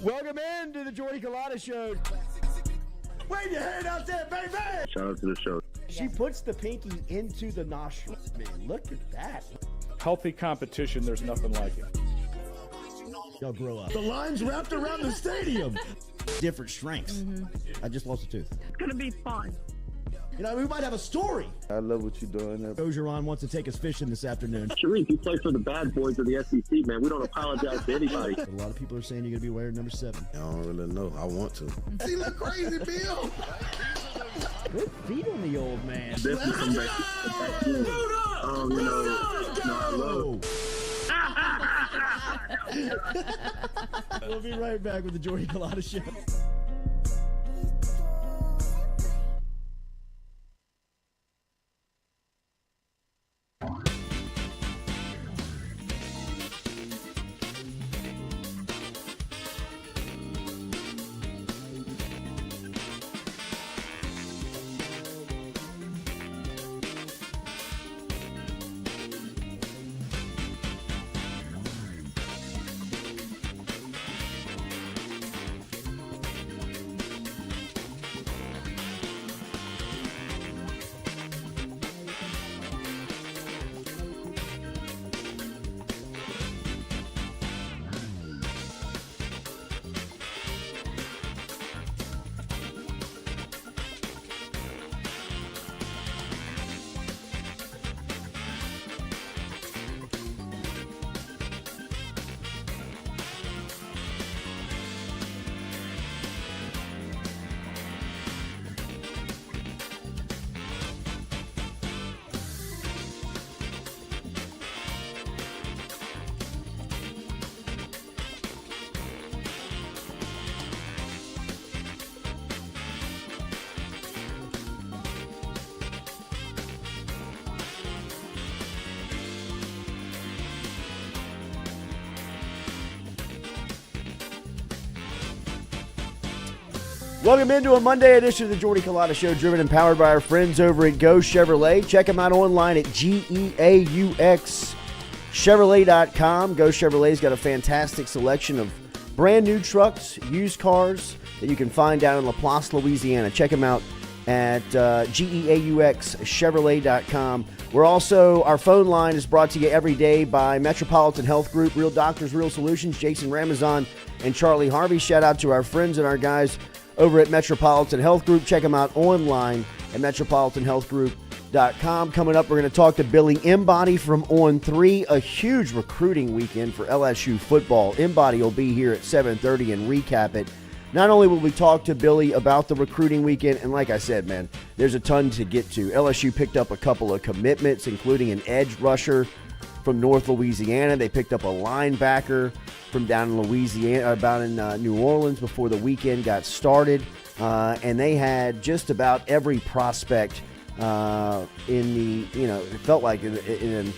Welcome in to the Jordy Culotta Show. Wave your hand out there, baby! Shout out to the show. She puts the pinky into the nostril. Man, look at that. Healthy competition, there's nothing like it. Y'all grow up. The line's wrapped around the stadium. Different strengths. Mm-hmm. I just lost a tooth. It's going to be fun. You know, we might have a story. I love what you're doing. Ogeron wants to take us fishing this afternoon. Sharif, you play for the bad boys of the SEC, man. We don't apologize to anybody. A lot of people are saying you're going to be wearing number 7. I don't really know. I want to. He look crazy, Bill. Good feet on the old man. Definitely come back. We'll be right back with the Jordy Culotta Show. Welcome into a Monday edition of the Jordy Culotta Show, driven and powered by our friends over at Go Chevrolet. Check them out online at GEAUXChevrolet.com. Go Chevrolet's got a fantastic selection of brand new trucks, used cars that you can find down in LaPlace, Louisiana. Check them out at GEAUXChevrolet.com. We're also, our phone line is brought to you every day by Metropolitan Health Group, Real Doctors, Real Solutions, Jason Ramazan and Charlie Harvey. Shout out to our friends and our guys over at Metropolitan Health Group. Check them out online at metropolitanhealthgroup.com. NOLA.com. Coming up, we're going to talk to Billy Embody from On 3, a huge recruiting weekend for LSU football. Embody will be here at 7:30 and recap it. Not only will we talk to Billy about the recruiting weekend, and like I said, man, there's a ton to get to. LSU picked up a couple of commitments, including an edge rusher from North Louisiana. They picked up a linebacker from down in Louisiana, about in New Orleans before the weekend got started. And they had just about every prospect in the, it felt like in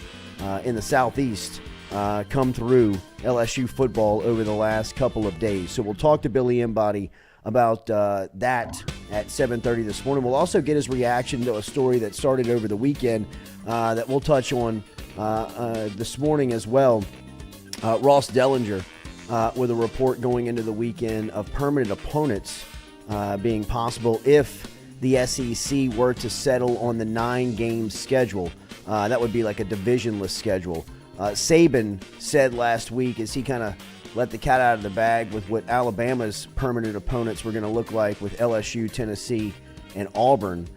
the Southeast come through LSU football over the last couple of days. So we'll talk to Billy Embody about that at 7:30 this morning. We'll also get his reaction to a story that started over the weekend that we'll touch on this morning as well. Ross Dellinger with a report going into the weekend of permanent opponents being possible if the SEC were to settle on the 9-game schedule. That would be like a divisionless schedule. Saban said last week as he kind of let the cat out of the bag with what Alabama's permanent opponents were going to look like with LSU, Tennessee, and Auburn,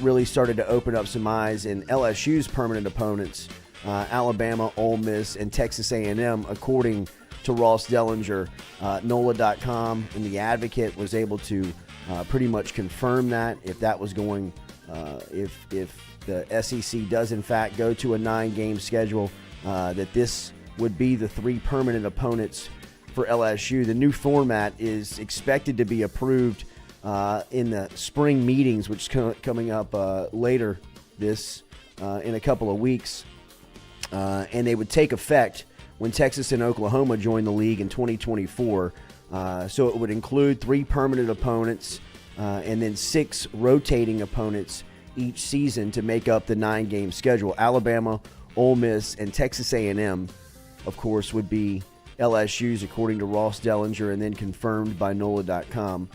really started to open up some eyes in LSU's permanent opponents, Alabama, Ole Miss, and Texas A&M, according to Ross Dellinger. NOLA.com and The Advocate was able to pretty much confirm that if that was going, if the SEC does in fact go to a 9-game schedule, that this would be the 3 permanent opponents for LSU. The new format is expected to be approved in the spring meetings, which is coming up later this in a couple of weeks, and they would take effect when Texas and Oklahoma join the league in 2024. So it would include 3 permanent opponents and then 6 rotating opponents each season to make up the 9-game schedule. Alabama, Ole Miss, and Texas A&M, of course, would be LSU's, according to Ross Dellinger, and then confirmed by NOLA.com.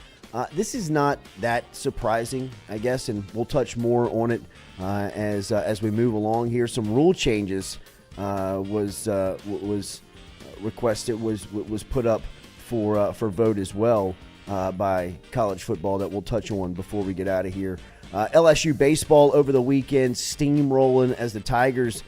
This is not that surprising, I guess, and we'll touch more on it as we move along here. Some rule changes was requested, was put up for vote as well by college football that we'll touch on before we get out of here. LSU baseball over the weekend, steamrolling as the Tigers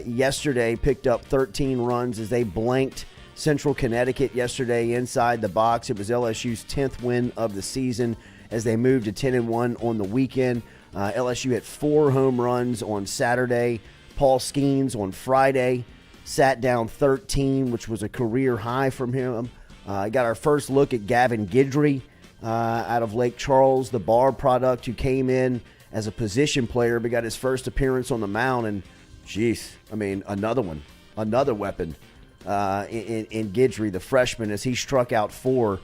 yesterday picked up 13 runs as they blanked Central Connecticut yesterday inside the box. It was LSU's 10th win of the season as they moved to 10-1 on the weekend. LSU had 4 home runs on Saturday. Paul Skeens on Friday sat down 13, which was a career high from him. Got our first look at Gavin Guidry out of Lake Charles, the Barb product, who came in as a position player but got his first appearance on the mound. And, another weapon in Guidry, the freshman, as he struck out 4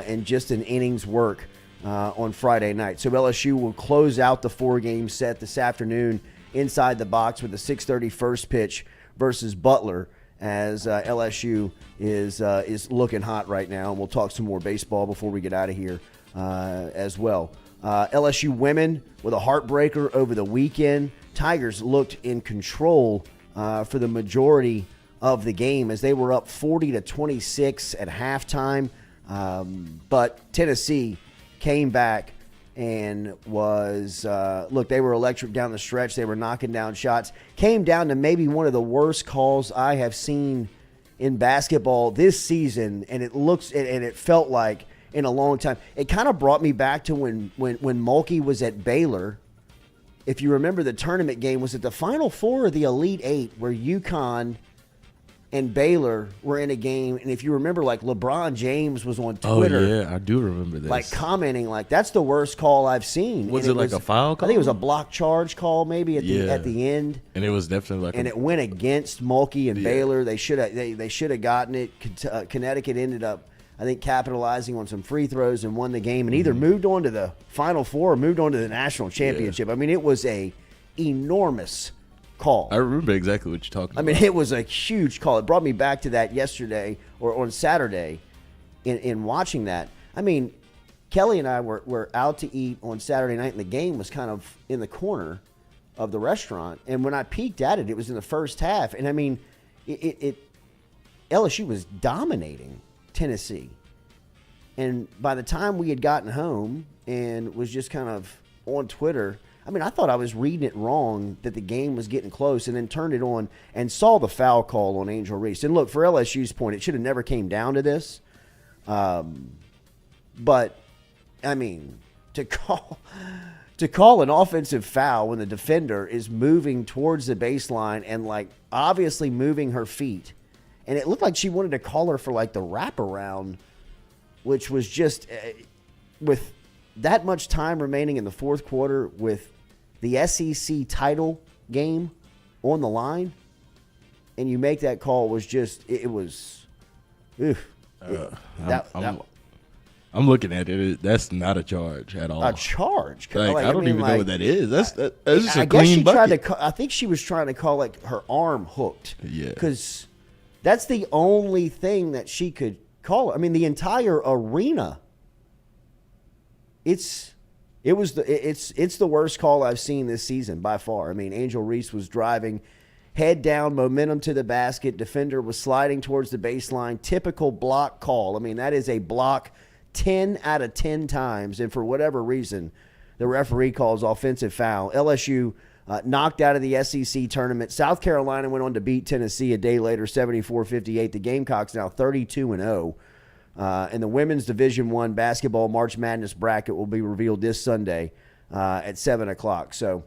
in just an inning's work on Friday night. So LSU will close out the 4-game set this afternoon inside the box with a 6:30 first pitch versus Butler, as LSU is looking hot right now. And we'll talk some more baseball before we get out of here as well. LSU women with a heartbreaker over the weekend. Tigers looked in control for the majority of the game as they were up 40-26 at halftime. But Tennessee came back and was, they were electric down the stretch. They were knocking down shots. Came down to maybe one of the worst calls I have seen in basketball this season, and it felt like in a long time. It kind of brought me back to when Mulkey was at Baylor. If you remember, the tournament game was at the Final Four of the Elite Eight, where UConn and Baylor were in a game, and if you remember, like, LeBron James was on Twitter. Oh, yeah, I do remember this. Like, commenting, like, that's the worst call I've seen. Was it like a foul call? I think it was a block charge call maybe at the end. And it was definitely it went against Mulkey and Baylor. They should have gotten it. Connecticut ended up, I think, capitalizing on some free throws and won the game, and either moved on to the Final Four or moved on to the national championship. Yeah. I mean, it was a enormous call. I remember exactly what you're talking about. I mean, it was a huge call. It brought me back to that yesterday or on Saturday in watching that. I mean, Kelly and I were out to eat on Saturday night, and the game was kind of in the corner of the restaurant. And when I peeked at it, it was in the first half. And, I mean, LSU was dominating Tennessee. And by the time we had gotten home and was just kind of on Twitter, I mean, I thought I was reading it wrong that the game was getting close, and then turned it on and saw the foul call on Angel Reese. And look, for LSU's point, it should have never came down to this. But, I mean, to call an offensive foul when the defender is moving towards the baseline and, like, obviously moving her feet. And it looked like she wanted to call her for, like, the wraparound, which was just with that much time remaining in the fourth quarter with the SEC title game on the line, and you make that call was just, it was, I'm looking at it. That's not a charge at all. A charge? Like, I don't even know what that is. That's just I a guess clean she bucket. tried to. I think she was trying to call like her arm hooked. Yeah. Because that's the only thing that she could call. I mean, the entire arena. It's the worst call I've seen this season by far. I mean, Angel Reese was driving, head down, momentum to the basket. Defender was sliding towards the baseline. Typical block call. I mean, that is a block 10 out of 10 times. And for whatever reason, the referee calls offensive foul. LSU knocked out of the SEC tournament. South Carolina went on to beat Tennessee a day later, 74-58. The Gamecocks now 32-0. And the women's Division I basketball March Madness bracket will be revealed this Sunday at 7 o'clock. So,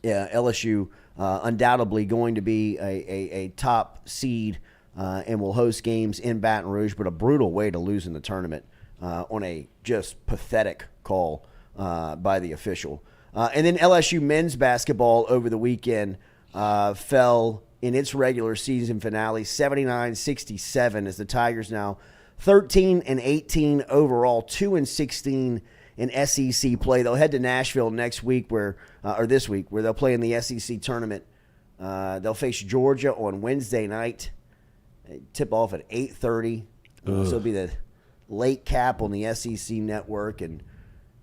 yeah, LSU undoubtedly going to be a top seed and will host games in Baton Rouge, but a brutal way to lose in the tournament on a just pathetic call by the official. And then LSU men's basketball over the weekend fell in its regular season finale, 79-67, as the Tigers now 13-18 overall, 2-16 in SEC play. They'll head to Nashville next week, or this week, where they'll play in the SEC tournament. They'll face Georgia on Wednesday night. Tip off at 8:30. This will be the late cap on the SEC network, and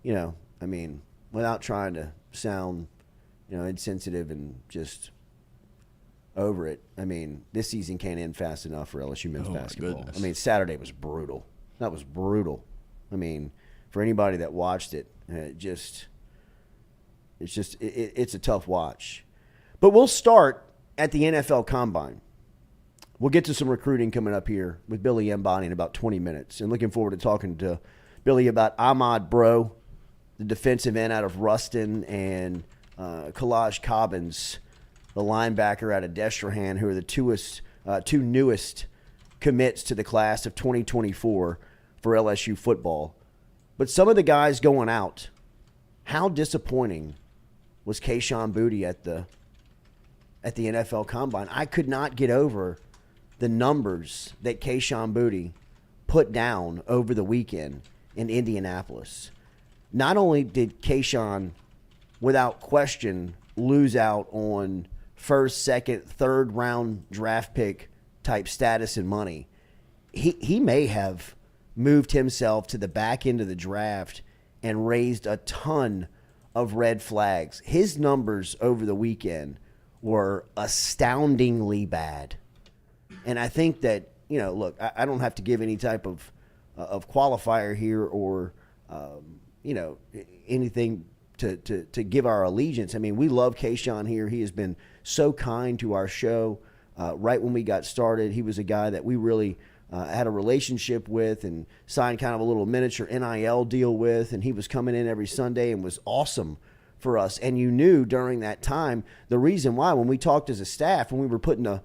I mean, without trying to sound, insensitive and just over it. I mean, this season can't end fast enough for LSU men's basketball. Goodness. I mean, Saturday was brutal. That was brutal. I mean, for anybody that watched it, it's a tough watch. But we'll start at the NFL Combine. We'll get to some recruiting coming up here with Billy Embody in about 20 minutes. And looking forward to talking to Billy about Ahmad Bro, the defensive end out of Ruston, and Kalaj Cobbins, the linebacker out of Destrehan, who are the two newest commits to the class of 2024 for LSU football. But some of the guys going out, how disappointing was Kayshon Boutte at the NFL Combine? I could not get over the numbers that Kayshon Boutte put down over the weekend in Indianapolis. Not only did Kayshon, without question, lose out on first, second, third round draft pick type status and money, he may have moved himself to the back end of the draft and raised a ton of red flags. His numbers over the weekend were astoundingly bad. And I think that, look, I don't have to give any type of qualifier here or, anything to give our allegiance. I mean, we love Kayshon here. He has been so kind to our show. Right when we got started, he was a guy that we really had a relationship with and signed kind of a little miniature NIL deal with, and he was coming in every Sunday and was awesome for us. And you knew during that time the reason why, when we talked as a staff, when we were putting the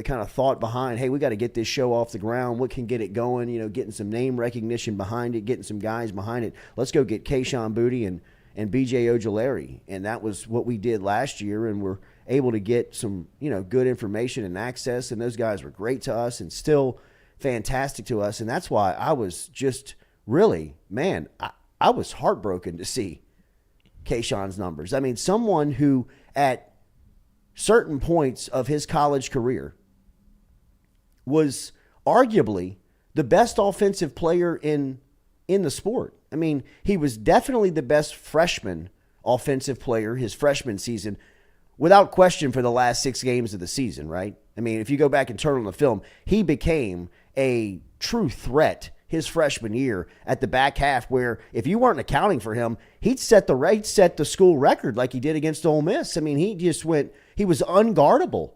kind of thought behind, hey, we got to get this show off the ground. What can get it going? Getting some name recognition behind it, getting some guys behind it. Let's go get Kayshon Boutte and BJ Ojulari. And that was what we did last year, and we're able to get some, good information and access. And those guys were great to us and still fantastic to us. And that's why I was just really, I was heartbroken to see Kayshon's numbers. I mean, someone who at certain points of his college career was arguably the best offensive player in the sport. I mean, he was definitely the best freshman offensive player his freshman season, without question, for the last 6 games of the season, right? I mean, if you go back and turn on the film, he became a true threat his freshman year at the back half, where if you weren't accounting for him, he'd set the school record like he did against Ole Miss. I mean, he was unguardable.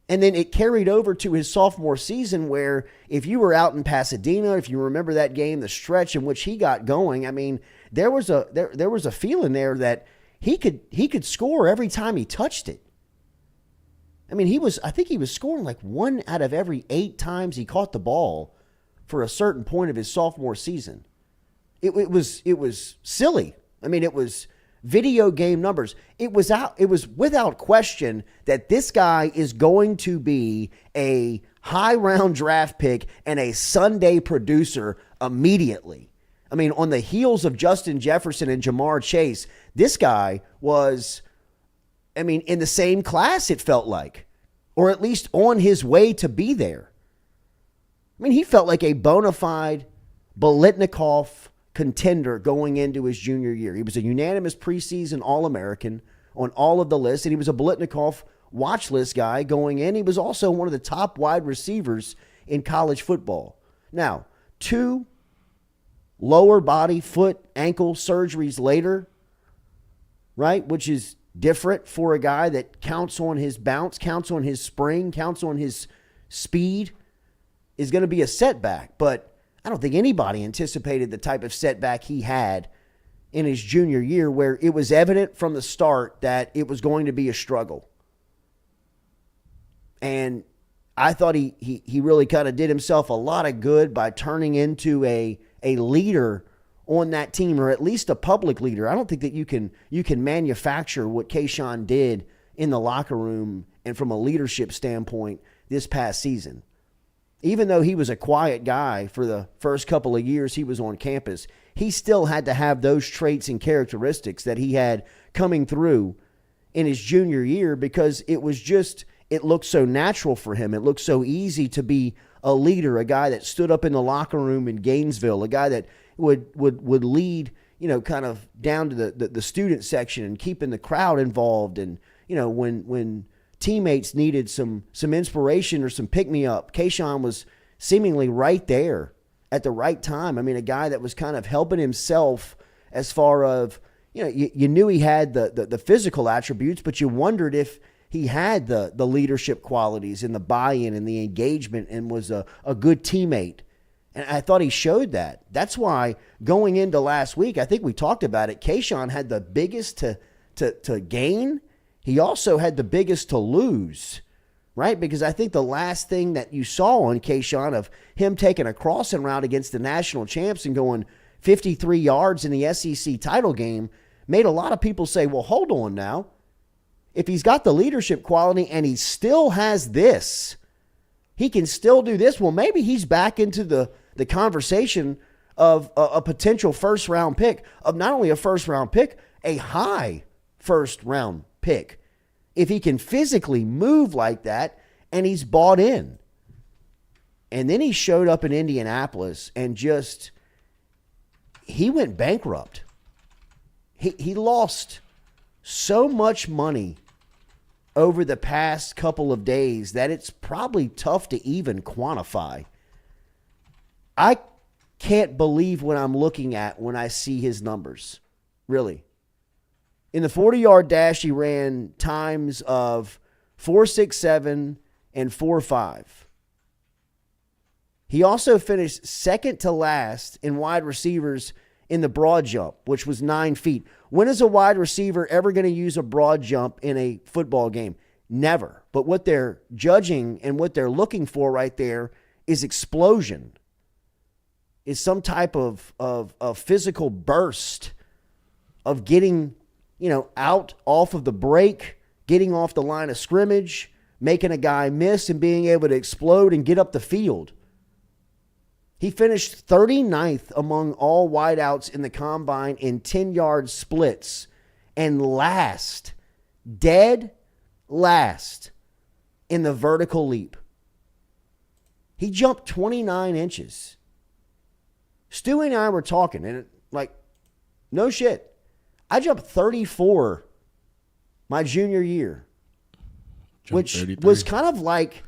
And then it carried over to his sophomore season, where if you were out in Pasadena, if you remember that game, the stretch in which he got going, I mean, there was a feeling there that he could score every time he touched it. I mean, I think he was scoring like 1 out of every 8 times he caught the ball for a certain point of his sophomore season. It was silly. I mean, it was video game numbers. It was without question that this guy is going to be a high round draft pick and a Sunday producer immediately. I mean, on the heels of Justin Jefferson and Jamar Chase, this guy was, I mean, in the same class, it felt like, or at least on his way to be there. I mean, he felt like a bona fide Biletnikoff contender going into his junior year. He was a unanimous preseason All-American on all of the lists, and he was a Biletnikoff watch list guy going in. He was also one of the top wide receivers in college football. Now, 2 lower body, foot, ankle surgeries later, right, which is different for a guy that counts on his bounce, counts on his spring, counts on his speed, is going to be a setback. But I don't think anybody anticipated the type of setback he had in his junior year, where it was evident from the start that it was going to be a struggle. And I thought he really kind of did himself a lot of good by turning into a leader on that team, or at least a public leader. I don't think that you can manufacture what Kayshawn did in the locker room and from a leadership standpoint this past season. Even though he was a quiet guy for the first couple of years he was on campus, he still had to have those traits and characteristics that he had coming through in his junior year, because it looked so natural for him. It looked so easy to be a leader, a guy that stood up in the locker room in Gainesville, a guy that would lead, kind of down to the student section and keeping the crowd involved. And, when teammates needed some inspiration or some pick-me-up, Kayshawn was seemingly right there at the right time. I mean, a guy that was kind of helping himself as far of, you knew he had the physical attributes, but you wondered if he had the leadership qualities and the buy-in and the engagement and was a good teammate. And I thought he showed that. That's why going into last week, I think we talked about it, Kayshawn had the biggest to gain. He also had the biggest to lose, right? Because I think the last thing that you saw on Kayshawn of him taking a crossing route against the national champs and going 53 yards in the SEC title game made a lot of people say, well, hold on now. If he's got the leadership quality and he still has this, he can still do this. Well, maybe he's back into the conversation of a potential first-round pick, of not only a first-round pick, a high first-round pick. If he can physically move like that and he's bought in. And then he showed up in Indianapolis and he went bankrupt. He lost so much money over the past couple of days that it's probably tough to even quantify. I can't believe what I'm looking at when I see his numbers, really. In the 40-yard dash, he ran times of 4.67 and 4.5. He also finished second to last in wide receivers in the broad jump, which was 9 feet. When is a wide receiver ever going to use a broad jump in a football game? Never. But what they're judging and what they're looking for right there is explosion, is some type of physical burst of getting, out off of the break, getting off the line of scrimmage, making a guy miss and being able to explode and get up the field. He finished 39th among all wideouts in the combine in 10-yard splits and dead last in the vertical leap. He jumped 29 inches. Stewie and I were talking, and no shit. I jumped 34 my junior year, which 33. Was kind of like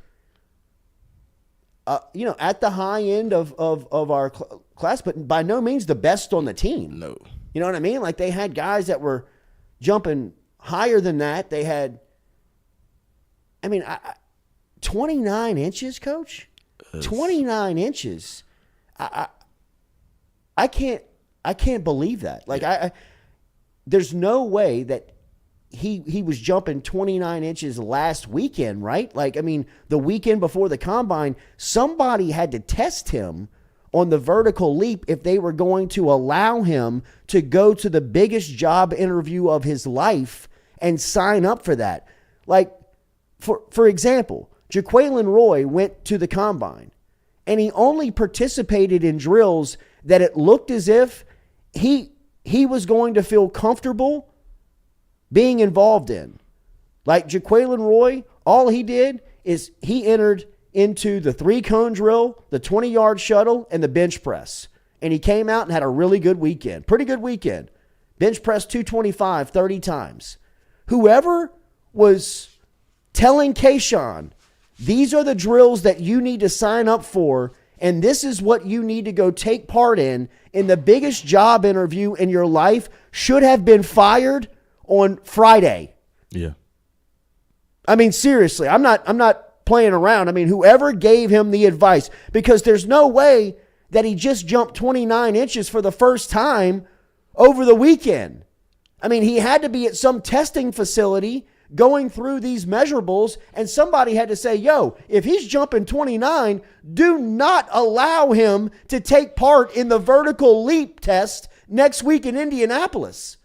at the high end of our class, but by no means the best on the team. No. You know what I mean? Like they had guys that were jumping higher than that. They had, 29 inches, Coach? 29 inches. I can't believe that. Like there's no way that he was jumping 29 inches last weekend, right? Like, the weekend before the combine, somebody had to test him on the vertical leap if they were going to allow him to go to the biggest job interview of his life and sign up for that. Like, for example, Jaquelin Roy went to the combine and he only participated in drills that it looked as if he was going to feel comfortable being involved in. Like Jaquelin Roy, all he did is he entered into the 3-cone drill, the 20-yard shuttle, and the bench press. And he came out and had a really good weekend. Pretty good weekend. Bench press 225 30 times. Whoever was telling Kayshawn, these are the drills that you need to sign up for, and this is what you need to go take part in the biggest job interview in your life, should have been fired on Friday. Yeah. Seriously, I'm not playing around. Whoever gave him the advice, because there's no way that he just jumped 29 inches for the first time over the weekend. He had to be at some testing facility going through these measurables, and somebody had to say, yo, if he's jumping 29, do not allow him to take part in the vertical leap test next week in Indianapolis.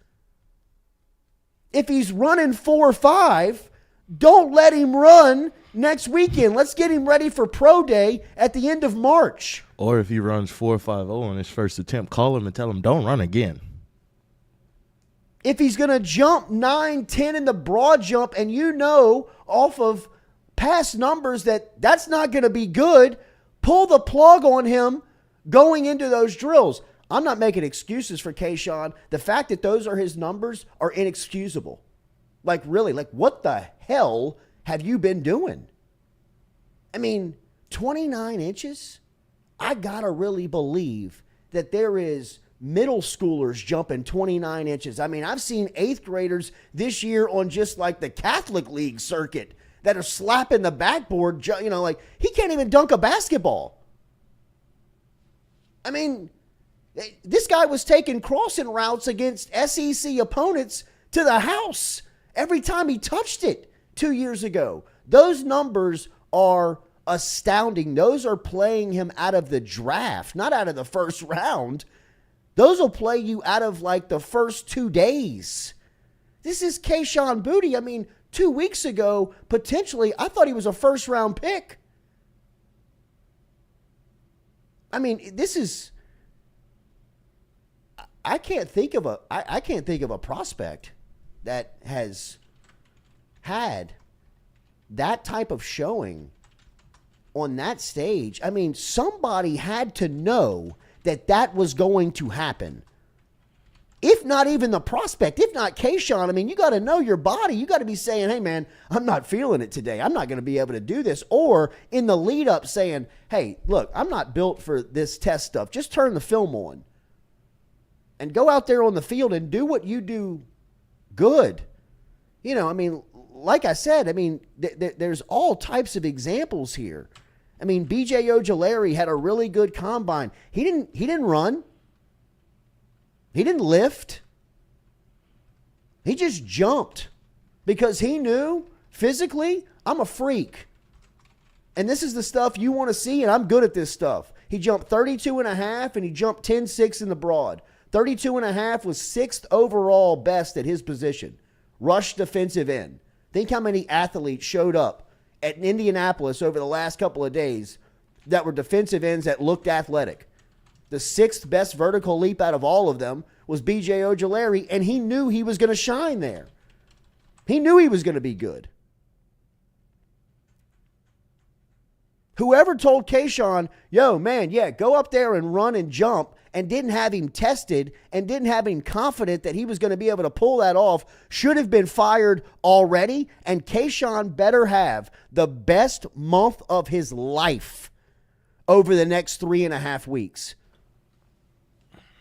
If he's running 4.5, don't let him run next weekend. Let's get him ready for pro day at the end of March. Or if he runs 4.50 on his first attempt, call him and tell him don't run again. If he's going to jump 9-10 in the broad jump, and off of past numbers that's not going to be good, pull the plug on him going into those drills. I'm not making excuses for Kayshawn. The fact that those are his numbers are inexcusable. Like, really, what the hell have you been doing? 29 inches? I got to really believe that there is middle schoolers jumping 29 inches. I've seen 8th graders this year on just like the Catholic League circuit that are slapping the backboard. He can't even dunk a basketball. This guy was taking crossing routes against SEC opponents to the house every time he touched it 2 years ago. Those numbers are astounding. Those are playing him out of the draft, not out of the first round. Those will play you out of the first 2 days. This is Kayshawn Boutte. 2 weeks ago, potentially, I thought he was a first-round pick. This is... I can't think of a prospect that has had that type of showing on that stage. Somebody had to know that was going to happen. If not even the prospect, if not Kayshawn, you got to know your body. You got to be saying, hey, man, I'm not feeling it today. I'm not going to be able to do this. Or in the lead up saying, hey, look, I'm not built for this test stuff. Just turn the film on and go out there on the field and do what you do good. Like I said, there's all types of examples here. B.J. Ojulari had a really good combine. He didn't run. He didn't lift. He just jumped because he knew physically, I'm a freak. And this is the stuff you want to see, and I'm good at this stuff. He jumped 32.5 and he jumped 10.6 in the broad. 32.5 was 6th overall best at his position. Rush defensive end. Think how many athletes showed up at Indianapolis over the last couple of days that were defensive ends that looked athletic. The 6th best vertical leap out of all of them was B.J. Ojulari, and he knew he was going to shine there. He knew he was going to be good. Whoever told Kayshawn, yo, man, yeah, go up there and run and jump, and didn't have him tested and didn't have him confident that he was going to be able to pull that off, should have been fired already. And Kayshawn better have the best month of his life over the next 3.5 weeks.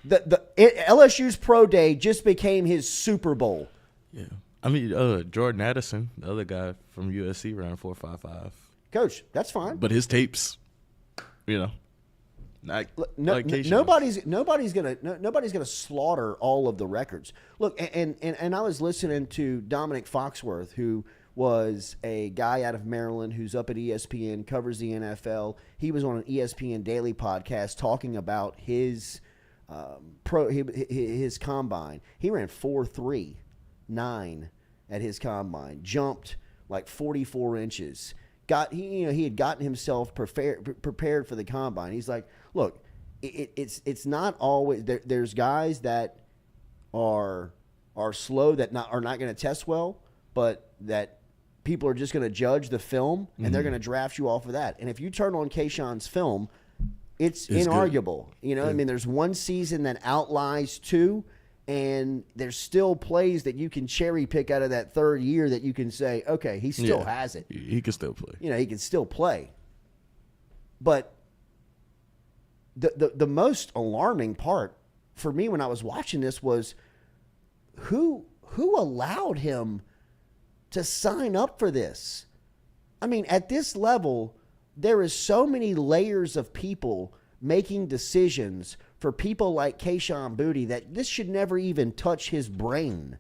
LSU's Pro Day just became his Super Bowl. Yeah. I mean, Jordan Addison, the other guy from USC, ran 4.55. Coach, that's fine. But his tapes, not like nobody's gonna slaughter all of the records. Look, and I was listening to Dominic Foxworth, who was a guy out of Maryland who's up at ESPN, covers the NFL. He was on an ESPN Daily podcast talking about his his combine. He ran 4.39 at his combine, jumped like 44 inches. He had gotten himself prepared for the combine. He's like, look, it's not always there's guys that are slow that are not going to test well, but that people are just going to judge the film and they're going to draft you off of that. And if you turn on Keyshawn's film, it's inarguable. Good. I mean, there's one season that outlies two, and there's still plays that you can cherry pick out of that third year that you can say, okay, he still has it. He can still play. He can still play. But the most alarming part for me when I was watching this was who allowed him to sign up for this? I mean, at this level, there is so many layers of people making decisions for people like Kayshon Boutte that this should never even touch his brain.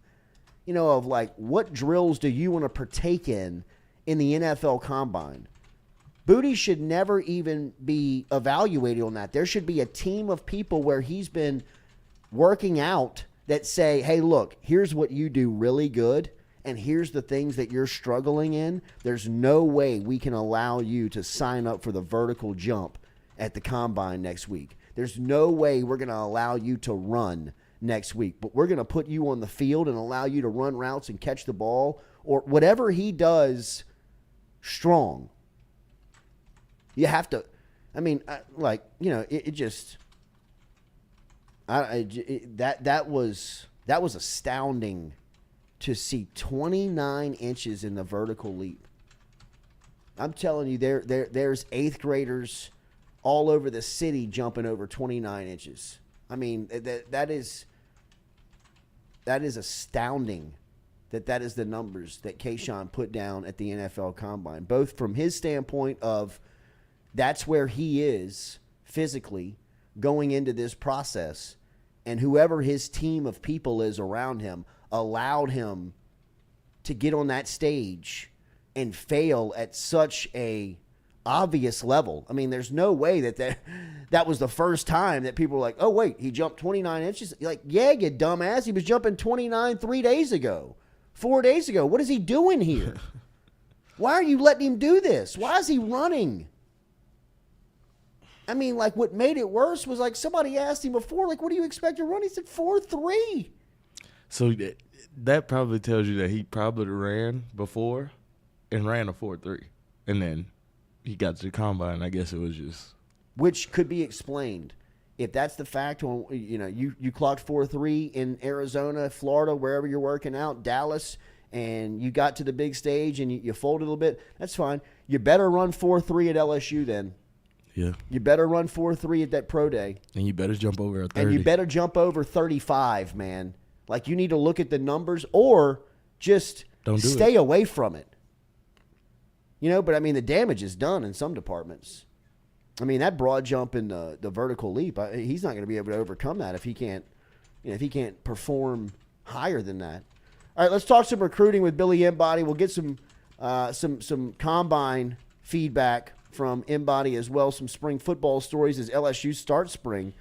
Of like, what drills do you want to partake in the NFL Combine? Boutte should never even be evaluated on that. There should be a team of people where he's been working out that say, hey, look, here's what you do really good, and here's the things that you're struggling in. There's no way we can allow you to sign up for the vertical jump at the Combine next week. There's no way we're going to allow you to run next week, but we're going to put you on the field and allow you to run routes and catch the ball or whatever he does strong. You have to, I mean, it just, that was astounding to see 29 inches in the vertical leap. I'm telling you, there's eighth graders all over the city jumping over 29 inches. I mean, that is astounding that is the numbers that Kayshon put down at the NFL Combine, both from his standpoint of that's where he is physically going into this process, and whoever his team of people is around him allowed him to get on that stage and fail at such a obvious level. I mean, there's no way that was the first time that people were like, oh, wait, he jumped 29 inches? Like, yeah, you dumbass. He was jumping 29 4 days ago. What is he doing here? Why are you letting him do this? Why is he running? I mean, like, what made it worse was, like, somebody asked him before, like, what do you expect to run? He said 4.3. So that probably tells you that he probably ran before and ran a 4.3. And then he got to the Combine. I guess it was just. Which could be explained. If that's the fact, you clocked 4.3 in Arizona, Florida, wherever you're working out, Dallas, and you got to the big stage and you folded a little bit, that's fine. You better run 4.3 at LSU then. Yeah. You better run 4.3 at that pro day. And you better jump over a 30. And you better jump over 35, man. Like, you need to look at the numbers or just stay away from it. But I mean, the damage is done in some departments. I mean, that broad jump in the vertical leap, he's not going to be able to overcome that if he can't perform higher than that. All right, let's talk some recruiting with Billy Embody. We'll get some combine feedback from Embody as well, some spring football stories as LSU starts spring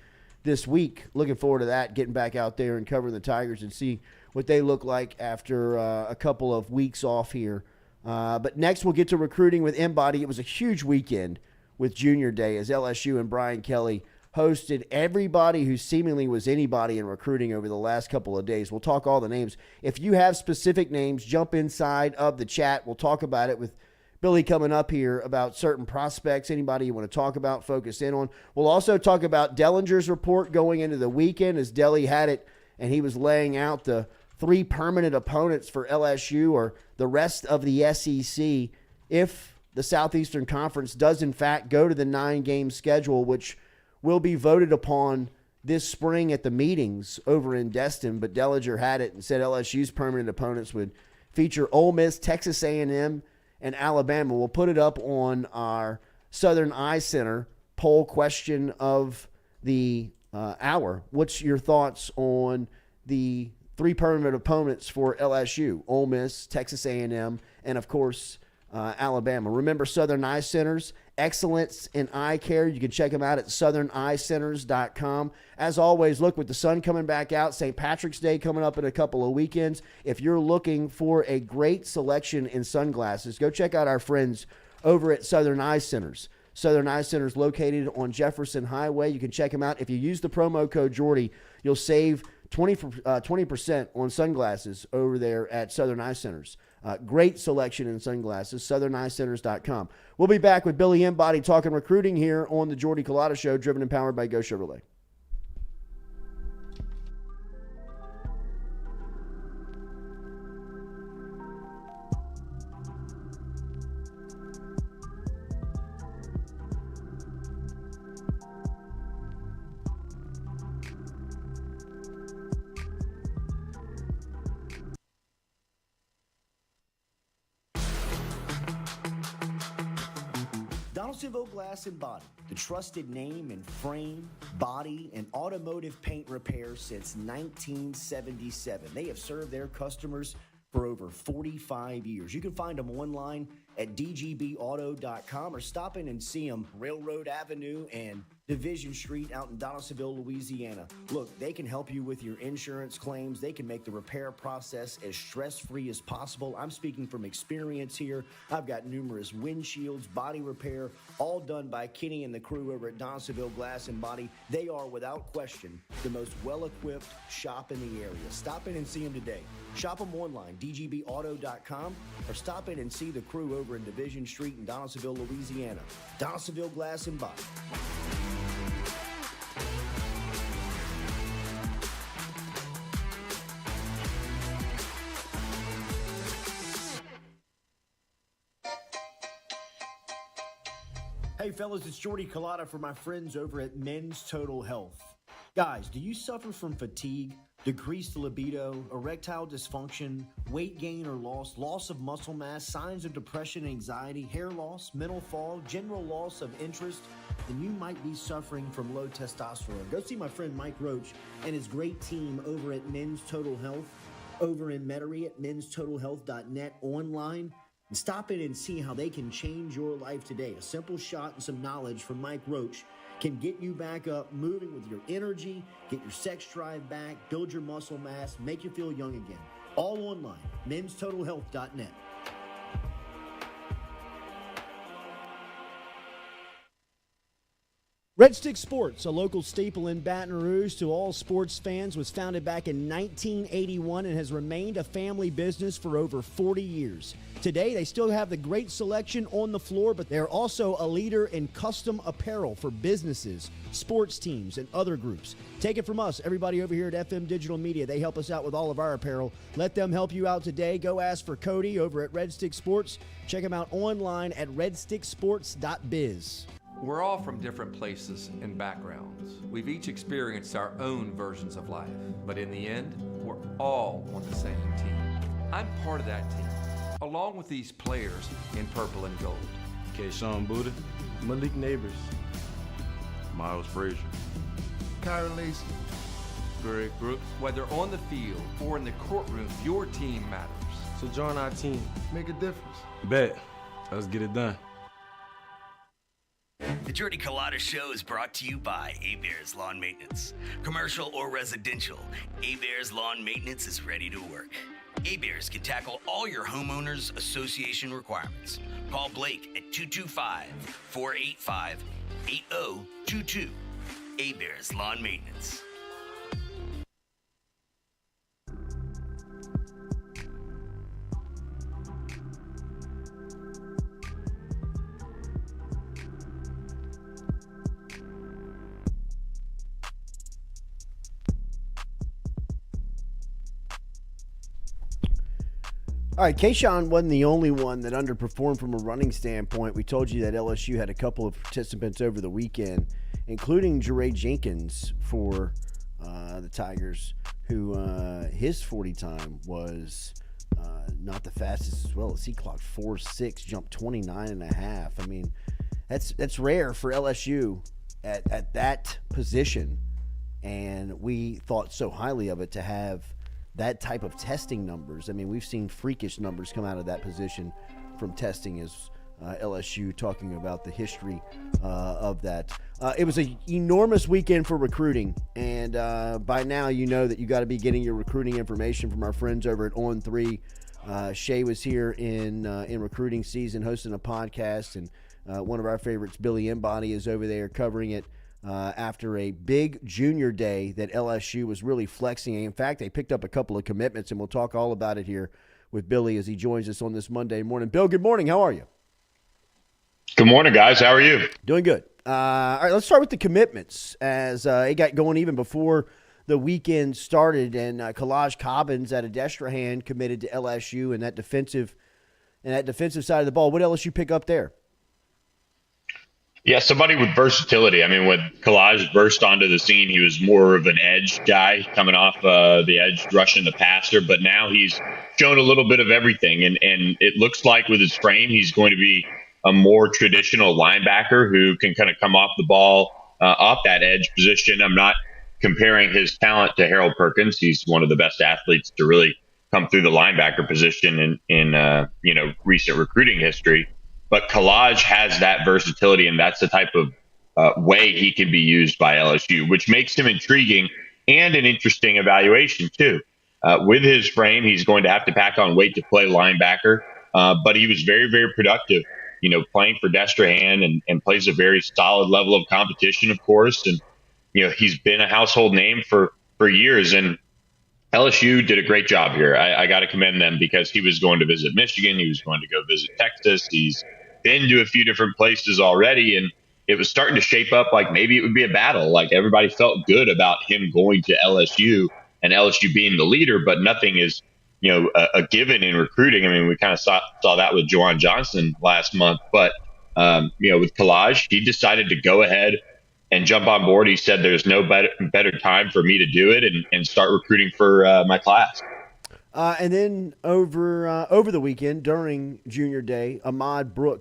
this week. Looking forward to that, getting back out there and covering the Tigers and see what they look like after a couple of weeks off here. But next we'll get to recruiting with Embody. It was a huge weekend with Junior Day as LSU and Brian Kelly hosted everybody who seemingly was anybody in recruiting over the last couple of days. We'll talk all the names. If you have specific names, jump inside of the chat. We'll talk about it with Billy coming up here about certain prospects, anybody you want to talk about, focus in on. We'll also talk about Dellinger's report going into the weekend as Delly had it, and he was laying out the 3 permanent opponents for LSU or the rest of the SEC if the Southeastern Conference does, in fact, go to the 9-game schedule, which will be voted upon this spring at the meetings over in Destin. But Dellinger had it and said LSU's permanent opponents would feature Ole Miss, Texas A&M, and Alabama. We'll put it up on our Southern Eye Center poll question of the hour. What's your thoughts on the 3 permanent opponents for LSU? Ole Miss, Texas A&M, and, of course, Alabama. Remember, Southern Eye Centers, excellence in eye care. You can check them out at southerneyecenters.com. As always, look, with the sun coming back out, St. Patrick's Day coming up in a couple of weekends, if you're looking for a great selection in sunglasses, go check out our friends over at Southern Eye Centers. Southern Eye Centers located on Jefferson Highway. You can check them out. If you use the promo code Jordy, you'll save 20% on sunglasses over there at Southern Eye Centers. Great selection in sunglasses, southerneyecenters.com. We'll be back with Billy Embody talking recruiting here on the Jordy Culotta Show, driven and powered by Go Chevrolet. Donaldsonville Glass and Body, the trusted name in frame, body, and automotive paint repair since 1977. They have served their customers for over 45 years. You can find them online at dgbauto.com or stop in and see them Railroad Avenue and Division Street out in Donaldsonville, Louisiana. Look, they can help you with your insurance claims. They can make the repair process as stress-free as possible. I'm speaking from experience here. I've got numerous windshields, body repair, all done by Kenny and the crew over at Donaldsonville Glass and Body. They are, without question, the most well-equipped shop in the area. Stop in and see them today. Shop them online, dgbauto.com, or stop in and see the crew over in Division Street in Donaldsonville, Louisiana. Donaldsonville Glass and Body. Hey fellas, it's Jordy Culotta for my friends over at Men's Total Health. Guys, do you suffer from fatigue, decreased libido, erectile dysfunction, weight gain or loss of muscle mass, signs of depression, anxiety, hair loss, mental fog, general loss of interest? Then you might be suffering from low testosterone. Go see my friend Mike Roach and his great team over at Men's Total Health, over in Metairie at menstotalhealth.net online. And stop in and see how they can change your life today. A simple shot and some knowledge from Mike Roach can get you back up, moving with your energy, get your sex drive back, build your muscle mass, make you feel young again. All online, menstotalhealth.net. Red Stick Sports, a local staple in Baton Rouge to all sports fans, was founded back in 1981 and has remained a family business for over 40 years. Today, they still have the great selection on the floor, but they're also a leader in custom apparel for businesses, sports teams, and other groups. Take it from us, everybody over here at FM Digital Media. They help us out with all of our apparel. Let them help you out today. Go ask for Cody over at Red Stick Sports. Check him out online at redsticksports.biz. We're all from different places and backgrounds. We've each experienced our own versions of life, but in the end, we're all on the same team. I'm part of that team, along with these players in purple and gold. Kayshawn Buddha, Malik Neighbors, Miles Frazier, Kyron Lacy, Greg Brooks. Whether on the field or in the courtroom, your team matters. So join our team. make a difference. Bet. Let's get it done. The Jordy Culotta Show is brought to you by A-Bears Lawn Maintenance. Commercial or residential, A-Bears Lawn Maintenance is ready to work. A-Bears can tackle all your homeowners association requirements. Call Blake at 225-485-8022. A-Bears Lawn Maintenance. All right, Kayshawn wasn't the only one that underperformed from a running standpoint. We told you that LSU had a couple of participants over the weekend, including Jeray Jenkins for the Tigers, who his 40 time was not the fastest as well as he clocked 4.6, jumped 29 and a half. I mean, that's rare for LSU at that position, and we thought so highly of it to have that type of testing numbers. I mean, we've seen freakish numbers come out of that position from testing as LSU talking about the history of that. It was an enormous weekend for recruiting, and by now you know that you got to be getting your recruiting information from our friends over at On3. Shay was here in recruiting season hosting a podcast, and one of our favorites, Billy Embody, is over there covering it. After a big junior day that LSU was really flexing. In fact, they picked up a couple of commitments, and we'll talk all about it here with Billy as he joins us on this Monday morning. Bill, good morning. How are you? Good morning, guys. How are you? Doing good. All right, let's start with the commitments as it got going even before the weekend started, and Kalaj Cobbins out of Destrehan committed to LSU in that defensive side of the ball. What did LSU pick up there? Yeah, somebody with versatility. I mean, when Kalaj burst onto the scene, he was more of an edge guy coming off the edge, rushing the passer. But now he's shown a little bit of everything. And it looks like with his frame, he's going to be a more traditional linebacker who can kind of come off the ball off that edge position. I'm not comparing his talent to Harold Perkins. He's one of the best athletes to really come through the linebacker position in recent recruiting history. But Kalaj has that versatility, and that's the type of way he can be used by LSU, which makes him intriguing and an interesting evaluation, too. With his frame, he's going to have to pack on weight to play linebacker, but he was very, very productive, playing for Destrehan and plays a very solid level of competition, of course. And, he's been a household name for years, and LSU did a great job here. I got to commend them because he was going to visit Michigan. He was going to go visit Texas. He's been to a few different places already, and it was starting to shape up like maybe it would be a battle. Like everybody felt good about him going to LSU and LSU being the leader, but nothing is, a given in recruiting. I mean, we kind of saw that with Juwan Johnson last month, but, with Kalaj, he decided to go ahead and jump on board. He said, there's no better time for me to do it and start recruiting for my class. And then over the weekend during Junior Day, Ahmad Bro,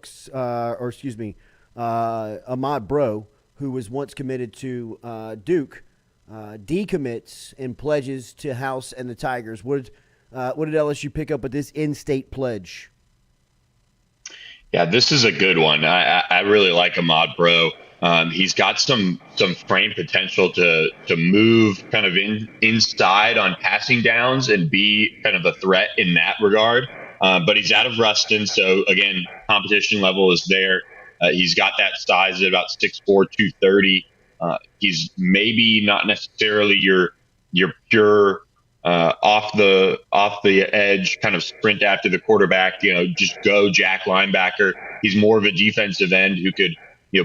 who was once committed to Duke, decommits and pledges to House and the Tigers. What did LSU pick up with this in-state pledge? Yeah, this is a good one. I really like Ahmad Bro. He's got some frame potential to move kind of inside on passing downs and be kind of a threat in that regard. But he's out of Ruston, so again, competition level is there. He's got that size at about 6'4", 230. He's maybe not necessarily your pure off the edge kind of sprint after the quarterback. Just go jack linebacker. He's more of a defensive end who could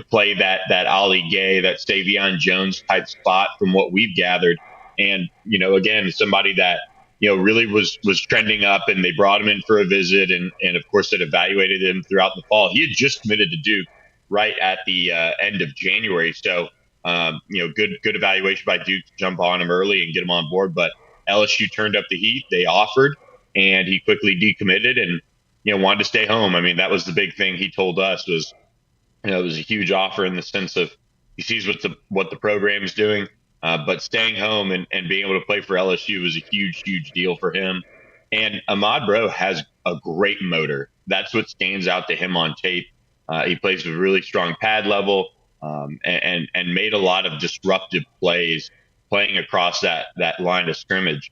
play that Ali Gay, that Savion Jones type spot from what we've gathered. And, again, somebody that, really was trending up, and they brought him in for a visit and of course had evaluated him throughout the fall. He had just committed to Duke right at the end of January. So, good evaluation by Duke to jump on him early and get him on board. But LSU turned up the heat. They offered, and he quickly decommitted and, wanted to stay home. I mean, that was the big thing he told us was, it was a huge offer in the sense of he sees what the program is doing, but staying home and being able to play for LSU was a huge, huge deal for him. And Ahmad Bro has a great motor. That's what stands out to him on tape. He plays with really strong pad level and made a lot of disruptive plays playing across that line of scrimmage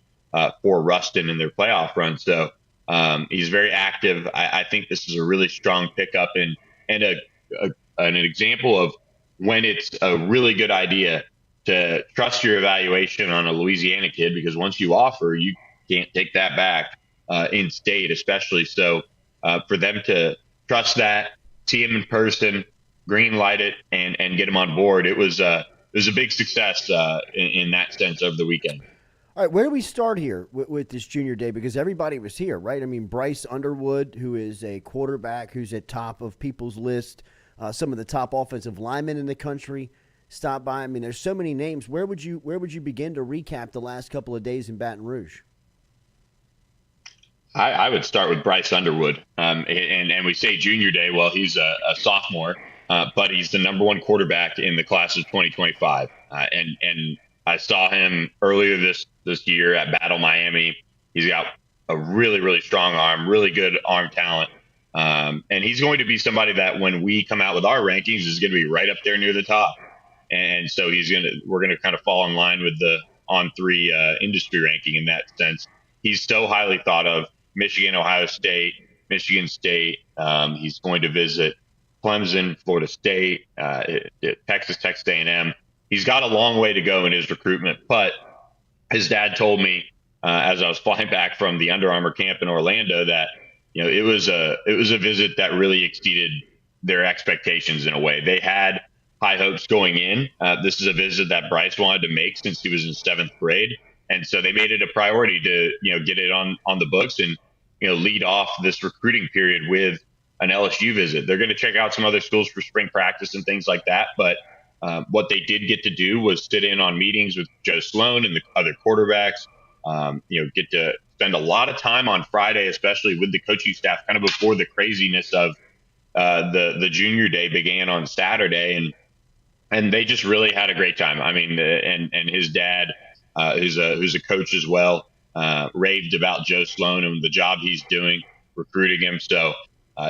for Ruston in their playoff run. So he's very active. I think this is a really strong pickup and an example of when it's a really good idea to trust your evaluation on a Louisiana kid, because once you offer, you can't take that back in state, especially. So for them to trust that, see him in person, green light it, and get him on board, it was a big success in that sense over the weekend. All right, where do we start here with this junior day? Because everybody was here, right? I mean, Bryce Underwood, who is a quarterback who's at top of people's list, some of the top offensive linemen in the country stopped by. I mean, there's so many names. Where would you begin to recap the last couple of days in Baton Rouge? I would start with Bryce Underwood. And we say junior day. Well, he's a sophomore, but he's the number one quarterback in the class of 2025. And I saw him earlier this year at Battle Miami. He's got a really, really strong arm, really good arm talent. And he's going to be somebody that when we come out with our rankings is going to be right up there near the top. And so we're going to kind of fall in line with the On3 industry ranking in that sense. He's so highly thought of. Michigan, Ohio State, Michigan State. He's going to visit Clemson, Florida State, Texas A&M. He's got a long way to go in his recruitment, but his dad told me as I was flying back from the Under Armour camp in Orlando that it was a visit that really exceeded their expectations in a way. They had high hopes going in. This is a visit that Bryce wanted to make since he was in 7th grade, and so they made it a priority to get it on the books and lead off this recruiting period with an LSU visit. They're going to check out some other schools for spring practice and things like that. But what they did get to do was sit in on meetings with Joe Sloan and the other quarterbacks, get to spend a lot of time on Friday, especially with the coaching staff kind of before the craziness of the junior day began on Saturday. And they just really had a great time. I mean, and his dad, who's a coach as well, raved about Joe Sloan and the job he's doing recruiting him. So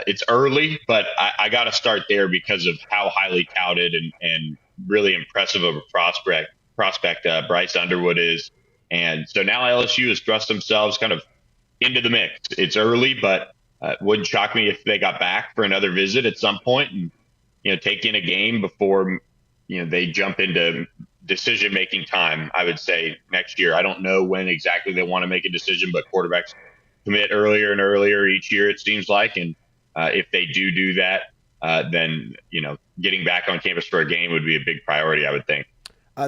it's early, but I got to start there because of how highly touted and really impressive of a prospect Bryce Underwood is. And so now LSU has thrust themselves kind of into the mix. It's early, but wouldn't shock me if they got back for another visit at some point and take in a game before they jump into decision-making time, I would say, next year. I don't know when exactly they want to make a decision, but quarterbacks commit earlier and earlier each year, it seems like. And if they do that, then, getting back on campus for a game would be a big priority, I would think.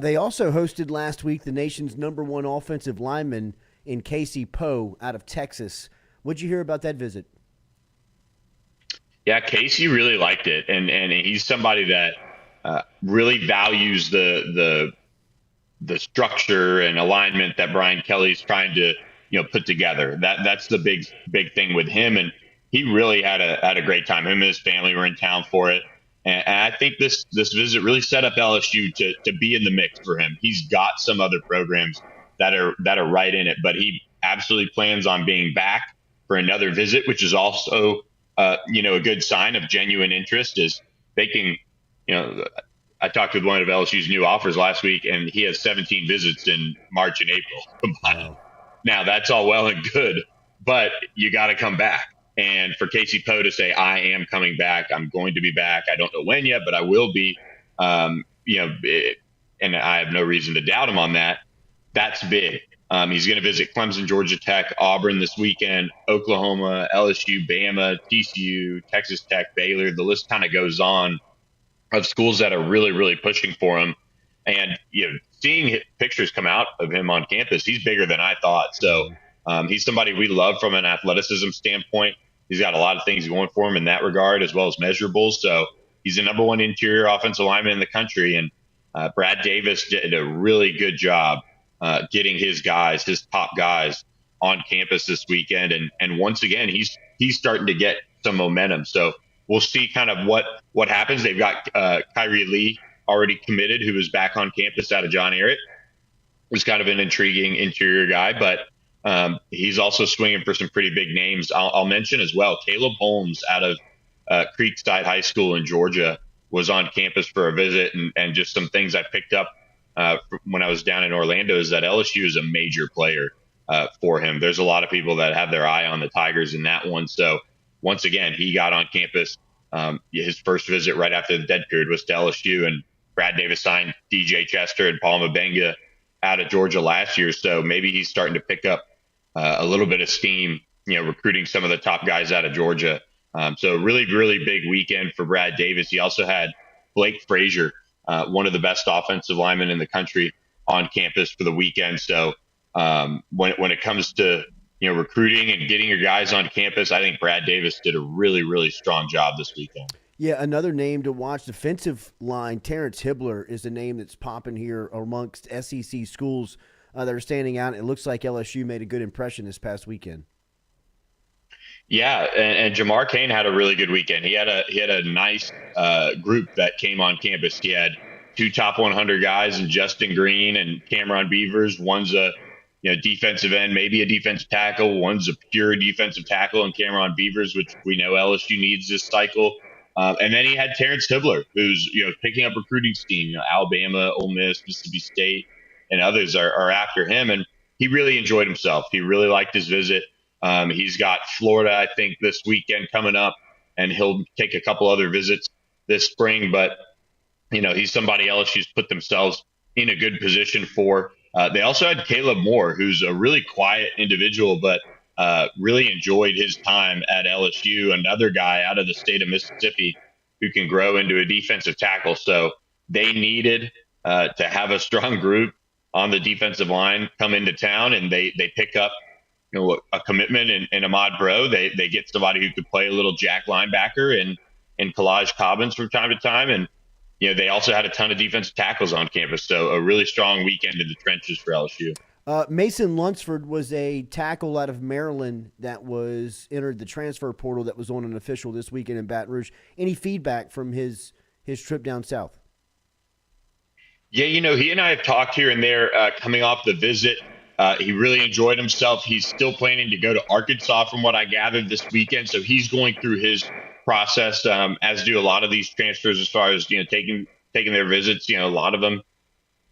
They also hosted last week the nation's #1 offensive lineman in Casey Poe out of Texas. What'd you hear about that visit? Yeah, Casey really liked it. And he's somebody that really values the structure and alignment that Brian Kelly's trying to put together. That's the big thing with him, and he really had a great time. Him and his family were in town for it, and I think this visit really set up LSU to be in the mix for him. He's got some other programs that are right in it, but he absolutely plans on being back for another visit, which is also a good sign of genuine interest. Is they can. I talked with one of LSU's new offers last week, and he has 17 visits in March and April combined. Now, that's all well and good, but you got to come back. And for Casey Poe to say, I am coming back, I'm going to be back, I don't know when yet, but I will be, and I have no reason to doubt him on that, that's big. He's going to visit Clemson, Georgia Tech, Auburn this weekend, Oklahoma, LSU, Bama, TCU, Texas Tech, Baylor. The list kind of goes on of schools that are really, really pushing for him. And, seeing pictures come out of him on campus, he's bigger than I thought. So he's somebody we love from an athleticism standpoint. He's got a lot of things going for him in that regard, as well as measurables. So he's the #1 interior offensive lineman in the country. And Brad Davis did a really good job getting his top guys on campus this weekend. And once again, he's starting to get some momentum. So we'll see kind of what happens. They've got Kyrie Lee already committed, who was back on campus out of John Ehret. Who's kind of an intriguing interior guy, but he's also swinging for some pretty big names. I'll mention as well, Caleb Holmes out of Creekside High School in Georgia was on campus for a visit, and just some things I picked up when I was down in Orlando is that LSU is a major player for him. There's a lot of people that have their eye on the Tigers in that one. So once again, he got on campus. His first visit right after the dead period was to LSU, and Brad Davis signed DJ Chester and Paul Mabenga out of Georgia last year. So maybe he's starting to pick up a little bit of steam, recruiting some of the top guys out of Georgia. So really, really big weekend for Brad Davis. He also had Blake Frazier, one of the best offensive linemen in the country, on campus for the weekend. So when it comes to recruiting and getting your guys on campus, I think Brad Davis did a really, really strong job this weekend. Yeah, another name to watch, defensive line, Terrence Hibbler is a name that's popping here amongst SEC schools that are standing out. It looks like LSU made a good impression this past weekend. Yeah, and Jamar Cain had a really good weekend. He had a nice group that came on campus. He had two top 100 guys in Justin Green and Cameron Beavers. One's a defensive end, maybe a defensive tackle. One's a pure defensive tackle in Cameron Beavers, which we know LSU needs this cycle. And then he had Terrence Hibbler, who's picking up recruiting steam. Alabama, Ole Miss, Mississippi State, and others are after him. And he really enjoyed himself. He really liked his visit. He's got Florida, I think, this weekend coming up, and he'll take a couple other visits this spring. But he's somebody LSU's put themselves in a good position for. They also had Caleb Moore, who's a really quiet individual, but really enjoyed his time at LSU. Another guy out of the state of Mississippi who can grow into a defensive tackle. So they needed to have a strong group on the defensive line come into town, and they pick up a commitment in Ahmad Bro. They get somebody who could play a little jack linebacker and Kalaj Cobbins from time to time. And they also had a ton of defensive tackles on campus. So a really strong weekend in the trenches for LSU. Mason Lunsford was a tackle out of Maryland that was entered the transfer portal that was on an official this weekend in Baton Rouge. Any feedback from his trip down south? Yeah, he and I have talked here and there coming off the visit. He really enjoyed himself. He's still planning to go to Arkansas from what I gathered this weekend. So he's going through his process, as do a lot of these transfers as far as, taking their visits. A lot of them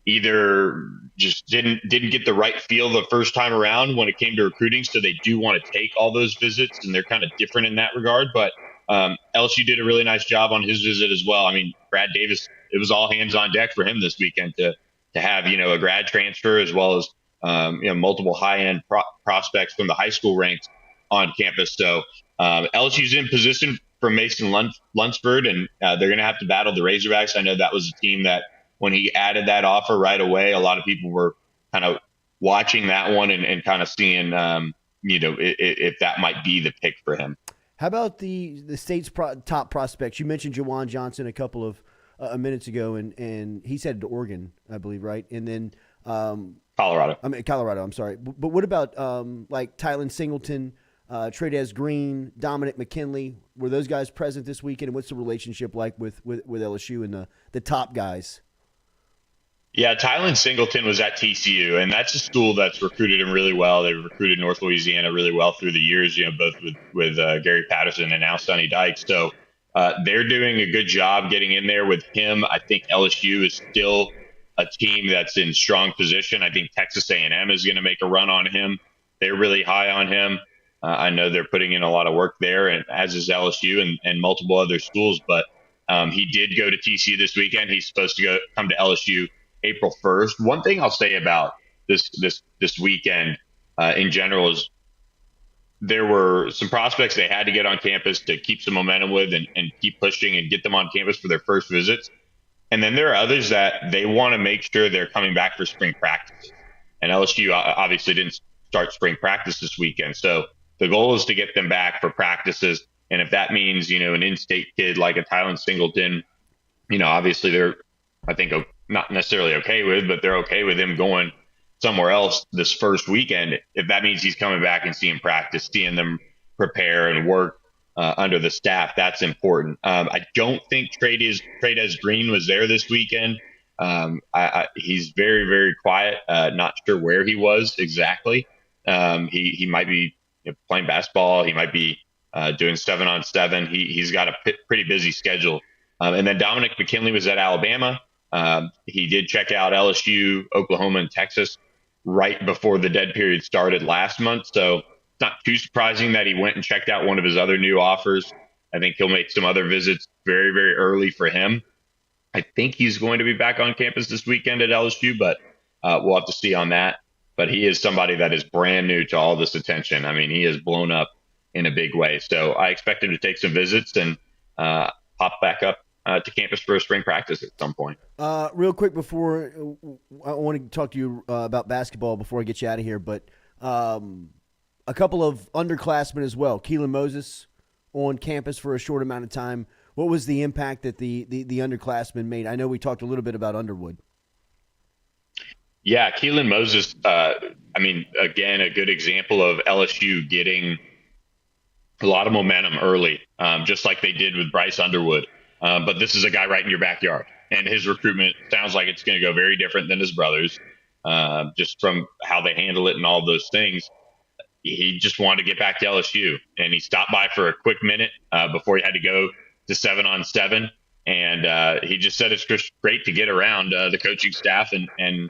either just didn't get the right feel the first time around when it came to recruiting. So they do want to take all those visits, and they're kind of different in that regard. But LSU did a really nice job on his visit as well. I mean, Brad Davis, it was all hands on deck for him this weekend to have, a grad transfer as well as, multiple high-end prospects from the high school ranks on campus. So LSU's in position for Mason Lunsford, and they're going to have to battle the Razorbacks. I know that was a team that when he added that offer right away, a lot of people were kind of watching that one and kind of seeing, if that might be the pick for him. How about the state's top prospects? You mentioned Jawan Johnson a couple of minutes ago, and he's headed to Oregon, I believe, right? And then Colorado. Colorado, I'm sorry. But what about like Tylen Singleton, Tradez Green, Dominic McKinley? Were those guys present this weekend? And what's the relationship like with LSU and the top guys? Yeah, Tylen Singleton was at TCU, and that's a school that's recruited him really well. They've recruited North Louisiana really well through the years, both with Gary Patterson and now Sonny Dykes. So they're doing a good job getting in there with him. I think LSU is still a team that's in strong position. I think Texas A&M is going to make a run on him. They're really high on him. I know they're putting in a lot of work there, and as is LSU and multiple other schools. But he did go to TCU this weekend. He's supposed to come to LSU April 1st. One thing I'll say about this weekend in general is there were some prospects they had to get on campus to keep some momentum with and keep pushing and get them on campus for their first visits. And then there are others that they want to make sure they're coming back for spring practice. And LSU obviously didn't start spring practice this weekend. So the goal is to get them back for practices. And if that means, an in-state kid like a Tylen Singleton, obviously they're, I think, not necessarily okay with, but they're okay with him going somewhere else this first weekend. If that means he's coming back and seeing practice, seeing them prepare and work under the staff, that's important. I don't think Tradez Green was there this weekend. He's very, very quiet. Not sure where he was exactly. He might be playing basketball. He might be doing 7-on-7. He's got a pretty busy schedule. And then Dominic McKinley was at Alabama. He did check out LSU, Oklahoma, and Texas right before the dead period started last month. So it's not too surprising that he went and checked out one of his other new offers. I think he'll make some other visits very, very early for him. I think he's going to be back on campus this weekend at LSU, but we'll have to see on that. But he is somebody that is brand new to all this attention. I mean, he has blown up in a big way. So I expect him to take some visits and pop back up to campus for a spring practice at some point. Real quick before I want to talk to you about basketball before I get you out of here, but a couple of underclassmen as well. Keelan Moses on campus for a short amount of time. What was the impact that the underclassmen made? I know we talked a little bit about Underwood. Yeah, Keelan Moses, again, a good example of LSU getting a lot of momentum early, just like they did with Bryce Underwood. But this is a guy right in your backyard, and his recruitment sounds like it's going to go very different than his brothers, just from how they handle it and all those things. He just wanted to get back to LSU, and he stopped by for a quick minute before he had to go to 7-on-7. And he just said it's just great to get around the coaching staff and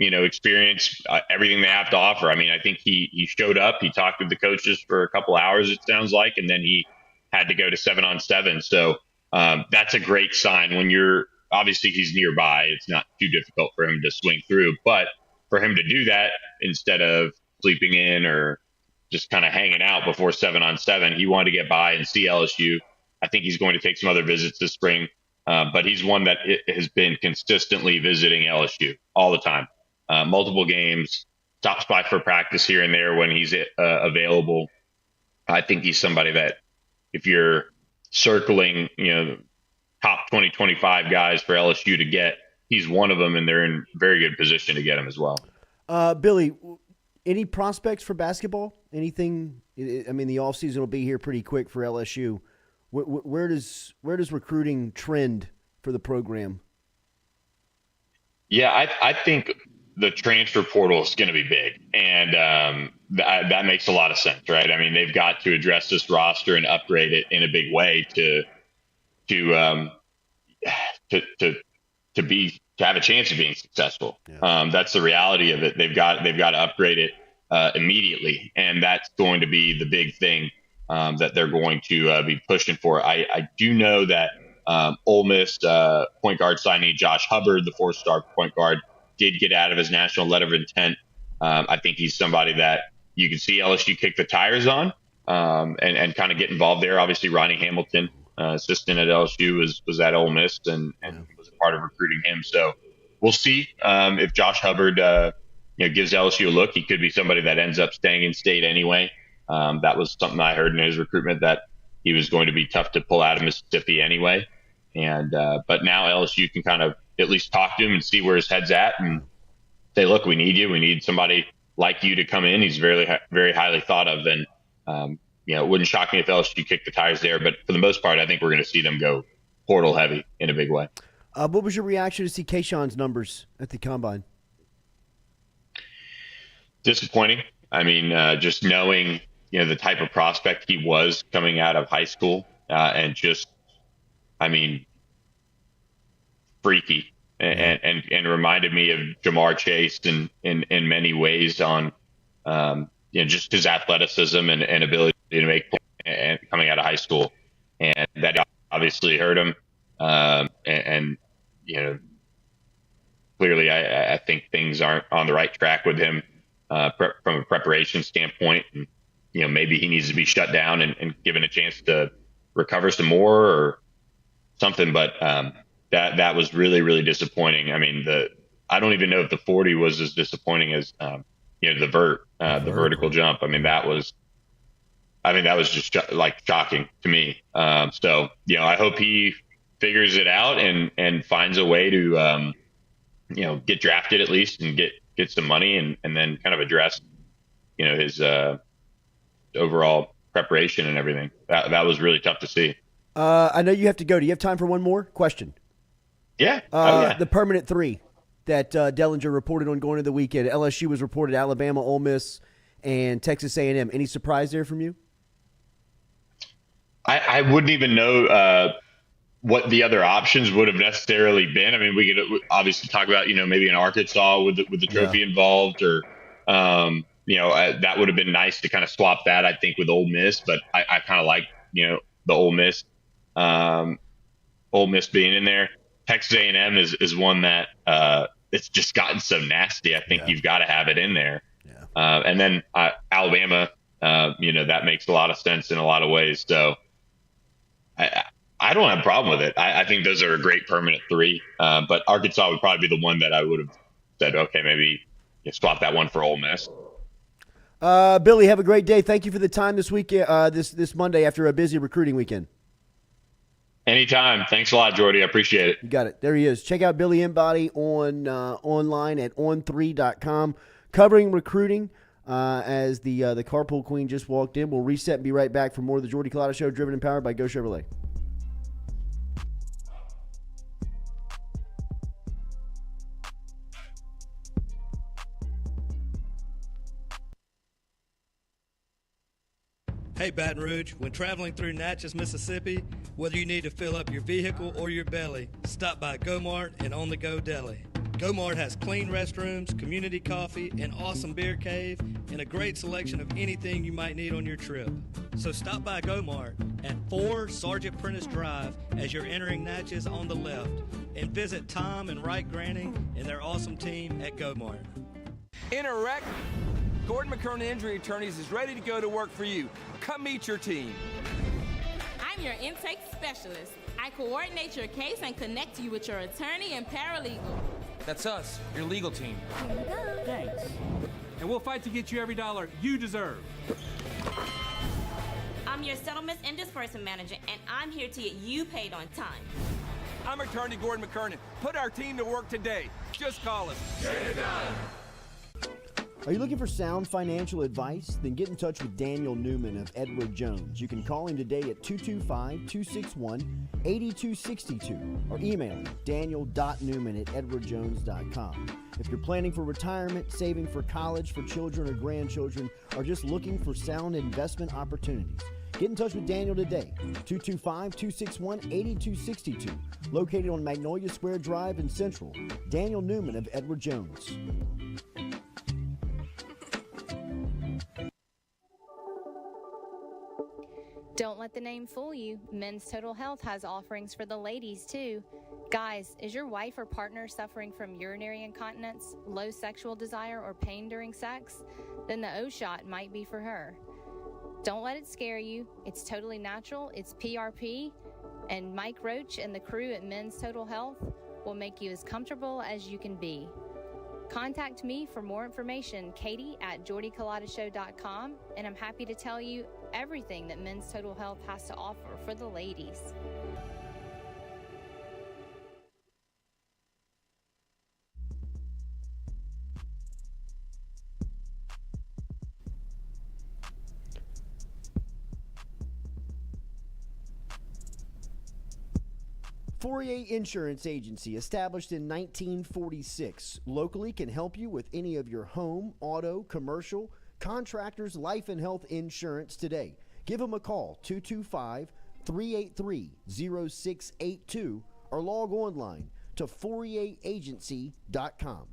experience everything they have to offer. I mean, I think he showed up, he talked with the coaches for a couple hours, it sounds like, and then he had to go to 7-on-7. So that's a great sign when obviously he's nearby. It's not too difficult for him to swing through, but for him to do that instead of sleeping in or just kind of hanging out before 7-on-7, he wanted to get by and see LSU. I think he's going to take some other visits this spring, but he's one that has been consistently visiting LSU all the time. Multiple games, stops by for practice here and there when he's available. I think he's somebody that if you're circling, top 20, 25 guys for LSU to get, he's one of them, and they're in very good position to get him as well. Billy, any prospects for basketball? Anything? I mean, the offseason will be here pretty quick for LSU. Where does recruiting trend for the program? Yeah, I think the transfer portal is going to be big, and that makes a lot of sense, right? I mean, they've got to address this roster and upgrade it in a big way to have a chance of being successful. Yeah. That's the reality of it. They've got to upgrade it immediately, and that's going to be the big thing that they're going to be pushing for. I do know that Ole Miss point guard signing Josh Hubbard, the 4-star point guard, did get out of his national letter of intent. I think he's somebody that you can see LSU kick the tires on and kind of get involved there. Obviously, Ronnie Hamilton, assistant at LSU, was at Ole Miss and was a part of recruiting him. So we'll see if Josh Hubbard gives LSU a look. He could be somebody that ends up staying in state anyway. That was something I heard in his recruitment, that he was going to be tough to pull out of Mississippi anyway. And but now LSU can kind of at least talk to him and see where his head's at and say, look, we need you. We need somebody like you to come in. He's very, very highly thought of. And, it wouldn't shock me if LSU kicked the tires there. But for the most part, I think we're going to see them go portal heavy in a big way. What was your reaction to see Kayshawn's numbers at the Combine? Disappointing. I mean, just knowing, the type of prospect he was coming out of high school and just, freaky and reminded me of Jamar Chase in many ways on, just his athleticism and ability to make points and coming out of high school. And that obviously hurt him. Clearly I think things aren't on the right track with him from a preparation standpoint. And, maybe he needs to be shut down and given a chance to recover some more or something. But that was really, really disappointing. I mean, I don't even know if the 40 was as disappointing as the vertical jump. I mean, that was just shocking to me. So I hope he figures it out and finds a way to get drafted at least and get some money and then kind of address his overall preparation and everything. That was really tough to see. I know you have to go. Do you have time for one more question? Yeah. The permanent 3 that Dellinger reported on going into the weekend. LSU was reported Alabama, Ole Miss, and Texas A&M. Any surprise there from you? I wouldn't even know what the other options would have necessarily been. I mean, we could obviously talk about, maybe in Arkansas with the trophy involved or, that would have been nice to kind of swap that, I think, with Ole Miss. But I kind of like, the Ole Miss being in there. Texas A&M is one that it's just gotten so nasty. I think you've got to have it in there. Yeah. And then Alabama, that makes a lot of sense in a lot of ways. So I don't have a problem with it. I think those are a great permanent 3. But Arkansas would probably be the one that I would have said, okay, maybe swap that one for Ole Miss. Billy, have a great day. Thank you for the time this week, this Monday after a busy recruiting weekend. Anytime. Thanks a lot, Jordy. I appreciate it. You got it. There he is. Check out Billy Embody online at on3.com, covering recruiting as the Carpool Queen just walked in. We'll reset and be right back for more of the Jordy Culotta Show, driven and powered by Go Chevrolet. Hey Baton Rouge, when traveling through Natchez, Mississippi, whether you need to fill up your vehicle or your belly, stop by Go-Mart and On The Go Deli. Go-Mart has clean restrooms, community coffee, an awesome beer cave, and a great selection of anything you might need on your trip. So stop by Go-Mart at 4 Sergeant Prentice Drive as you're entering Natchez on the left, and visit Tom and Wright Granning and their awesome team at Go-Mart. In a wreck, Gordon McKernan Injury Attorneys is ready to go to work for you. Come meet your team. I'm your intake specialist. I coordinate your case and connect you with your attorney and paralegal. That's us, your legal team. Thanks. And we'll fight to get you every dollar you deserve. I'm your settlements and disbursement manager, and I'm here to get you paid on time. I'm attorney Gordon McKernan. Put our team to work today. Just call us. Get it done. Are you looking for sound financial advice? Then get in touch with Daniel Newman of Edward Jones. You can call him today at 225-261-8262 or email him daniel.newman@edwardjones.com. If you're planning for retirement, saving for college for children or grandchildren, or just looking for sound investment opportunities, get in touch with Daniel today, 225-261-8262, located on Magnolia Square Drive in Central. Daniel Newman of Edward Jones. Don't let the name fool you. Men's Total Health has offerings for the ladies, too. Guys, is your wife or partner suffering from urinary incontinence, low sexual desire, or pain during sex? Then the O-Shot might be for her. Don't let it scare you. It's totally natural. It's PRP. And Mike Roach and the crew at Men's Total Health will make you as comfortable as you can be. Contact me for more information, Katie@JordyCulottaShow.com, and I'm happy to tell you everything that Men's Total Health has to offer for the ladies. Fourier Insurance Agency, established in 1946, locally can help you with any of your home, auto, commercial, contractors, life and health insurance today. Give them a call, 225-383-0682, or log online to FourierAgency.com.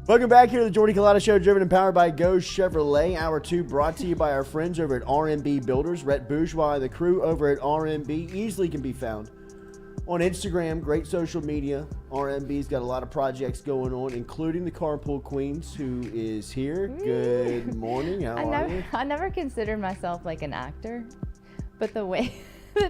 Welcome back here to the Jordy Culotta Show, driven and powered by Go Chevrolet. Hour 2 brought to you by our friends over at RMB Builders. Rhett Bourgeois, the crew over at RMB, easily can be found on Instagram, great social media. RMB's got a lot of projects going on, including the Carpool Queens, who is here. Good morning. How are you? I never considered myself like an actor, but the way...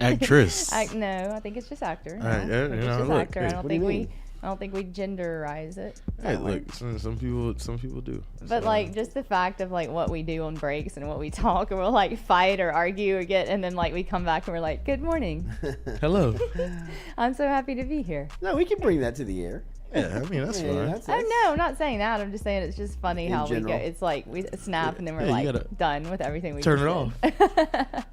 Actress. No, I think it's just actor. All right, it's just actor. Hey, I don't think we genderize it. Hey, look, some people do. But so, like, just the fact of like what we do on breaks and what we talk, and we'll like fight or argue or and then like we come back and we're like, "Good morning." Hello. I'm so happy to be here. No, we can bring that to the air. Yeah, I mean that's fine. Oh no, I'm not saying that. I'm just saying it's just funny how we go. It's like we snap and then we're like done with everything we turn it off.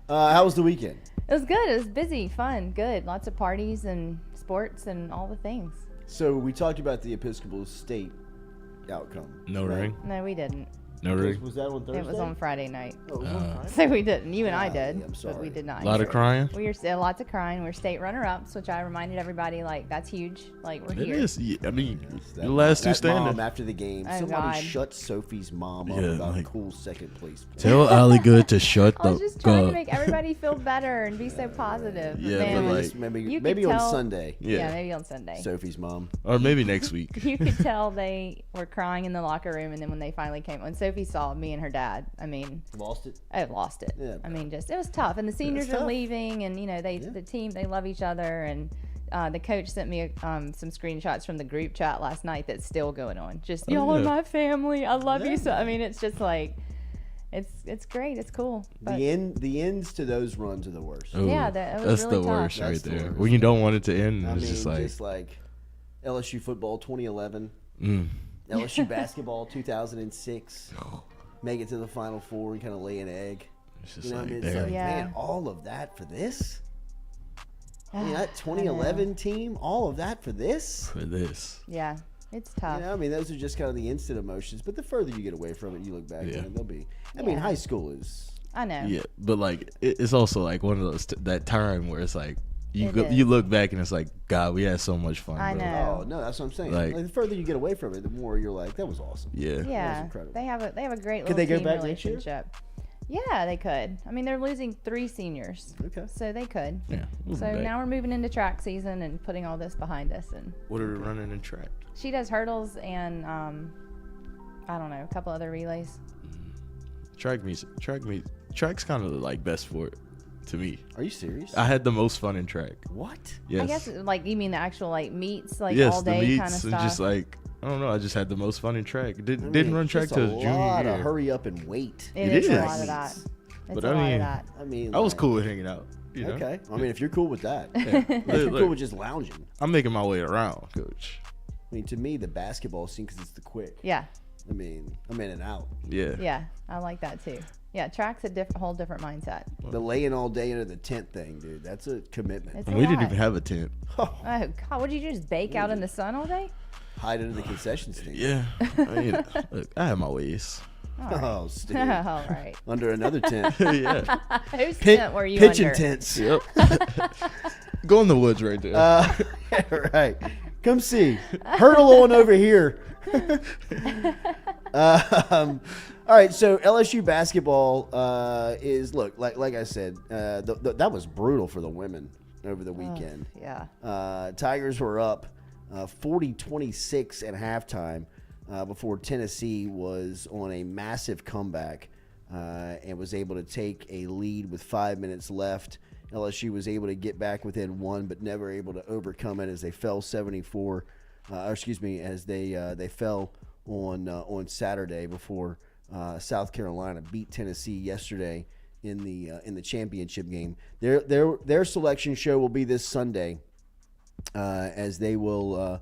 How was the weekend? It was good. It was busy, fun, good. Lots of parties and sports and all the things. So we talked about the Episcopal State outcome. No ring? No, we didn't. No ring. Was that on Thursday? It was on Friday night. Oh, it was on Friday? So we didn't. You and I did, I'm sorry. but we did not. A lot of crying. We were lots of crying. We're state runner-ups, which I reminded everybody, like, that's huge. Like, we're It here. is. Yeah, I mean, the last two that standing. mom after the game. Oh, Somebody God. shut Sophie's mom up Yeah, about like, cool second place. Tell Allie Good to shut I was the just trying to fuck. make everybody feel better and be so positive. Yeah, Man, but like, maybe you could on tell- Sunday. Yeah, maybe on Sunday. Sophie's mom. Or maybe next week. You could tell they were crying in the locker room, and then when they finally came, when Sophie saw me and her dad, I mean, Lost it. I lost it. Yeah. I mean, just it was tough, and the seniors are tough. leaving, and you know the team, they love each other, and the coach sent me some screenshots from the group chat last night that's still going on. Just y'all are my family. I love you so. I mean, it's just like it's great. It's cool. But The ends to those runs are the worst. Ooh, Yeah, that was that's really the tough. worst That's right the there. worst. When you don't want it to end, I it's mean, just like LSU football 2011, mm. LSU basketball 2006. Make it to the Final Four and kind of lay an egg. It's just You know what I like, mean? It's damn. like, Yeah. man, all of that for this? I mean, I that 2011 team, all of that for this? For this. yeah, it's tough. You know, I mean, those are just kind of the instant emotions. But the further you get away from it, you look back Yeah. and they'll be. I mean, Yeah. high school is. I know. Yeah, but like it's also like one of those that time where it's like It is. you look back and it's like, God, we had so much fun. I bro. know. Oh no, that's what I'm saying. Like- Like, the further you get away from it, the more you're like, that was awesome. Yeah. That was Yeah, incredible. they have a great Could little they go team back next year? relationship. Yeah, they could. I mean, they're losing 3 seniors, Okay. so they could. Yeah. we'll be So back. now we're moving into track season and putting all this behind us. And What are we running in track? she does hurdles and I don't know, a couple other relays. Track's kind of the like best sport to me. Are you serious? I had the most fun in track. What? Yes. I guess like you mean the actual like meets, like yes, all the day meets kind of and stuff. just like I don't know. I just had the most fun in track. I Didn't mean, run it's track just till a junior lot year. of hurry up and wait. it it is a is. lot of that. It's But a I lot mean- of that. I mean, I was like- cool with hanging out. You know? Okay. I mean, if you're cool with that, Yeah. if you're Look, cool with just lounging. I'm making my way around, coach. I mean, to me, the basketball scene, because it's the quick. Yeah, I mean, I'm in and out. Yeah. yeah, I like that too. Yeah, track's a whole different mindset. The laying all day under the tent thing, dude, that's a commitment. It's And a we didn't lot. even have a tent. Oh God, what did you just bake out in the sun all day? Hide under the concession stand. Yeah. I mean, look, I have my ways. All right. Oh, Steve. all right. Under another tent. Yeah. Whose Pit- tent were you pitching under? tents. Yep. Go in the woods right there. Right. Come see. Hurdle on over here. All right, so LSU basketball is like I said, that was brutal for the women over the weekend. Yeah. Tigers were up 40-26 at halftime before Tennessee was on a massive comeback and was able to take a lead with 5 minutes left. LSU was able to get back within 1, but never able to overcome it as they fell 74. As they fell on Saturday before South Carolina beat Tennessee yesterday in the championship game. Their selection show will be this Sunday, as they will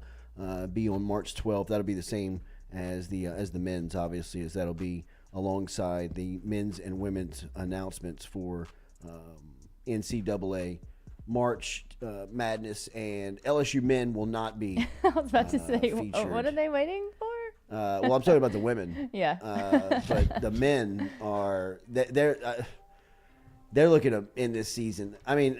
be on March 12th. That'll be the same as the men's, obviously, as that'll be alongside the men's and women's announcements for NCAA March Madness, and LSU men will not be. I was about to say, featured. what are they waiting for? Well, I'm talking about the women. Yeah. But the men are they're looking to end this season. I mean,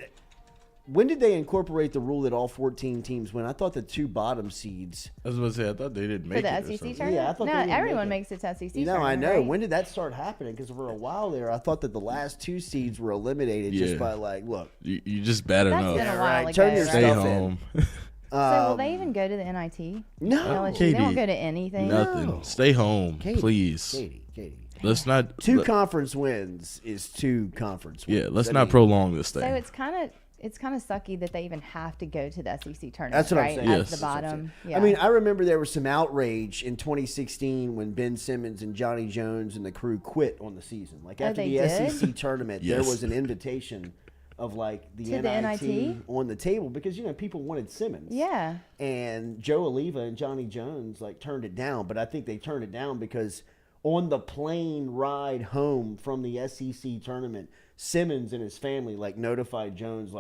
when did they incorporate the rule that all 14 teams win? I thought the 2 bottom seeds. I was going to say, I thought they didn't make For the it. or SEC something. tournament? Yeah, I thought no, they didn't everyone make makes it to SEC You know, I tournament, know. right? When did that start happening? Because for a while there, I thought that the last 2 seeds were eliminated just Yeah. by look. You just better That's know. been a while right. ago, Turn your right? Stay stuff home. So will they even go to the NIT? No. LSU, Katie, they won't go to anything. Nothing. No. Stay home, Katie, please. Katie. Let's not. 2 conference wins is 2 conference wins. Yeah, let's I not mean, prolong this thing. So it's kind of sucky that they even have to go to the SEC tournament. That's what I'm right? saying. As Yes. the That's what I'm bottom. Yeah. I mean, I remember there was some outrage in 2016 when Ben Simmons and Johnny Jones and the crew quit on the season. Like after they the did? SEC tournament, there Yes. was an invitation of like the To the NIT, NIT? on the table because people wanted Simmons. yeah. And Joe Oliva and Johnny Jones turned it down, but I think they turned it down because on the plane ride home from the SEC tournament, Simmons and his family notified Jones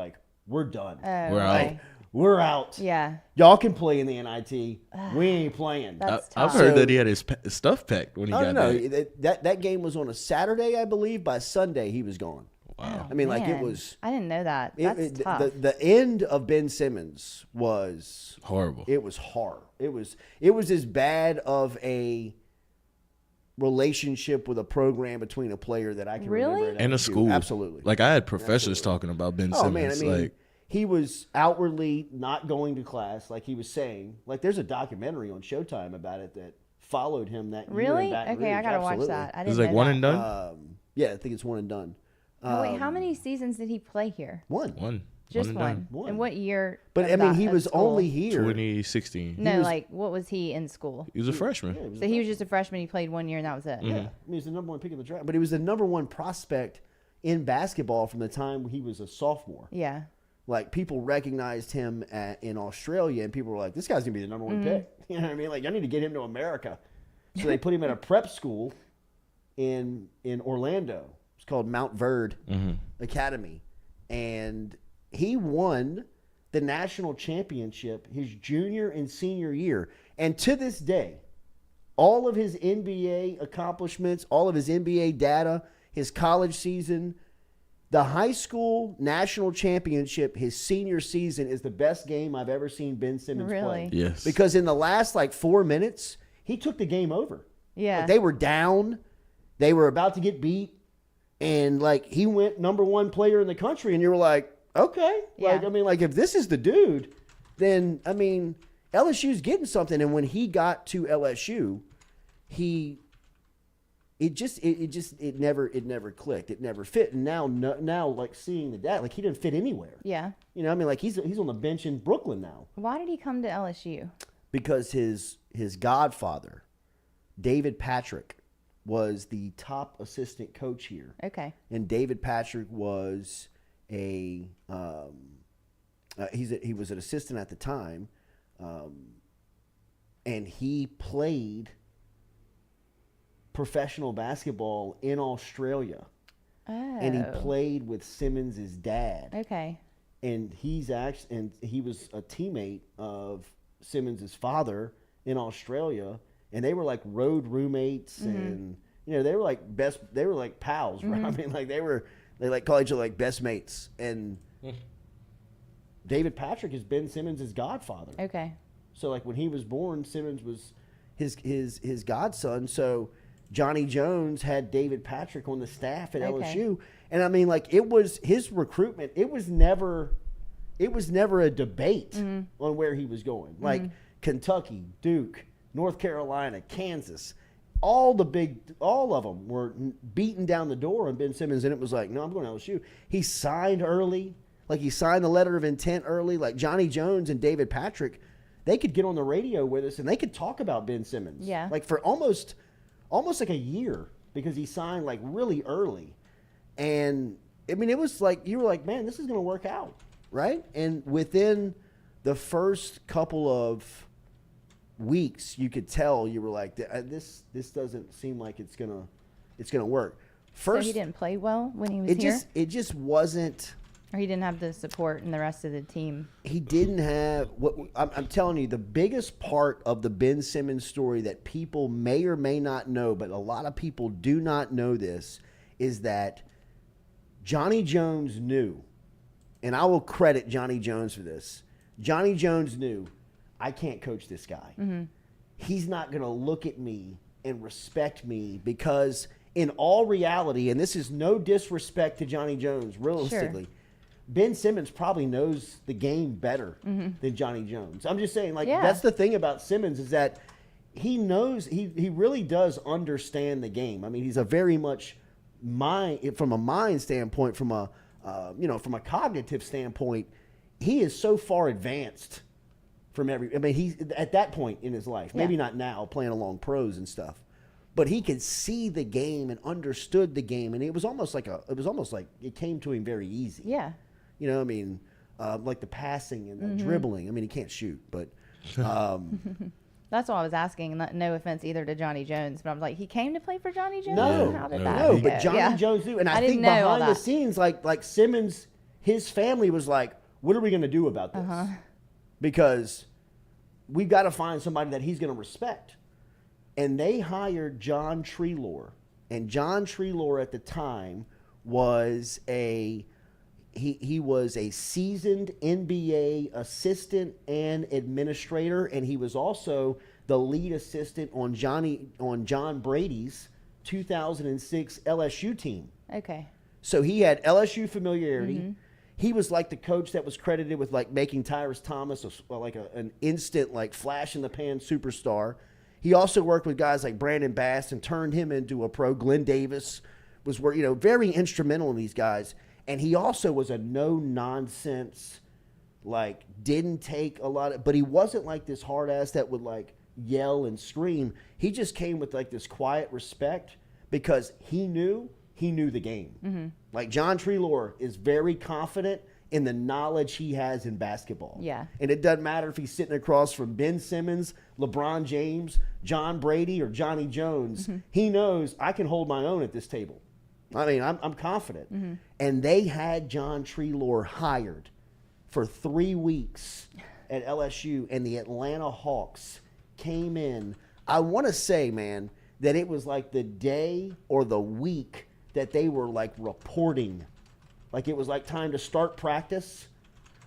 we're done. Oh, We're okay. out. we're out. Yeah. Y'all can play in the NIT. We ain't playing. I've heard that he had his stuff packed when he got back. That game was on a Saturday, I believe. By Sunday, he was gone. Wow. I mean, like, it Man. was. I didn't know that. That's tough. The end of Ben Simmons was horrible. It was hard. It was as bad of a relationship with a program between a player that I can remember. And a school. Absolutely. Like, I had professors talking about Ben Simmons. Man, I mean, like, he was outwardly not going to class, like he was saying. Like, there's a documentary on Showtime about it that followed him that year. Really? In Baton Okay, Rouge. I gotta watch Absolutely. that. I didn't It's like know one that. and done? Yeah, I think it's one and done. Oh, wait, how many seasons did he play here? One. Just One one. And what year? But of I mean, that he of was school? only here. 2016. No, like, what was he in school? He was a freshman. So he was just a freshman. He played 1 year, and that was it. Yeah, I mean, he was the number one pick in the draft, but he was the number one prospect in basketball from the time he was a sophomore. Yeah. Like, people recognized him in Australia, and people were like, "This guy's gonna be the number one pick." You know what I mean? Like, I need to get him to America. So they put him at a prep school in Orlando. It's called Mount Verde Academy, and he won the national championship his junior and senior year. And to this day, all of his NBA accomplishments, all of his NBA data, his college season, the high school national championship, his senior season is the best game I've ever seen Ben Simmons play. Yes. Because in the last 4 minutes, he took the game over. Yeah. Like, they were down. They were about to get beat. And, he went number one player in the country. And you were like, okay. Yeah. If this is the dude, then, LSU's getting something. And when he got to LSU, it never clicked. It never fit. And now seeing the data, he didn't fit anywhere. Yeah. You know, he's on the bench in Brooklyn now. Why did he come to LSU? Because his godfather, David Patrick, was the top assistant coach here. Okay. And David Patrick was he was an assistant at the time, and he played professional basketball in Australia. Oh. And he played with Simmons' dad. Okay. And he was a teammate of Simmons' father in Australia, and they were like road roommates, and they were like pals, right? They call each other like best mates. And David Patrick has been Simmons' godfather. Okay. So when he was born, Simmons was his godson. So Johnny Jones had David Patrick on the staff at LSU. And it was his recruitment. It was never a debate on where he was going. Kentucky, Duke, North Carolina, Kansas, all of them were beating down the door on Ben Simmons. And it was like, no, I'm going to LSU. He signed early. He signed the letter of intent early. Johnny Jones and David Patrick, they could get on the radio with us and they could talk about Ben Simmons. Yeah. For almost like a year, because he signed really early. And it was you were like, man, this is going to work out, right? And within the first couple of weeks, you could tell, you were like, this doesn't seem like it's gonna work. First, so he didn't play well when he was here? It just wasn't. Or he didn't have the support and the rest of the team? He didn't have what I'm telling you. The biggest part of the Ben Simmons story that people may or may not know, but a lot of people do not know this, is that Johnny Jones knew, and I will credit Johnny Jones for this. Johnny Jones knew, I can't coach this guy. Mm-hmm. He's not going to look at me and respect me, because in all reality, and this is no disrespect to Johnny Jones, realistically, Sure. Ben Simmons probably knows the game better than Johnny Jones. I'm just saying, that's the thing about Simmons, is that he knows, he really does understand the game. He's a very much from a mind standpoint, from a cognitive standpoint, he is so far advanced from he's at that point in his life. Maybe not now, playing along pros and stuff, but he could see the game and understood the game, and it was almost like it came to him very easy. Yeah. Like the passing and the dribbling. He can't shoot, but that's all I was asking. No offense either to Johnny Jones, but I'm like, he came to play for Johnny Jones? No, How did that go? but Johnny Jones knew. And I think behind the scenes, like Simmons, his family was like, what are we going to do about this? because we've got to find somebody that he's going to respect. And they hired John Treelor. And John Treelor at the time was he was a seasoned NBA assistant and administrator, and he was also the lead assistant on John Brady's 2006 LSU team. Okay. So he had LSU familiarity. He was like the coach that was credited with like making Tyrus Thomas an instant like flash in the pan superstar. He also worked with guys like Brandon Bass and turned him into a pro. Glenn Davis was very instrumental in these guys. And he also was a no-nonsense, like didn't take a lot of, but he wasn't like this hard ass that would like yell and scream. He just came with like this quiet respect because he knew the game. Like John Treelor is very confident in the knowledge he has in basketball. Yeah. And it doesn't matter if he's sitting across from Ben Simmons, LeBron James, John Brady, or Johnny Jones. He knows I can hold my own at this table. I mean, I'm confident. And they had John Treelor hired for 3 weeks at LSU, and the Atlanta Hawks came in. I want to say, man, that it was like the day or the week that they were like reporting. Like it was like time to start practice.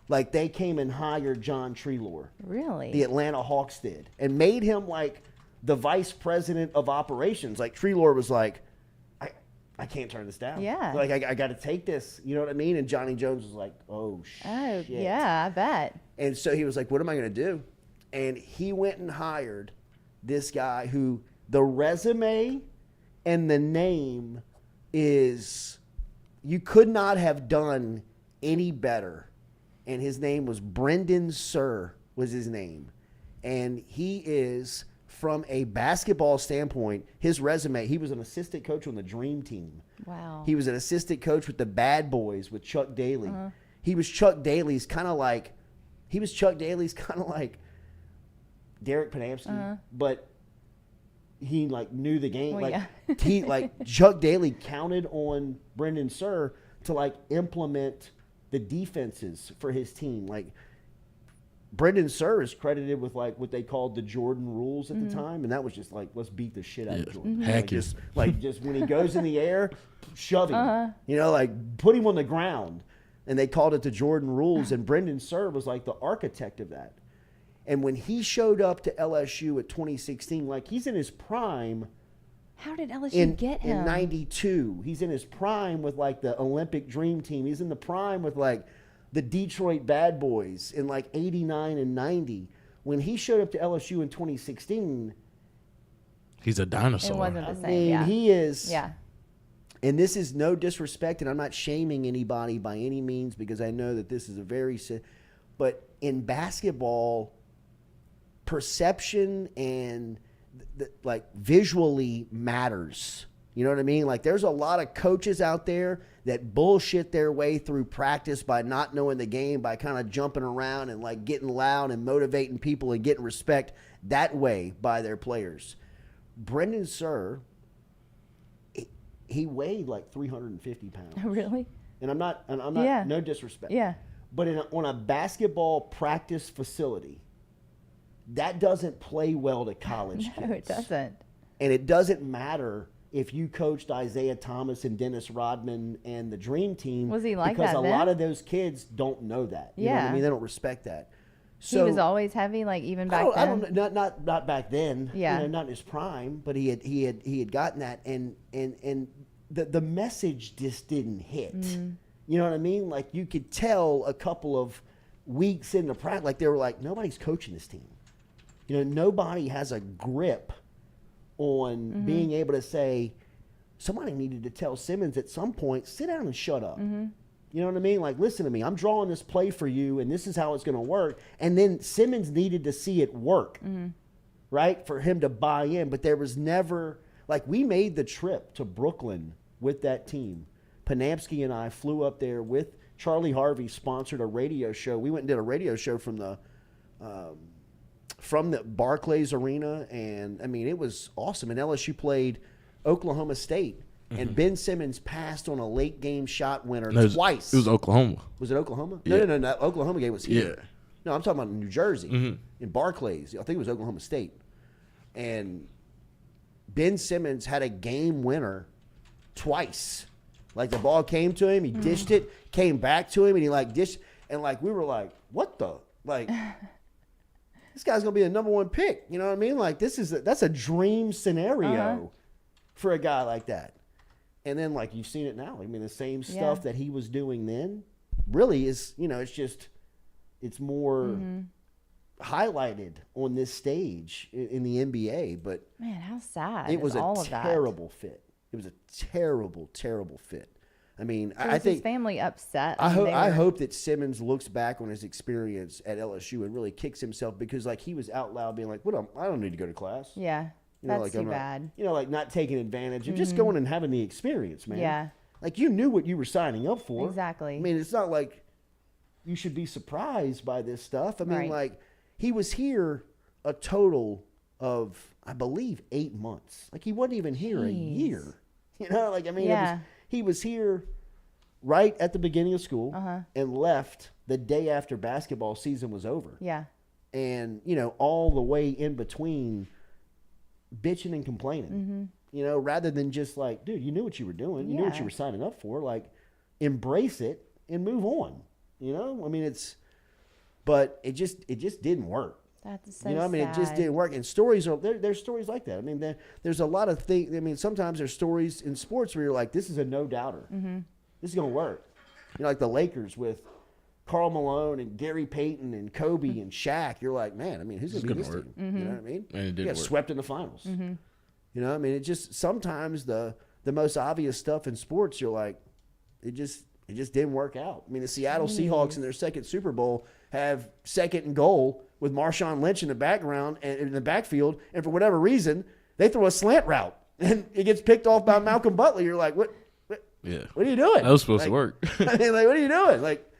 Like they came and hired John Treelor. Really? The Atlanta Hawks did. And made him like the vice president of operations. Like Treelor was like, I can't turn this down. Yeah. Like I got to take this. You know what I mean? And Johnny Jones was like, oh shit. Yeah, I bet. And so he was like, what am I going to do? And he went and hired this guy who the resume and the name is, you could not have done any better. And his name was Brendan Sir was his name. And he is, from a basketball standpoint, his resume, he was an assistant coach on the Dream Team. Wow. He was an assistant coach with the Bad Boys with Chuck Daly. He was Chuck Daly's kind of like Derek Panamsky, but he like knew the game. Chuck Daly counted on Brendan Sir to like implement the defenses for his team. Like Brendan Sir is credited with like what they called the Jordan rules at the time, and that was just like, let's beat the shit out of Jordan. Heck Just when he goes in the air, shove him. Like put him on the ground. And they called it the Jordan rules, and Brendan Sir was like the architect of that. And when he showed up to LSU at 2016, like he's in his prime. How did LSU get him? In 92. He's in his prime with like the Olympic Dream Team. He's in the prime with like the Detroit Bad Boys in like 89 and 90. When he showed up to LSU in 2016, he's a dinosaur. It wasn't the same. He is. Yeah. And this is no disrespect, and I'm not shaming anybody by any means because I know that this is a very – but in basketball, perception and like visually matters. You know what I mean? Like there's a lot of coaches out there that bullshit their way through practice by not knowing the game, by kind of jumping around and like getting loud and motivating people and getting respect that way by their players. Brendan Sir – he weighed like 350 pounds. Really? And I'm not, no disrespect. Yeah. But on a basketball practice facility, that doesn't play well to college kids. No, it doesn't. And it doesn't matter if you coached Isaiah Thomas and Dennis Rodman and the Dream Team. Was he like because that a then? lot of those kids don't know that. You know what I mean? They don't respect that. So, he was always heavy, like even back then. I don't know, not back then. Yeah, not in his prime, but he had gotten that, and the message just didn't hit. You know what I mean? Like you could tell a couple of weeks into practice, like they were like, nobody's coaching this team. You know, nobody has a grip on being able to say, somebody needed to tell Simmons at some point, sit down and shut up. You know what I mean? Like, listen to me. I'm drawing this play for you, and this is how it's going to work. And then Simmons needed to see it work, right, for him to buy in. But there was never – like, we made the trip to Brooklyn with that team. Panamsky and I flew up there with Charlie Harvey, sponsored a radio show. We went and did a radio show from the Barclays Arena. And, I mean, it was awesome. And LSU played Oklahoma State. And Ben Simmons passed on a late game shot winner twice. It was Oklahoma. Was it Oklahoma? Yeah. No. Oklahoma game was here. Yeah. No, I'm talking about New Jersey, in Barclays. I think it was Oklahoma State. And Ben Simmons had a game winner twice. Like, the ball came to him, he dished it, came back to him, and he, like, dished. And, like, we were like, what the? Like, this guy's going to be a number one pick. You know what I mean? Like, that's a dream scenario for a guy like that. And then, like, you've seen it now. I mean, the same stuff that he was doing then really is, it's more highlighted on this stage in the NBA. But man, how sad! It was all a of that. terrible fit. It was a terrible, terrible fit. I mean, So I was think his family upset. I hope that Simmons looks back on his experience at LSU and really kicks himself, because like he was out loud being like, I don't need to go to class. Yeah, that's too bad. Like not taking advantage of just going and having the experience, man. Yeah. Like you knew what you were signing up for. Exactly. I mean, it's not like you should be surprised by this stuff. I mean, like he was here a total of, I believe, 8 months. Like he wasn't even here a year. Like, I mean, he was here right at the beginning of school and left the day after basketball season was over. Yeah. And, all the way in between bitching and complaining, rather than just like, dude, you knew what you were doing. You knew what you were signing up for. Like, embrace it and move on. I mean, but it just didn't work. That's so I mean, it just didn't work. And stories there's stories like that. I mean, there's a lot of things. I mean, sometimes there's stories in sports where you're like, this is a no-doubter. This is going to work. Like the Lakers with Karl Malone and Gary Payton and Kobe and Shaq. You're like, man, I mean, who's going to be this team? You know what I mean? And it didn't work. Swept in the finals. I mean, it just, sometimes the most obvious stuff in sports, you're like, it just didn't work out. I mean, the Seattle Seahawks in their second Super Bowl have second and goal with Marshawn Lynch in the background and in the backfield, and for whatever reason, they throw a slant route and it gets picked off by Malcolm Butler. You're like, what? Yeah. What are you doing? That was supposed to work. I mean, like, what are you doing? Like,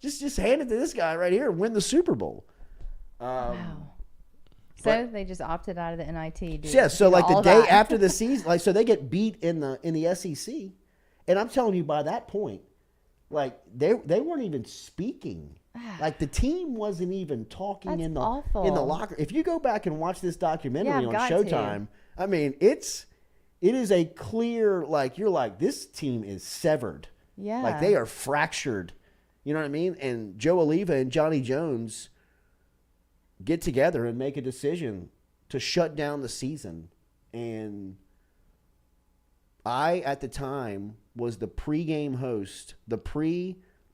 just hand it to this guy right here and win the Super Bowl. Wow. So they just opted out of the NIT. Yeah. So like the day after the season, like, so they get beat in the SEC, and I'm telling you, by that point, like they weren't even speaking. Like the team wasn't even talking in the locker. If you go back and watch this documentary on Showtime, I mean, it is a clear, like, you're like, this team is severed. Yeah. Like they are fractured. You know what I mean? And Joe Oliva and Johnny Jones get together and make a decision to shut down the season. And I, at the time, was the pregame host, the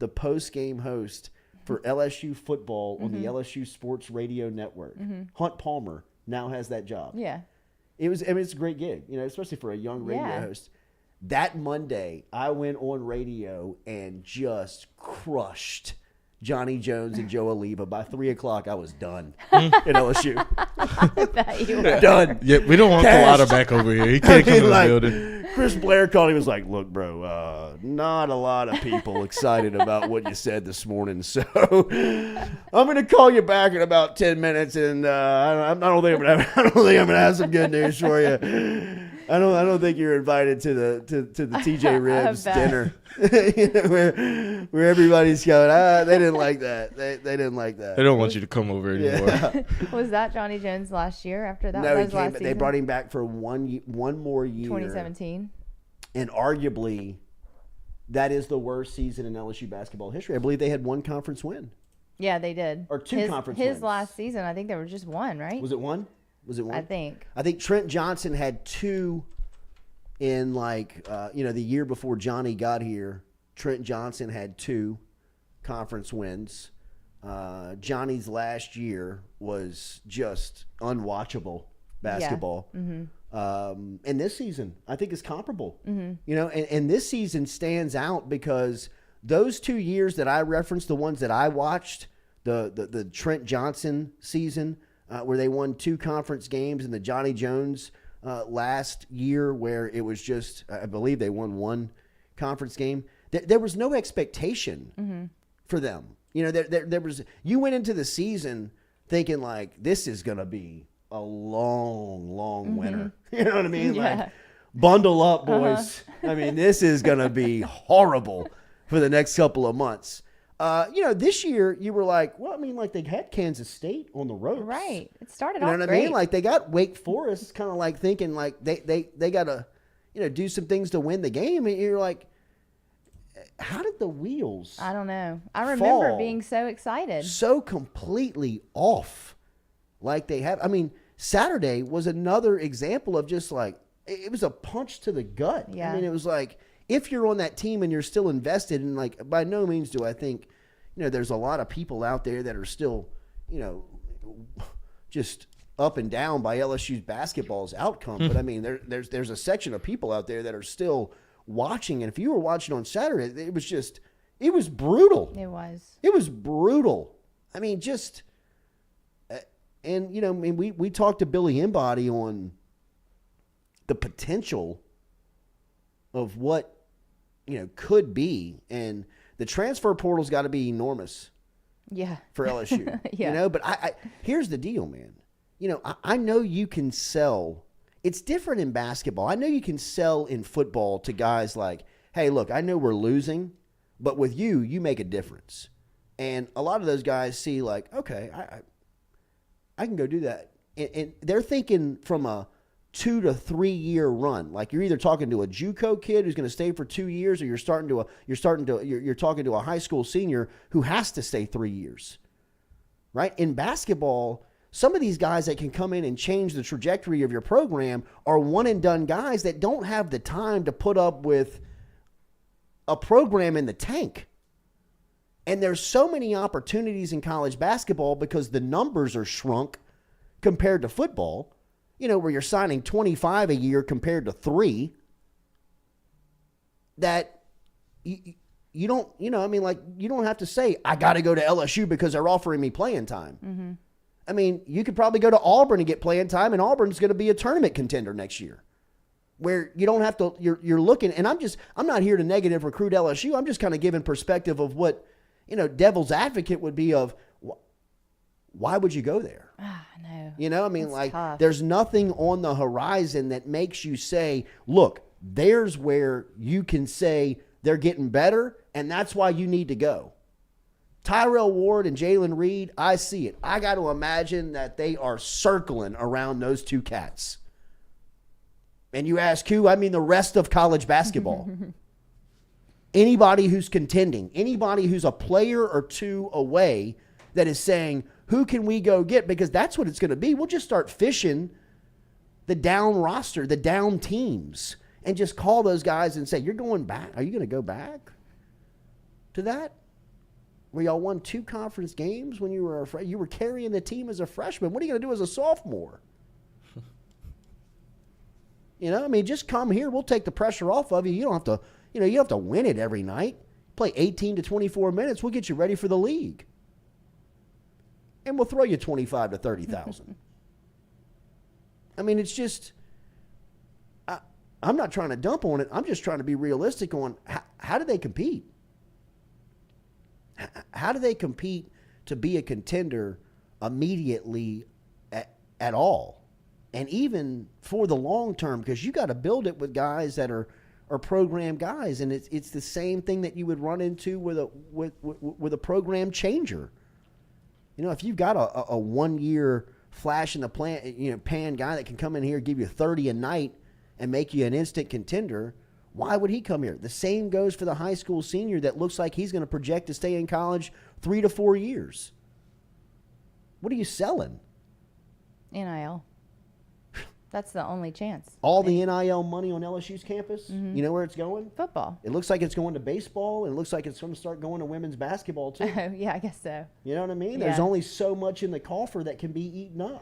post-game host for LSU football on the LSU Sports Radio Network. Hunt Palmer now has that job. Yeah. It's a great gig, especially for a young radio host. That Monday, I went on radio and just crushed Johnny Jones and Joe Oliva. By 3 o'clock, I was done at LSU. I bet you were. Done. Yeah, we don't want Culotta back over here. He can't come in the building. Chris Blair called. He was like, "Look, bro, not a lot of people excited about what you said this morning. So I'm going to call you back in about 10 minutes, and I don't think I'm going to have some good news for you. I don't think you're invited to the TJ Ribs dinner where everybody's going. They didn't like that. They didn't like that. They don't want you to come over anymore. Yeah. Was that Johnny Jones last year? After that, no, they brought him back for one more year. 2017. And arguably, that is the worst season in LSU basketball history. I believe they had one conference win. Yeah, they did. Or two conference wins. His last season, I think there was just one, right? Was it one? I think. I think Trent Johnson had two in the year before Johnny got here. Trent Johnson had two conference wins. Johnny's last year was just unwatchable basketball. Yeah. And this season, I think, is comparable. And this season stands out because those 2 years that I referenced, the ones that I watched, the Trent Johnson season, where they won two conference games, and the Johnny Jones last year where it was just, I believe they won one conference game. There was no expectation for them. There was. You went into the season thinking like, this is going to be a long winter. You know what I mean? Yeah. Like, bundle up, boys. I mean, this is going to be horrible for the next couple of months. This year you were like, well, I mean, like they had Kansas State on the ropes. Right. It started You know off what great. I mean? Like they got Wake Forest. It's kind of like thinking like they got to, do some things to win the game. And you're like, how did the wheels I don't know. I remember fall being so excited. so completely off like they have? I mean, Saturday was another example of just like, it was a punch to the gut. Yeah. I mean, it was like, if you're on that team and you're still invested, and like, by no means do I think, there's a lot of people out there that are still, just up and down by LSU's basketball's outcome. But I mean, there's a section of people out there that are still watching. And if you were watching on Saturday, it was brutal. It was brutal. I mean, just, and we talked to Billy Embody on the potential of what could be, and the transfer portal's got to be enormous. Yeah. For LSU. Yeah. But I here's the deal, man. I know you can sell. It's different in basketball. I know you can sell in football to guys like, hey, look, I know we're losing, but with you make a difference. And a lot of those guys see like, okay, I can go do that. And they're thinking from a 2 to 3 year run. Like you're either talking to a JUCO kid who's going to stay for 2 years, or you're talking to a high school senior who has to stay 3 years. Right? In basketball, some of these guys that can come in and change the trajectory of your program are one and done guys that don't have the time to put up with a program in the tank. And there's so many opportunities in college basketball because the numbers are shrunk compared to football. Where you're signing 25 a year compared to 3, that you don't, you don't have to say, I got to go to LSU because they're offering me playing time. Mm-hmm. I mean, you could probably go to Auburn and get playing time, and Auburn's going to be a tournament contender next year, where you don't have to, you're looking, and I'm not here to negative recruit LSU. I'm just kind of giving perspective of what, devil's advocate would be of, why would you go there? No. Tough. There's nothing on the horizon that makes you say, look, there's where you can say they're getting better, and that's why you need to go. Tyrell Ward and Jalen Reed, I see it. I got to imagine that they are circling around those two cats. And you ask who? I mean the rest of college basketball. Anybody who's contending, anybody who's a player or two away that is saying, who can we go get? Because that's what it's going to be. We'll just start fishing the down roster, the down teams, and just call those guys and say, you're going back. Are you going to go back to that? Where y'all won 2 conference games when you were carrying the team as a freshman. What are you going to do as a sophomore? Just come here. We'll take the pressure off of you. You don't have to, you don't have to win it every night. Play 18 to 24 minutes. We'll get you ready for the league. And we'll throw you 25 to 30,000. I mean, it's just, I'm not trying to dump on it. I'm just trying to be realistic on how do they compete? How do they compete to be a contender immediately at all? And even for the long term, because you got to build it with guys that are program guys. And it's the same thing that you would run into with a program changer. If you've got a 1 year flash in the pan guy that can come in here, give you 30 a night and make you an instant contender, why would he come here? The same goes for the high school senior that looks like he's going to project to stay in college 3 to 4 years. What are you selling? NIL. That's the only chance. All the NIL money on LSU's campus, Mm-hmm. You know where it's going? Football. It looks like it's going to baseball, and it looks like it's going to start going to women's basketball, too. Yeah, I guess so. You know what I mean? Yeah. There's only so much in the coffer that can be eaten up.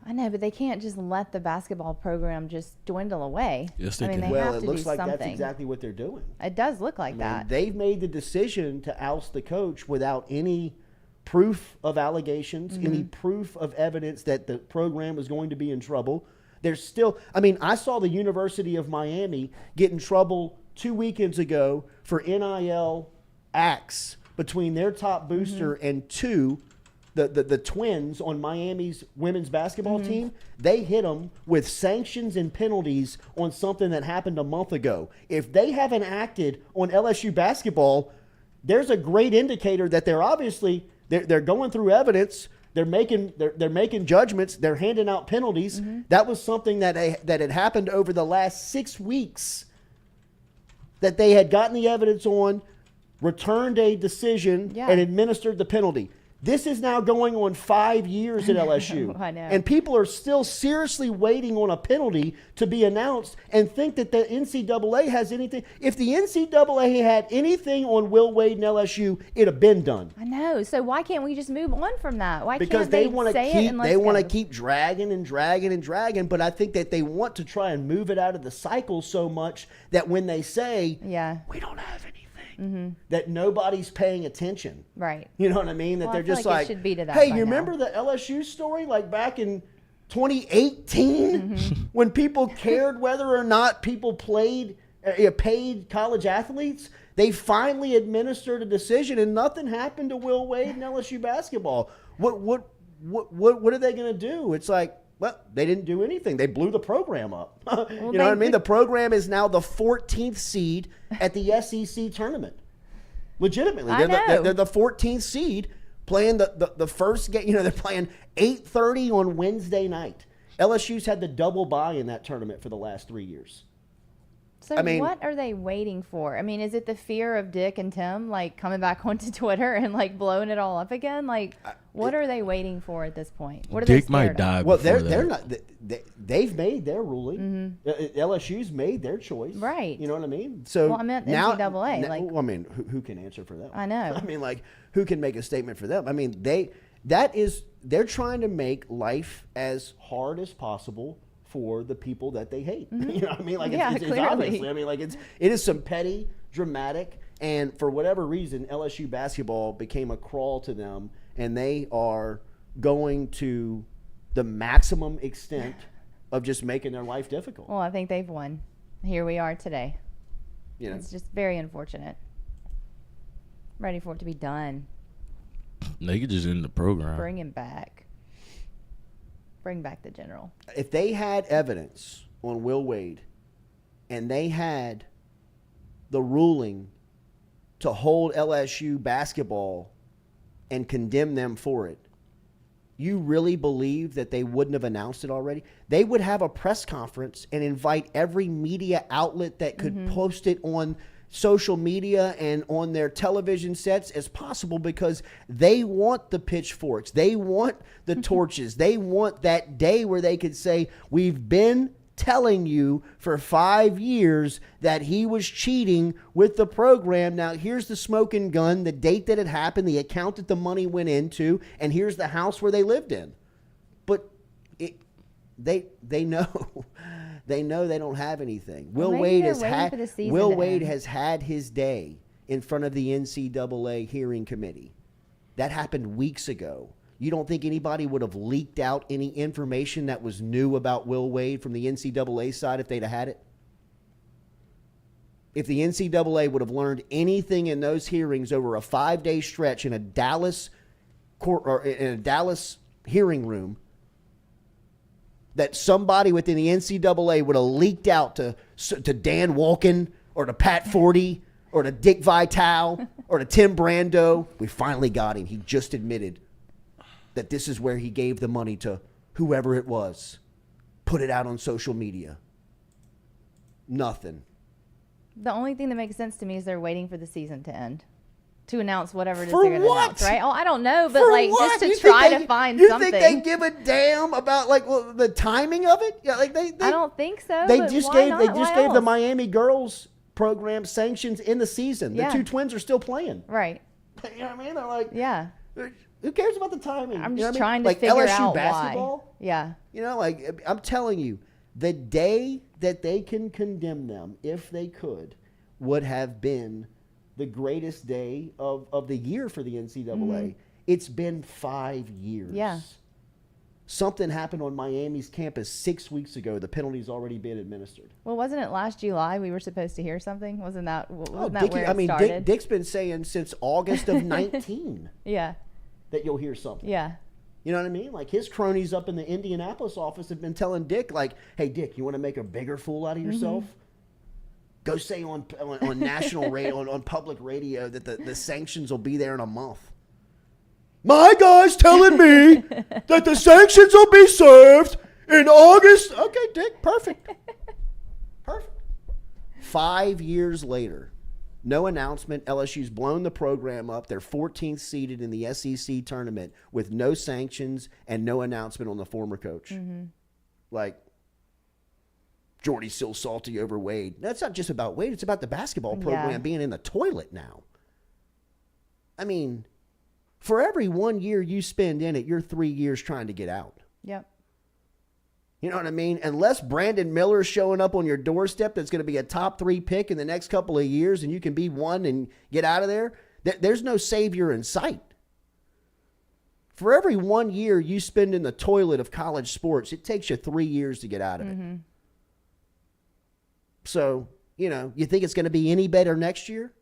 I know, but they can't just let the basketball program just dwindle away. Yes, they can. can. They have Well, it to looks do like something. that's exactly what they're doing. It does look like that. They've made the decision to oust the coach without any proof of allegations, any proof of evidence that the program was going to be in trouble. There's still, I saw the University of Miami get in trouble 2 weekends ago for NIL acts between their top booster and the twins on Miami's women's basketball team. They hit them with sanctions and penalties on something that happened a month ago. If they haven't acted on LSU basketball, there's a great indicator that they're obviously they're going through evidence. They're making judgments. They're handing out penalties. That was something that had happened over the last 6 weeks. That they had gotten the evidence on, returned a decision, and administered the penalty. This is now going on 5 years at LSU. I know. And people are still seriously waiting on a penalty to be announced and think that the NCAA has anything. If the NCAA had anything on Will Wade and LSU, it'd have been done. I know. So why can't we just move on from that? Why Because can't they want to say keep it and let's they want to go? keep dragging and dragging and dragging, but I think that they want to try and move it out of the cycle so much that when they say we don't have anything, that nobody's paying attention. Right. You know what I mean? That Well, they're I feel just like it like, should be to that hey, by you now. remember the LSU story like back in 2018 when people cared whether or not people paid college athletes? They finally administered a decision and nothing happened to Will Wade and LSU basketball. What are they going to do? It's like, well, they didn't do anything. They blew the program up. You know what I mean? The program is now the 14th seed at the SEC tournament. Legitimately. They're the 14th seed playing the first game. You know, they're playing 8:30 on Wednesday night. LSU's had the double bye in that tournament for the last 3 years. So what are they waiting for? I mean, is it the fear of Dick and Tim like coming back onto Twitter and like blowing it all up again? Like, what are they waiting for at this point? What are Dick they might scared die of? Well, before they're that. not. They've made their ruling. LSU's made their choice. Right. You know what I mean? So Well, I meant now, NCAA, now- like- well, I mean, who can answer for them? I know. I mean, like, who can make a statement for them? I mean, they're trying to make life as hard as possible for the people that they hate. You know what I mean? Like, it's clearly. obviously. I mean, like, it is some petty, dramatic, and for whatever reason, LSU basketball became a crawl to them, and they are going to the maximum extent of just making their life difficult. Well, I think they've won. Here we are today. You know? It's just very unfortunate. Ready for it to be done. They could just end the program. Bring him back. Bring back the general. If they had evidence on Will Wade and they had the ruling to hold LSU basketball and condemn them for it, you really believe that they wouldn't have announced it already? They would have a press conference and invite every media outlet that could post it on social media and on their television sets as possible, because they want the pitchforks. They want the torches. They want that day where they could say, we've been telling you for 5 years that he was cheating with the program. Now, here's the smoking gun, the date that it happened, the account that the money went into, and here's the house where they lived in. But they know. They know they don't have anything. Well, Will maybe Wade they're waiting for the season Will to Wade end. has had his day in front of the NCAA hearing committee. That happened weeks ago. You don't think anybody would have leaked out any information that was new about Will Wade from the NCAA side if they'd have had it? If the NCAA would have learned anything in those hearings over a 5-day stretch in a Dallas court or in a Dallas hearing room, that somebody within the NCAA would have leaked out to Dan Walken or to Pat Forty or to Dick Vitale or to Tim Brando. We finally got him. He just admitted that this is where he gave the money to whoever it was. Put it out on social media. Nothing. The only thing that makes sense to me is they're waiting for the season to end to announce whatever it is For they're going to what? announce, right? Oh, I don't know, but For like what? just to You think try they- to find you something. think they give a damn about the timing of it? Yeah, like they I don't think so. They but just why gave not? they just Why gave the else? Miami girls program sanctions in the season. Yeah. The two twins are still playing. Right. You know what I mean? They're like, Yeah. who cares about the timing? I'm You know just what I trying mean? to Like figure LSU out basketball. why. Yeah. You know, like I'm telling you, the day that they can condemn them, if they could, would have been the greatest day of the year for the NCAA. It's been 5 years. Yeah. Something happened on Miami's campus 6 weeks ago. The penalty's already been administered. Well, wasn't it last July we were supposed to hear something? Wasn't that where Dickie, it Dick, started? Dick's been saying since August of 19 Yeah. that you'll hear something. Yeah. You know what I mean? Like his cronies up in the Indianapolis office have been telling Dick, like, hey, Dick, you want to make a bigger fool out of yourself? Go say on national radio, on public radio that the sanctions will be there in a month. My guy's telling me that the sanctions will be served in August. Okay, Dick, perfect. Perfect. 5 years later, no announcement. LSU's blown the program up. They're 14th seeded in the SEC tournament with no sanctions and no announcement on the former coach. Mm-hmm. Like, Jordy's still salty over Wade. That's not just about Wade. It's about the basketball program being in the toilet now. I mean, for every 1 year you spend in it, you're 3 years trying to get out. Yep. You know what I mean? Unless Brandon Miller's showing up on your doorstep that's going to be a top 3 pick in the next couple of years and you can be one and get out of there, there's no savior in sight. For every 1 year you spend in the toilet of college sports, it takes you 3 years to get out of it. So, you think it's going to be any better next year?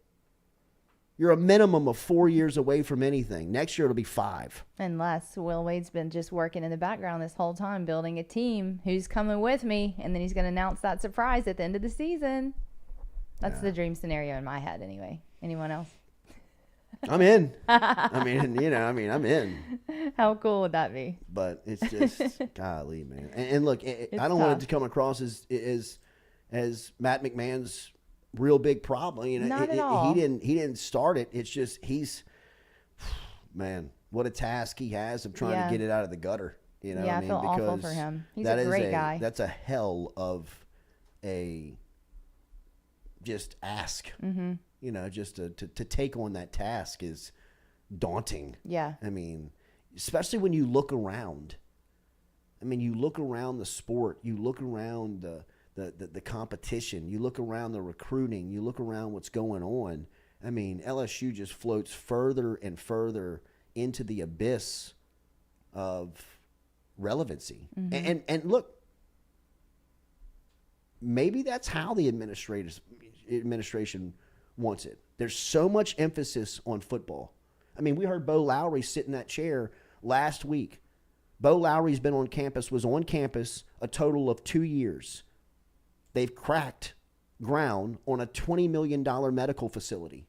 You're a minimum of 4 years away from anything. Next year it'll be 5. Unless Will Wade's been just working in the background this whole time, building a team. Who's coming with me? And then he's going to announce that surprise at the end of the season. That's the dream scenario in my head anyway. Anyone else? I'm in. I'm in. How cool would that be? But it's just, golly, man. And look, I don't want it to come across as Matt McMahon's real big problem. Not at all. He didn't start it. It's just man, what a task he has of trying to get it out of the gutter. I feel awful for him. He's a great guy. That's a hell of a just ask. Mm-hmm. Just to take on that task is daunting. Yeah. I mean, especially when you look around. I mean, you look around the sport, you look around the competition, you look around the recruiting, you look around what's going on. I mean, LSU just floats further and further into the abyss of relevancy. Mm-hmm. And look, maybe that's how the administration wants it. There's so much emphasis on football. I mean, we heard Bo Lowry sit in that chair last week. Bo Lowry's been was on campus a total of 2 years. They've cracked ground on a $20 million medical facility.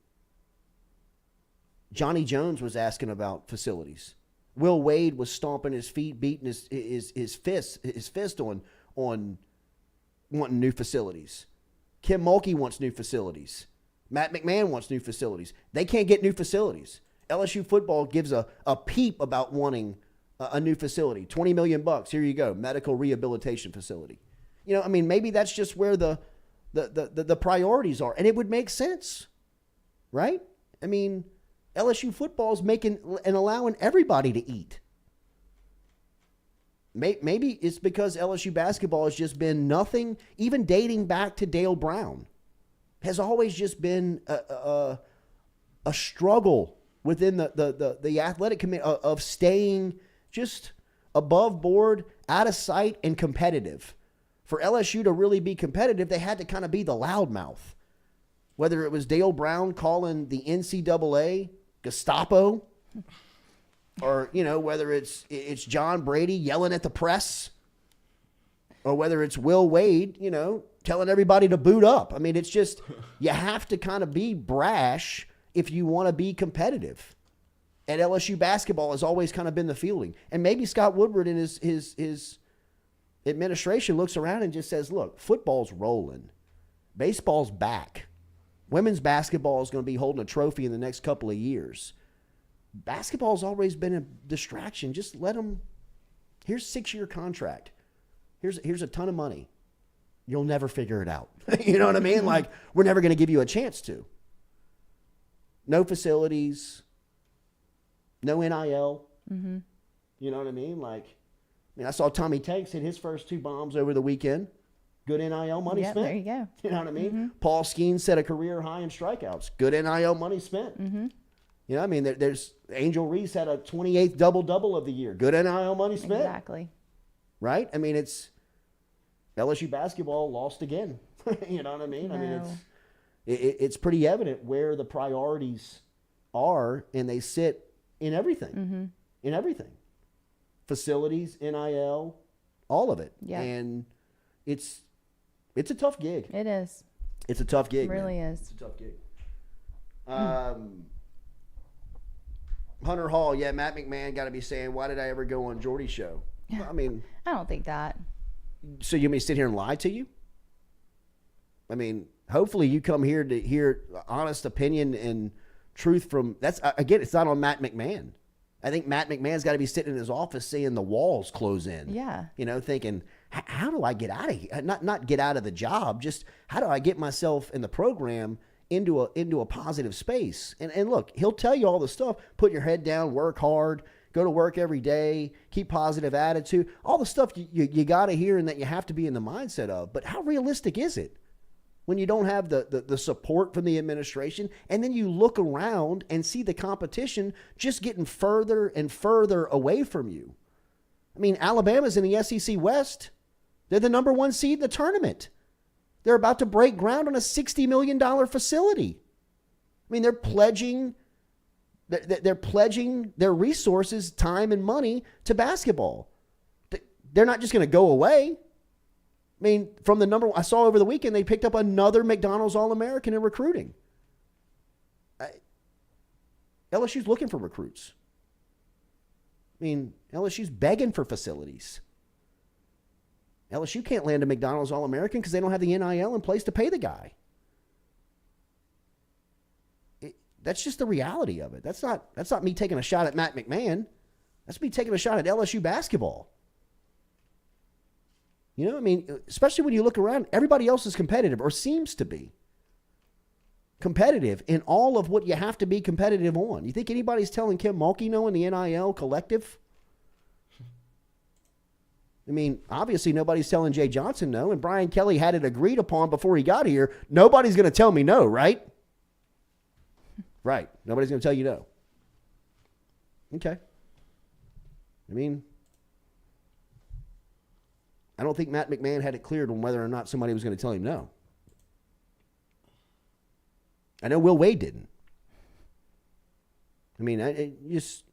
Johnny Jones was asking about facilities. Will Wade was stomping his feet, beating his fist on wanting new facilities. Kim Mulkey wants new facilities. Matt McMahon wants new facilities. They can't get new facilities. LSU football gives a peep about wanting a new facility. $20 million. Here you go. Medical rehabilitation facility. Maybe that's just where the priorities are. And it would make sense, right? I mean, LSU football is making and allowing everybody to eat. Maybe it's because LSU basketball has just been nothing, even dating back to Dale Brown, has always just been a struggle within the athletic committee of staying just above board, out of sight, and competitive. For LSU to really be competitive, they had to kind of be the loudmouth. Whether it was Dale Brown calling the NCAA Gestapo, or, whether it's John Brady yelling at the press, or whether it's Will Wade, telling everybody to boot up. I mean, it's just, you have to kind of be brash if you want to be competitive. And LSU basketball has always kind of been the fielding. And maybe Scott Woodward and his administration looks around and just says, look, football's rolling. Baseball's back. Women's basketball is going to be holding a trophy in the next couple of years. Basketball's always been a distraction. Just let them, here's a 6-year contract. Here's a ton of money. You'll never figure it out. You know what I mean? Like, we're never going to give you a chance to. No facilities, no NIL. Mm-hmm. You know what I mean? I saw Tommy Tanks hit his first 2 bombs over the weekend. Good NIL money spent. There you go. You know what I mean? Mm-hmm. Paul Skeen set a career high in strikeouts. Good NIL money spent. Mm-hmm. There's Angel Reese had a 28th double-double of the year. Good NIL money spent. Exactly. Right? I mean, it's LSU basketball lost again. You know what I mean? No. I mean, it's pretty evident where the priorities are, and they sit in everything. Mm-hmm. In everything. Facilities, NIL, all of it. Yeah. And it's a tough gig. It is. It's a tough gig. It really man. is. It's a tough gig. Hunter Hall, yeah, Matt McMahon got to be saying, why did I ever go on Jordy's show? Well, I mean, I don't think that. so you want me to sit here and lie to you? I mean, hopefully you come here to hear honest opinion and truth from, that's, again, it's not on Matt McMahon. I think Matt McMahon's got to be sitting in his office seeing the walls close in. Yeah. You know, thinking, how do I get out of here? Not get out of the job, just how do I get myself in the program into a positive space? And look, he'll tell you all the stuff. Put your head down, work hard, go to work every day, keep positive attitude, all the stuff you got to hear and that you have to be in the mindset of. But how realistic is it when you don't have the support from the administration, and then you look around and see the competition just getting further and further away from you? I mean, Alabama's in the SEC West. They're the number 1 seed in the tournament. They're about to break ground on a $60 million facility. I mean, they're pledging their resources, time, and money to basketball. They're not just going to go away. I mean, from the number I saw over the weekend, they picked up another McDonald's All-American in recruiting. LSU's looking for recruits. I mean, LSU's begging for facilities. LSU can't land a McDonald's All-American because they don't have the NIL in place to pay the guy. That's just the reality of it. That's not me taking a shot at Matt McMahon. That's me taking a shot at LSU basketball. You know, I mean, especially when you look around, everybody else is competitive or seems to be competitive in all of what you have to be competitive on. You think anybody's telling Kim Mulkey no in the NIL collective? I mean, obviously nobody's telling Jay Johnson no, and Brian Kelly had it agreed upon before he got here. Nobody's going to tell me no, right? Right. Nobody's going to tell you no. Okay. I mean, I don't think Matt McMahon had it cleared on whether or not somebody was going to tell him no. I know Will Wade didn't. I mean, it's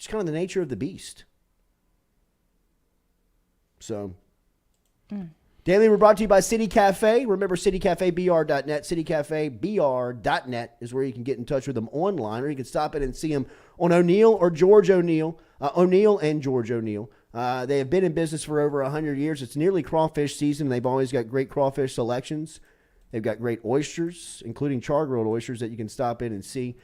kind of the nature of the beast. So, Daily, we're brought to you by City Cafe. Remember, citycafebr.net. Citycafebr.net is where you can get in touch with them online, or you can stop in and see them on O'Neill or George O'Neill. O'Neill and George O'Neill. They have been in business for over 100 years. It's nearly crawfish season. They've always got great crawfish selections. They've got great oysters, including char-grilled oysters that you can stop in and see.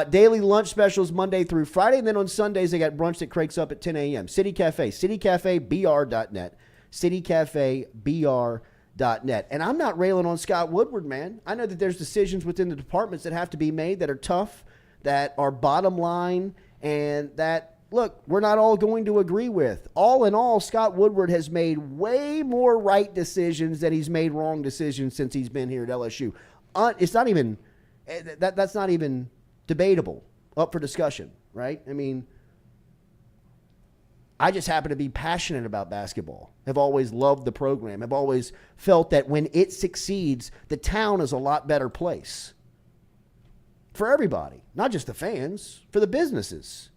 Daily lunch specials Monday through Friday. And then on Sundays, they got brunch that cranks up at 10 a.m. City Cafe, citycafebr.net. citycafebr.net. And I'm not railing on Scott Woodward, man. I know that there's decisions within the departments that have to be made that are tough, that are bottom line, and that, look, we're not all going to agree with. All in all, Scott Woodward has made way more right decisions than he's made wrong decisions since he's been here at LSU. It's not even, that's not even debatable, up for discussion, right? I mean, I just happen to be passionate about basketball. Have always loved the program. Have always felt that when it succeeds, the town is a lot better place. For everybody, not just the fans, for the businesses.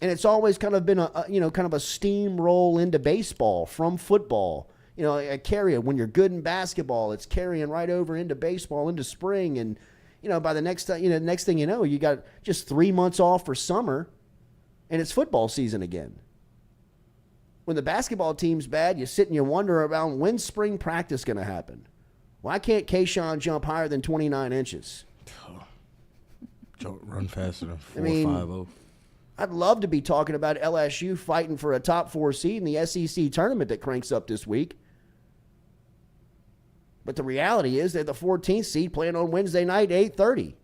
And it's always kind of been a steamroll into baseball from football. You know, a carry when you're good in basketball, it's carrying right over into baseball, into spring. And, you know, by the next thing you know, you got just 3 months off for summer. And it's football season again. When the basketball team's bad, you sit and you wonder about when's spring practice going to happen. Why can't Kayshawn jump higher than 29 inches? Run faster than 4.50. I'd love to be talking about LSU fighting for a top 4 seed in the SEC tournament that cranks up this week. But the reality is they're the 14th seed playing on Wednesday night, 8:30.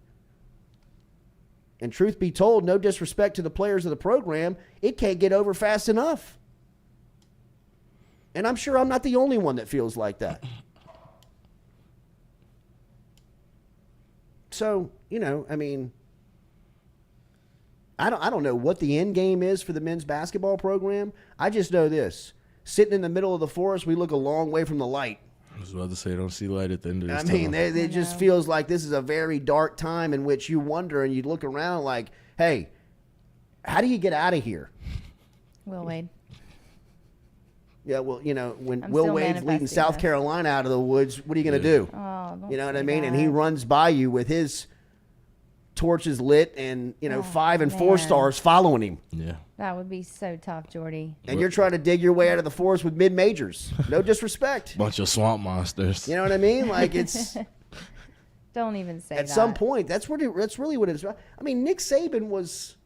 And truth be told, no disrespect to the players of the program, it can't get over fast enough. And I'm sure I'm not the only one that feels like that. So, you know, I mean, I don't know what the end game is for the men's basketball program. I just know this. Sitting in the middle of the forest, we look a long way from the light. I was about to say, I don't see light at the end of this I mean, it just feels like this is a very dark time in which you wonder and you look around like, hey, how do you get out of here? Will Wade. Yeah, well, when I'm Will still Wade's leading manifesting South this. Carolina out of the woods, what are you going to do? Oh, don't You know what I say mean? And he that. runs by you with his torches lit and, Oh, 5 and 4 man. stars following him. Yeah. That would be so tough, Jordy. And you're trying to dig your way out of the forest with mid-majors. No disrespect. Bunch of swamp monsters. You know what I mean? Like, it's... Don't even say At that. some point, that's really what it is. I mean, Nick Saban was...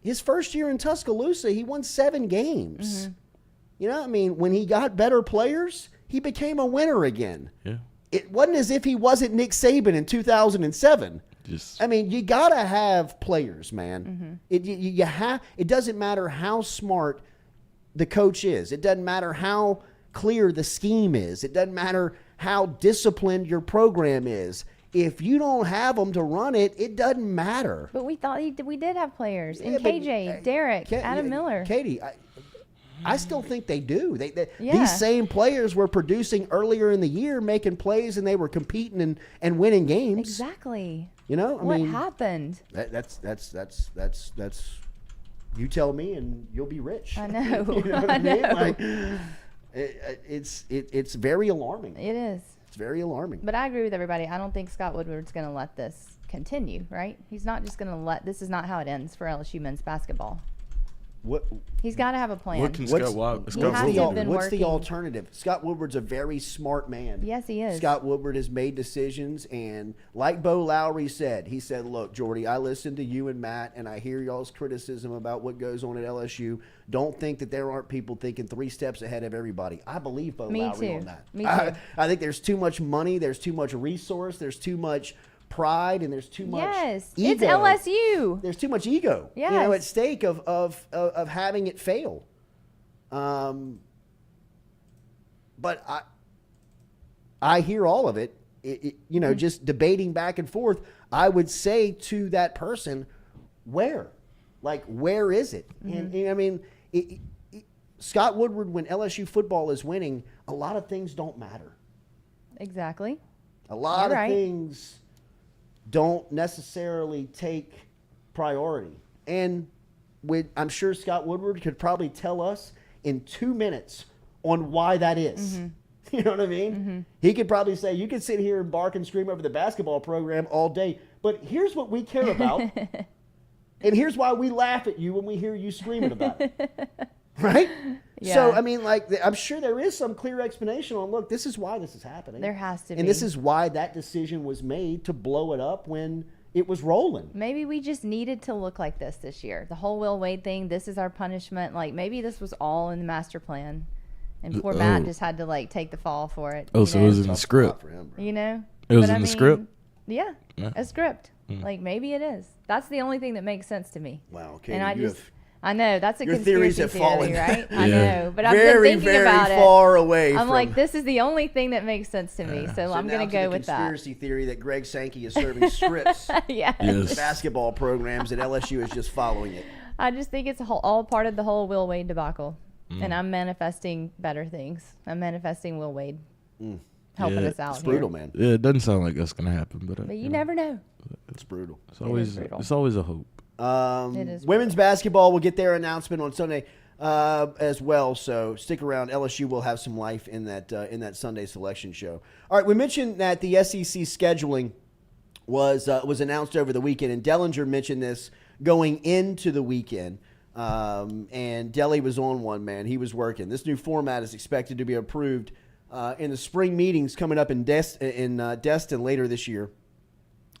His first year in Tuscaloosa, he won 7 games. When he got better players, he became a winner again. Yeah. It wasn't as if he wasn't Nick Saban in 2007. You got to have players, man. It doesn't matter how smart the coach is. It doesn't matter how clear the scheme is. It doesn't matter how disciplined your program is. If you don't have them to run it, it doesn't matter. But we thought we did have players. Yeah, And but, KJ, Derek, Adam Miller. Katie, I still think they do. Yeah. These same players were producing earlier in the year, making plays, and they were competing and winning games. Exactly. What happened? That's you tell me, and you'll be rich. I know. You know what I mean? Like, it's very alarming. It is. It's very alarming. But I agree with everybody. I don't think Scott Woodward's going to let this continue, right? He's not just going to this is not how it ends for LSU men's basketball. He's got to have a plan. What can Scott Woodward do? What's the alternative? Scott Woodward's a very smart man. Yes, he is. Scott Woodward has made decisions, and like Bo Lowry said, he said, look, Jordy, I listened to you and Matt, and I hear y'all's criticism about what goes on at LSU. Don't think that there aren't people thinking 3 steps ahead of everybody. I believe Bo Lowry on that. Me too. I think there's too much money, there's too much resource, there's too much pride, and there's too much ego. It's LSU. There's too much ego, at stake of having it fail. But I hear all of it. Just debating back and forth. I would say to that person, where is it? And Scott Woodward, when LSU football is winning, a lot of things don't matter. Exactly. A lot of things don't necessarily take priority. And I'm sure Scott Woodward could probably tell us in 2 minutes on why that is. You know what I mean? He could probably say, you could sit here and bark and scream over the basketball program all day, but here's what we care about, and here's why we laugh at you when we hear you screaming about it. Right? Yeah. So, I'm sure there is some clear explanation on, look, this is why this is happening. There has to be. And this is why that decision was made to blow it up when it was rolling. Maybe we just needed to look like this year. The whole Will Wade thing, this is our punishment. Maybe this was all in the master plan. And poor Matt just had to, take the fall for it. Oh, so it was in the script. It was in the script? Yeah, a script. Maybe it is. That's the only thing that makes sense to me. Wow, okay. And I know that's a your conspiracy theories have theory, fallen. right? Yeah. I know, but I've very, been thinking very about it. far away. I'm like, this is the only thing that makes sense to me, so I'm going to go with that. Conspiracy theory that Greg Sankey is serving scripts. Yes. Basketball programs, and LSU is just following it. I just think it's all part of the whole Will Wade debacle, and I'm manifesting better things. I'm manifesting Will Wade helping us out. It's brutal, man. Yeah, it doesn't sound like that's gonna happen, but you never know. It's brutal. It's always a hope. Women's basketball will get their announcement on Sunday as well, so stick around. LSU will have some life in that Sunday selection show. All right, we mentioned that the SEC scheduling was announced over the weekend, and Dellinger mentioned this going into the weekend. And Delly was on one, man. He was working. This new format is expected to be approved in the spring meetings coming up in Destin later this year,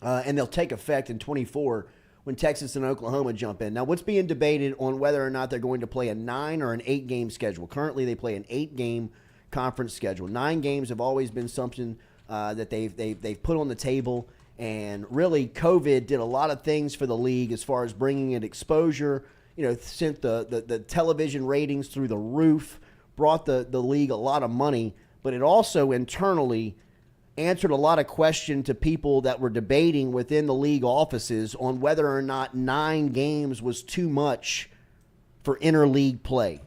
and they'll take effect in 24 when Texas and Oklahoma jump in. Now, what's being debated on whether or not they're going to play a 9 or an 8-game schedule. Currently, they play an 8-game conference schedule. 9 games have always been something that they've put on the table, and really COVID did a lot of things for the league as far as bringing in exposure. Sent the television ratings through the roof, brought the league a lot of money, but it also internally answered a lot of questions to people that were debating within the league offices on whether or not 9 games was too much for interleague play,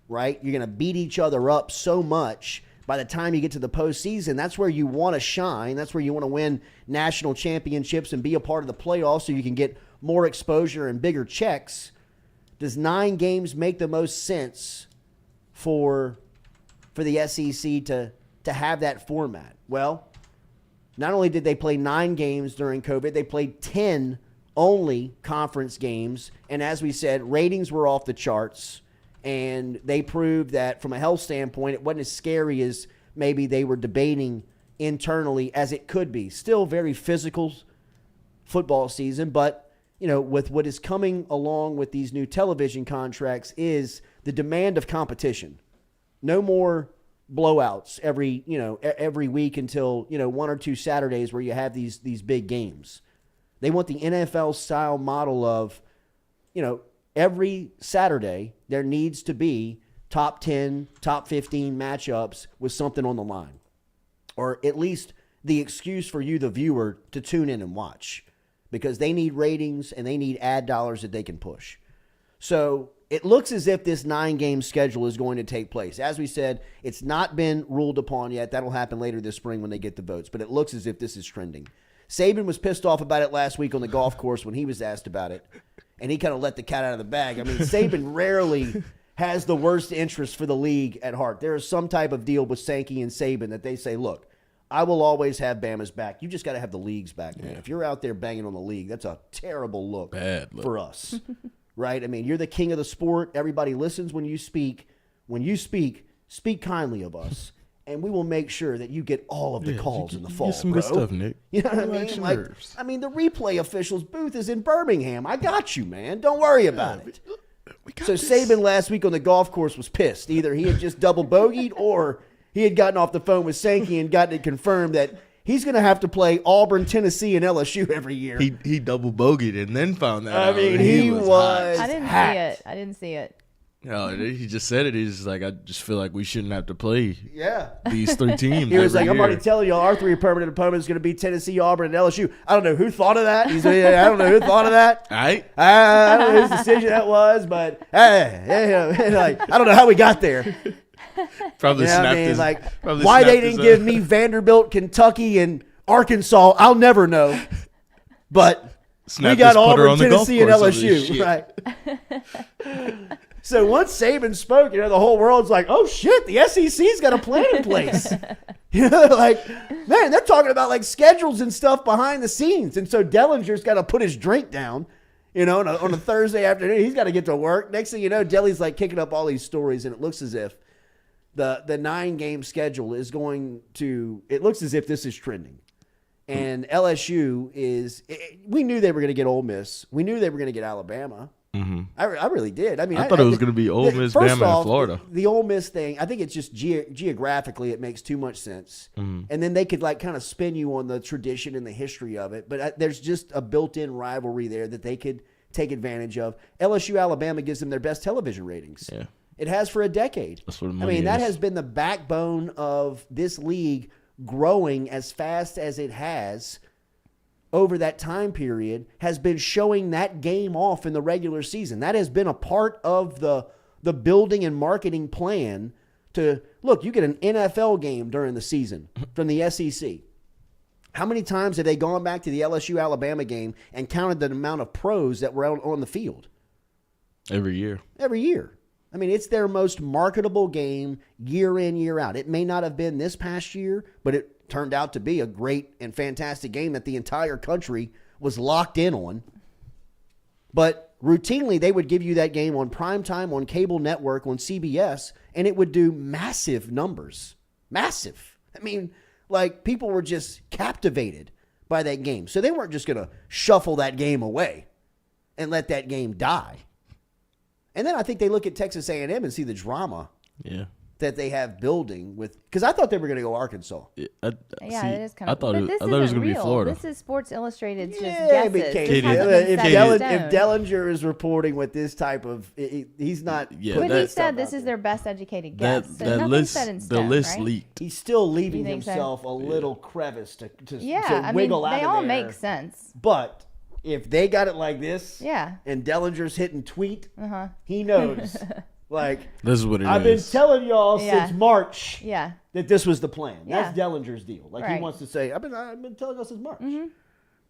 right? You're going to beat each other up so much by the time you get to the postseason. That's where you want to shine. That's where you want to win national championships and be a part of the playoffs so you can get more exposure and bigger checks. Does 9 games make the most sense for for the SEC to have that format? Well, not only did they play 9 games during COVID, they played 10 only conference games. And as we said, ratings were off the charts. And they proved that from a health standpoint, it wasn't as scary as maybe they were debating internally as it could be. Still very physical football season, but with what is coming along with these new television contracts is the demand of competition. No more blowouts every week until 1 or 2 Saturdays where you have these big games. They want the NFL style model of every Saturday there needs to be top 10, top 15 matchups with something on the line, or at least the excuse for you, the viewer, to tune in and watch, because they need ratings and they need ad dollars that they can push. So it looks as if this 9-game schedule is going to take place. As we said, it's not been ruled upon yet. That'll happen later this spring when they get the votes, but it looks as if this is trending. Saban was pissed off about it last week on the golf course when he was asked about it, and he kind of let the cat out of the bag. I mean, Saban rarely has the worst interest for the league at heart. There is some type of deal with Sankey and Saban that they say, look, I will always have Bama's back. You just got to have the league's back, man. If you're out there banging on the league, that's a terrible look, for us, right? I mean, you're the king of the sport. Everybody listens when you speak. When you speak kindly of us, and we will make sure that you get all of the calls in the fall, get some good stuff, Nick. You know what I mean? The replay official's booth is in Birmingham. I got you, man. Don't worry about it. So Saban last week on the golf course was pissed. Either he had just double bogeyed or he had gotten off the phone with Sankey and gotten it confirmed that he's going to have to play Auburn, Tennessee, and LSU every year. He double bogeyed and then found that out. I mean, he was I didn't hacked. see it. I didn't see it. No, he just said it. He's just like, I just feel like we shouldn't have to play these 3 teams. He was like, I'm year. already telling you, our 3 permanent opponents going to be Tennessee, Auburn, and LSU. I don't know who thought of that. He's like, I don't know who thought of that. I don't know whose decision that was, but like, I don't know how we got there. Probably snapped his. Probably why snapped they didn't give me Vanderbilt, Kentucky, and Arkansas, I'll never know. But we got Auburn, Tennessee, and LSU, right? So once Saban spoke, the whole world's like, oh shit, the SEC's got a plan in place. Man, they're talking about schedules and stuff behind the scenes. And so Dellinger's got to put his drink down, on a Thursday afternoon. He's got to get to work. Next thing you know, Delly's kicking up all these stories, and it looks as if the 9-game schedule is it looks as if this is trending. And LSU we knew they were going to get Ole Miss. We knew they were going to get Alabama. Mm-hmm. I really did. I mean, I thought it was going to be Ole Miss, Bama, and Florida. The Ole Miss thing, I think it's just geographically it makes too much sense. Mm-hmm. And then they could kind of spin you on the tradition and the history of it. But there's just a built-in rivalry there that they could take advantage of. LSU, Alabama gives them their best television ratings. Yeah. It has for a decade. That's what the money that is. has been the backbone of this league growing as fast as it has over that time period, has been showing that game off in the regular season. That has been a part of the building and marketing plan to, look, you get an NFL game during the season from the SEC. How many times have they gone back to the LSU-Alabama game and counted the amount of pros that were out on the field? Every year. Every year. I mean, it's their most marketable game year in, year out. It may not have been this past year, but it turned out to be a great and fantastic game that the entire country was locked in on. But routinely, they would give you that game on primetime, on cable network, on CBS, and it would do massive numbers. Massive. I mean, people were just captivated by that game. So they weren't just going to shuffle that game away and let that game die. And then I think they look at Texas A&M and see the drama that they have building with, because I thought they were going to go Arkansas. It is kind of. I thought it was going to be Florida. This is Sports Illustrated's just If guesses. Dellinger is reporting with this type of, he's not. Yeah, but he said this is their best educated guess. That list, set in stone, the list right? leaked. He's still leaving think so? himself a little crevice to I mean, wiggle out of they all there. make sense. But if they got it like this, Yeah. and Dellinger's hitting tweet, he knows. This is what it I've is. been telling y'all since March that this was the plan. That's Yeah. Dellinger's deal. He Right. wants to say, I've been telling y'all since March.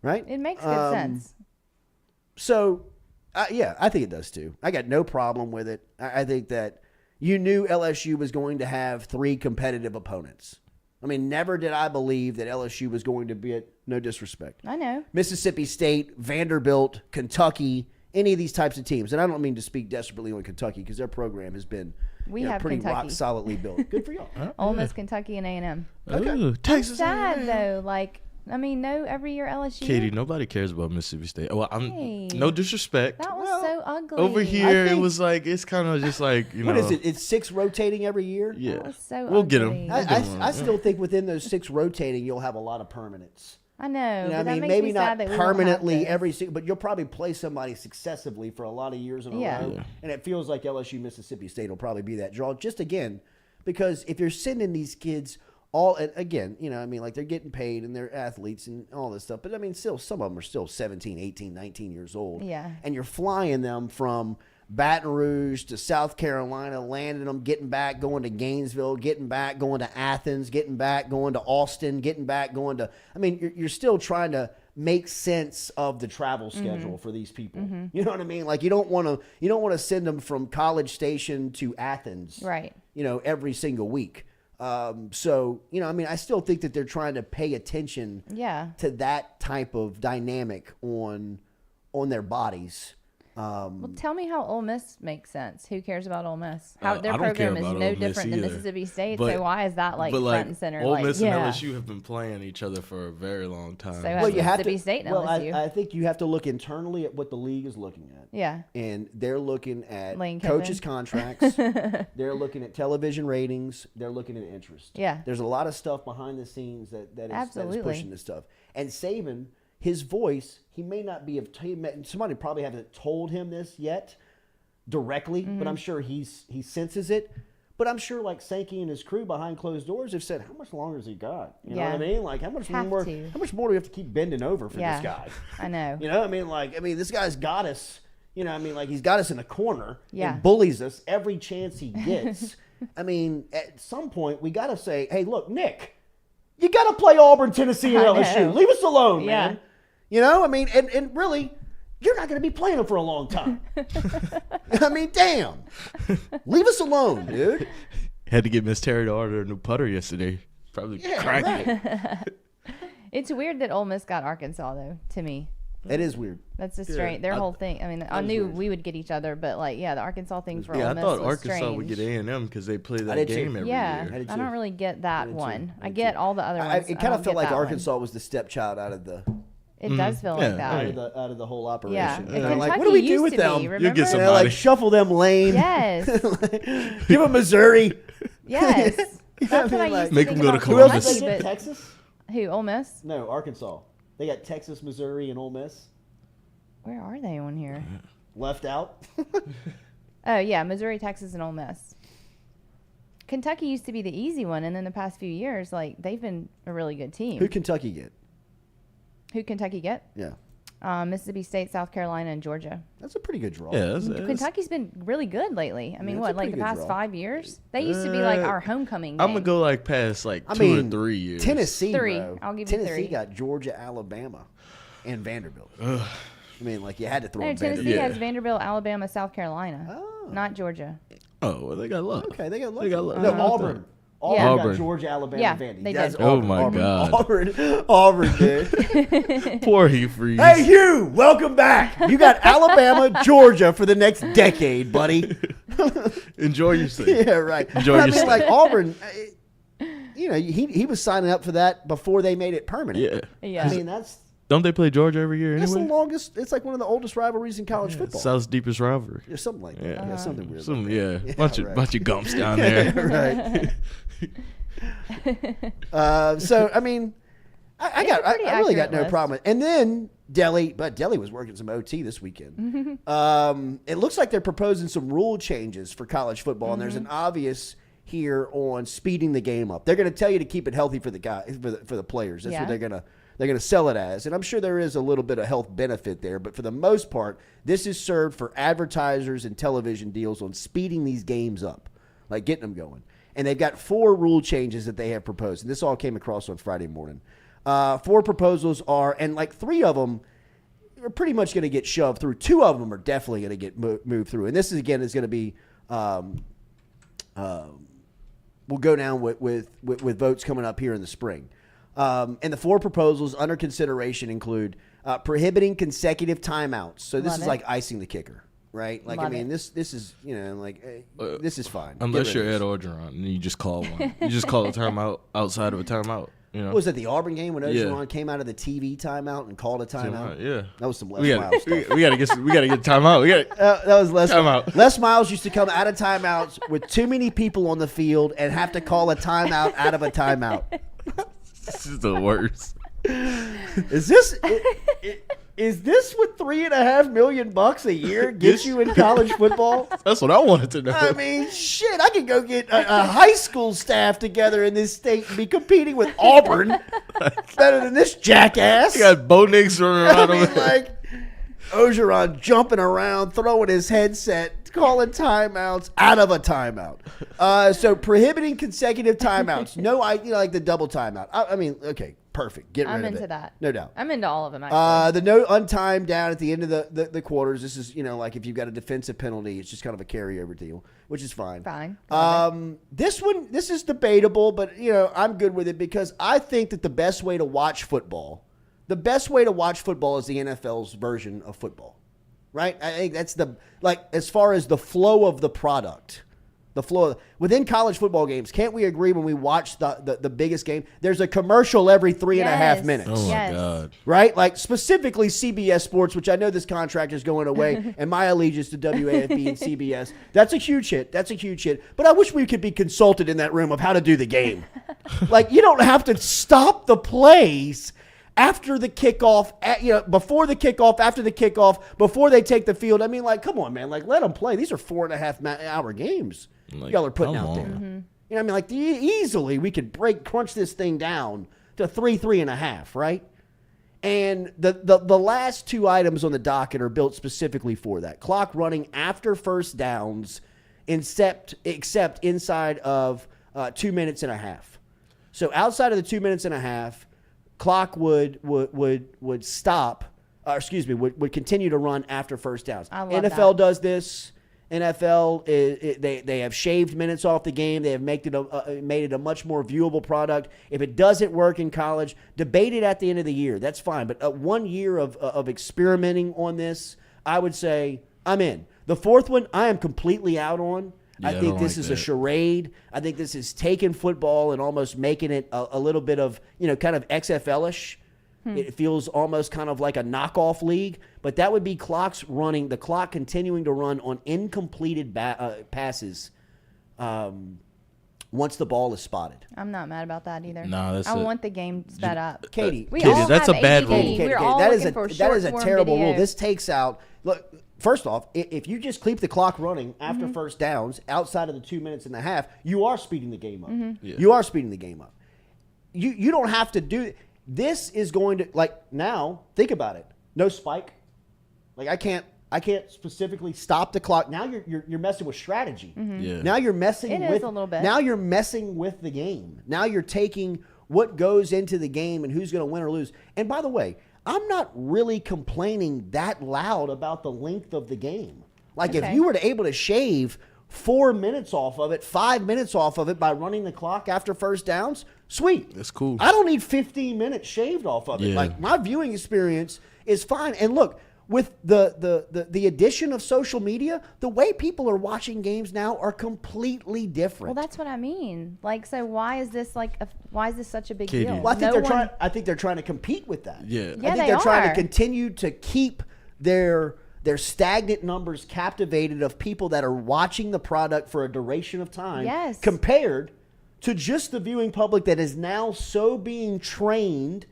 Right? It makes good sense. So, I think it does too. I got no problem with it. I think that, you knew LSU was going to have 3 competitive opponents. I mean, never did I believe that LSU was going to be no disrespect. I know. Mississippi State, Vanderbilt, Kentucky, any of these types of teams. And I don't mean to speak desperately on Kentucky because their program has been pretty Kentucky. rock solidly built. Good for y'all. Ole Miss, Kentucky, and A&M. Okay. Ooh, Texas. Sad though. No, every year LSU. Katie, nobody cares about Mississippi State. Well, no disrespect. That was so ugly. Over here, it was like it's kind of just like What is it? It's 6 rotating every year. Yeah, that was so we'll ugly. get them. I still think within those 6 rotating, you'll have a lot of permanents. I know. I mean, that makes maybe me not sad that we won't have permanently this. every single, but you'll probably play somebody successively for a lot of years in a row. And it feels like LSU Mississippi State will probably be that draw. Just again, because if you're sending these kids all, and again, they're getting paid and they're athletes and all this stuff. But I mean, still, some of them are still 17, 18, 19 years old. Yeah. And you're flying them from Baton Rouge to South Carolina, landing them, getting back, going to Gainesville, getting back, going to Athens, getting back, going to Austin, getting back, going to. I mean, you're still trying to make sense of the travel schedule for these people. You know what I mean? Like you don't want to send them from College Station to Athens, right? Every single week. So I still think that they're trying to pay attention, to that type of dynamic on their bodies. Well, tell me how Ole Miss makes sense. Who cares about Ole Miss? I Their don't program care is about no Ole Miss different than either. Mississippi State. But- So why is that front and center? Ole Miss and LSU have been playing each other for a very long time. So have you have Mississippi to. State and Well, LSU. I think you have to look internally at what the league is looking at. Yeah. And they're looking at Lane coaches' Kiffin. contracts. They're looking at television ratings. They're looking at interest. Yeah. There's a lot of stuff behind the scenes that is pushing this stuff. And Saban, his voice, he may not be somebody probably hasn't told him this yet directly, but I'm sure he senses it. But I'm sure like Sankey and his crew behind closed doors have said, how much longer has he got? You know what I mean? Like how much more do we have to keep bending over for this guy? I know. This guy's got us, he's got us in a corner Yeah. and bullies us every chance he gets. At some point we got to say, hey, look, Nick, you got to play Auburn, Tennessee, and LSU. Leave us alone, man. And really, you're not going to be playing them for a long time. Damn. Leave us alone, dude. Had to get Miss Terry to order a new putter yesterday. Probably cracking. Right. It's weird that Ole Miss got Arkansas, though, to me. It is weird. That's just strange. Their whole thing. I knew we would get each other, but the Arkansas thing for Ole Miss I thought was Arkansas strange. would get A&M because they play that did game too. every Yeah, year. I don't really get that one. I get all the other ones. It kind of felt like Arkansas was the stepchild out of the. It does feel like that. Out of the whole operation. Yeah. And like, what do we do with them? You'll get somebody. Like shuffle them lane. Yes. Give them Missouri. Yes. That's what I used to Make think them go to about Who else Columbus. did they Kentucky, get? but- Texas? Who? Ole Miss? No, Arkansas. They got Texas, Missouri, and Ole Miss. Where are they on here? Left out. Oh yeah, Missouri, Texas, and Ole Miss. Kentucky used to be the easy one, and then the past few years, they've been a really good team. Who'd Kentucky get? Who'd Kentucky get? Yeah. Mississippi State, South Carolina, and Georgia. That's a pretty good draw. Yeah, Kentucky's been really good lately. it's a the pretty good past draw. 5 years? They used to be like our homecoming I'm game. going to go past 2 or 3 years. Tennessee, 3. bro. I'll give you Tennessee 3. got Georgia, Alabama, and Vanderbilt. you had to throw No, in Tennessee Vanderbilt. has Vanderbilt, Alabama, South Carolina. Oh. Not Georgia. Oh, well, they got luck. Okay, they got luck. They got luck. No, How about Auburn. that? Auburn Yeah. got Auburn. Georgia, Alabama, Yeah, Vandy. they That's did. Oh, Auburn, my Auburn, God. Auburn, dude. Poor Hugh Freeze. Hey, Hugh, welcome back. You got Alabama, Georgia for the next decade, buddy. Enjoy yourself. Yeah, right. Enjoy But yourself. like Auburn, he was signing up for that before they made it permanent. Yeah. That's Don't they play Georgia every year the anyway? longest. It's like one of the oldest rivalries in college football. South's deepest rivalry. Or something like that. Yeah. Yeah, something weird. Some, like that. yeah, bunch right. of gumps down there. Right. So I really got no list. problem with it. And then Delhi was working some OT this weekend. It looks like they're proposing some rule changes for college football, and there's an obvious here on speeding the game up. They're going to tell you to keep it healthy for the guys, for the players. That's what they're going to sell it as. And I'm sure there is a little bit of health benefit there, but for the most part, this is served for advertisers and television deals on speeding these games up, like getting them going. And they've got 4 rule changes that they have proposed. And this all came across on Friday morning. 4 proposals are, and like 3 of them are pretty much going to get shoved through. 2 of them are definitely going to get moved through. And this is going to be will go down with votes coming up here in the spring. And the 4 proposals under consideration include prohibiting consecutive timeouts. So this is like icing the kicker, right? Like, I mean, this is, this is fine. Unless you're Ed Orgeron and you just call one. You just call a timeout outside of a timeout. What was that, the Auburn game when Orgeron came out of the TV timeout and called a timeout? Yeah. That was some Les Miles stuff. We gotta get timeout. That was Les timeout. Les Miles used to come out of timeouts with too many people on the field and have to call a timeout out of a timeout. This is the worst. Is this what $3.5 million a year gets you in college football? That's what I wanted to know. I mean, shit, I could go get a high school staff together in this state and be competing with Auburn better than this jackass. You got Bo Nix running around. I mean, like Orgeron jumping around, throwing his headset, calling timeouts out of a timeout. So prohibiting consecutive timeouts. No, like the double timeout. I mean, okay. Perfect. Get rid of it. I'm into that. No doubt. I'm into all of them, actually. The no untimed down at the end of the quarters. This is, like if you've got a defensive penalty, it's just kind of a carryover deal, which is fine. Fine. This is debatable, but, I'm good with it because I think that the best way to watch football is the NFL's version of football, right? I think that's as far as the flow of the product. The flow within college football games. Can't we agree when we watch the biggest game? There's a commercial every 3.5 minutes. Oh my God! Right, like specifically CBS Sports, which I know this contract is going away, and my allegiance to WAFB and CBS. That's a huge hit. But I wish we could be consulted in that room of how to do the game. Like you don't have to stop the plays after the kickoff, before the kickoff, after the kickoff, before they take the field. I mean, like, come on, man. Like, let them play. These are 4.5 hour games. Like, y'all are putting out there. Mm-hmm. I mean, like easily we could crunch this thing down to 3.5, right? And the last 2 items on the docket are built specifically for that. Clock running after first downs, except inside of 2 minutes and a half. So outside of the 2 minutes and a half, clock would stop. Would continue to run after first downs. NFL does this. NFL they have shaved minutes off the game. They have made it a much more viewable product. If it doesn't work in college, debate it at the end of the year. That's fine. But 1 year of experimenting on this, I would say I'm in. The fourth one, I am completely out on. Yeah, I think this is a charade. I think this is taking football and almost making it a little bit of kind of XFL-ish. It feels almost kind of like a knockoff league, but that would be the clock continuing to run on incompleted passes once the ball is spotted. I'm not mad about that either. No, I want the game sped up. Katie, that's a bad rule. We're all looking for that is a terrible video. rule. This takes out. Look, first off, if you just keep the clock running after first downs outside of the 2 minutes and a half, you are speeding the game up. Yeah. You are speeding the game up. You don't have to do. This is going to, now, think about it. No spike. Like, I can't specifically stop the clock. Now you're messing with strategy. Yeah. Now you're messing It with is a little bit. Now you're messing with the game. Now you're taking what goes into the game and who's going to win or lose. And by the way, I'm not really complaining that loud about the length of the game. Like, if you were able to shave 4 minutes off of it, 5 minutes off of it by running the clock after first downs, sweet. That's cool. I don't need 15 minutes shaved off of it. Yeah. Like, my viewing experience is fine. And look, with the addition of social media, the way people are watching games now are completely different. Well, that's what I mean. Like, so why is this such a big Katie. deal? Well, I think they're trying to compete with that. Yeah. Yeah, I think they are trying to are. continue to keep their stagnant numbers captivated of people that are watching the product for a duration of time. Yes. Compared to just the viewing public that is now so being trained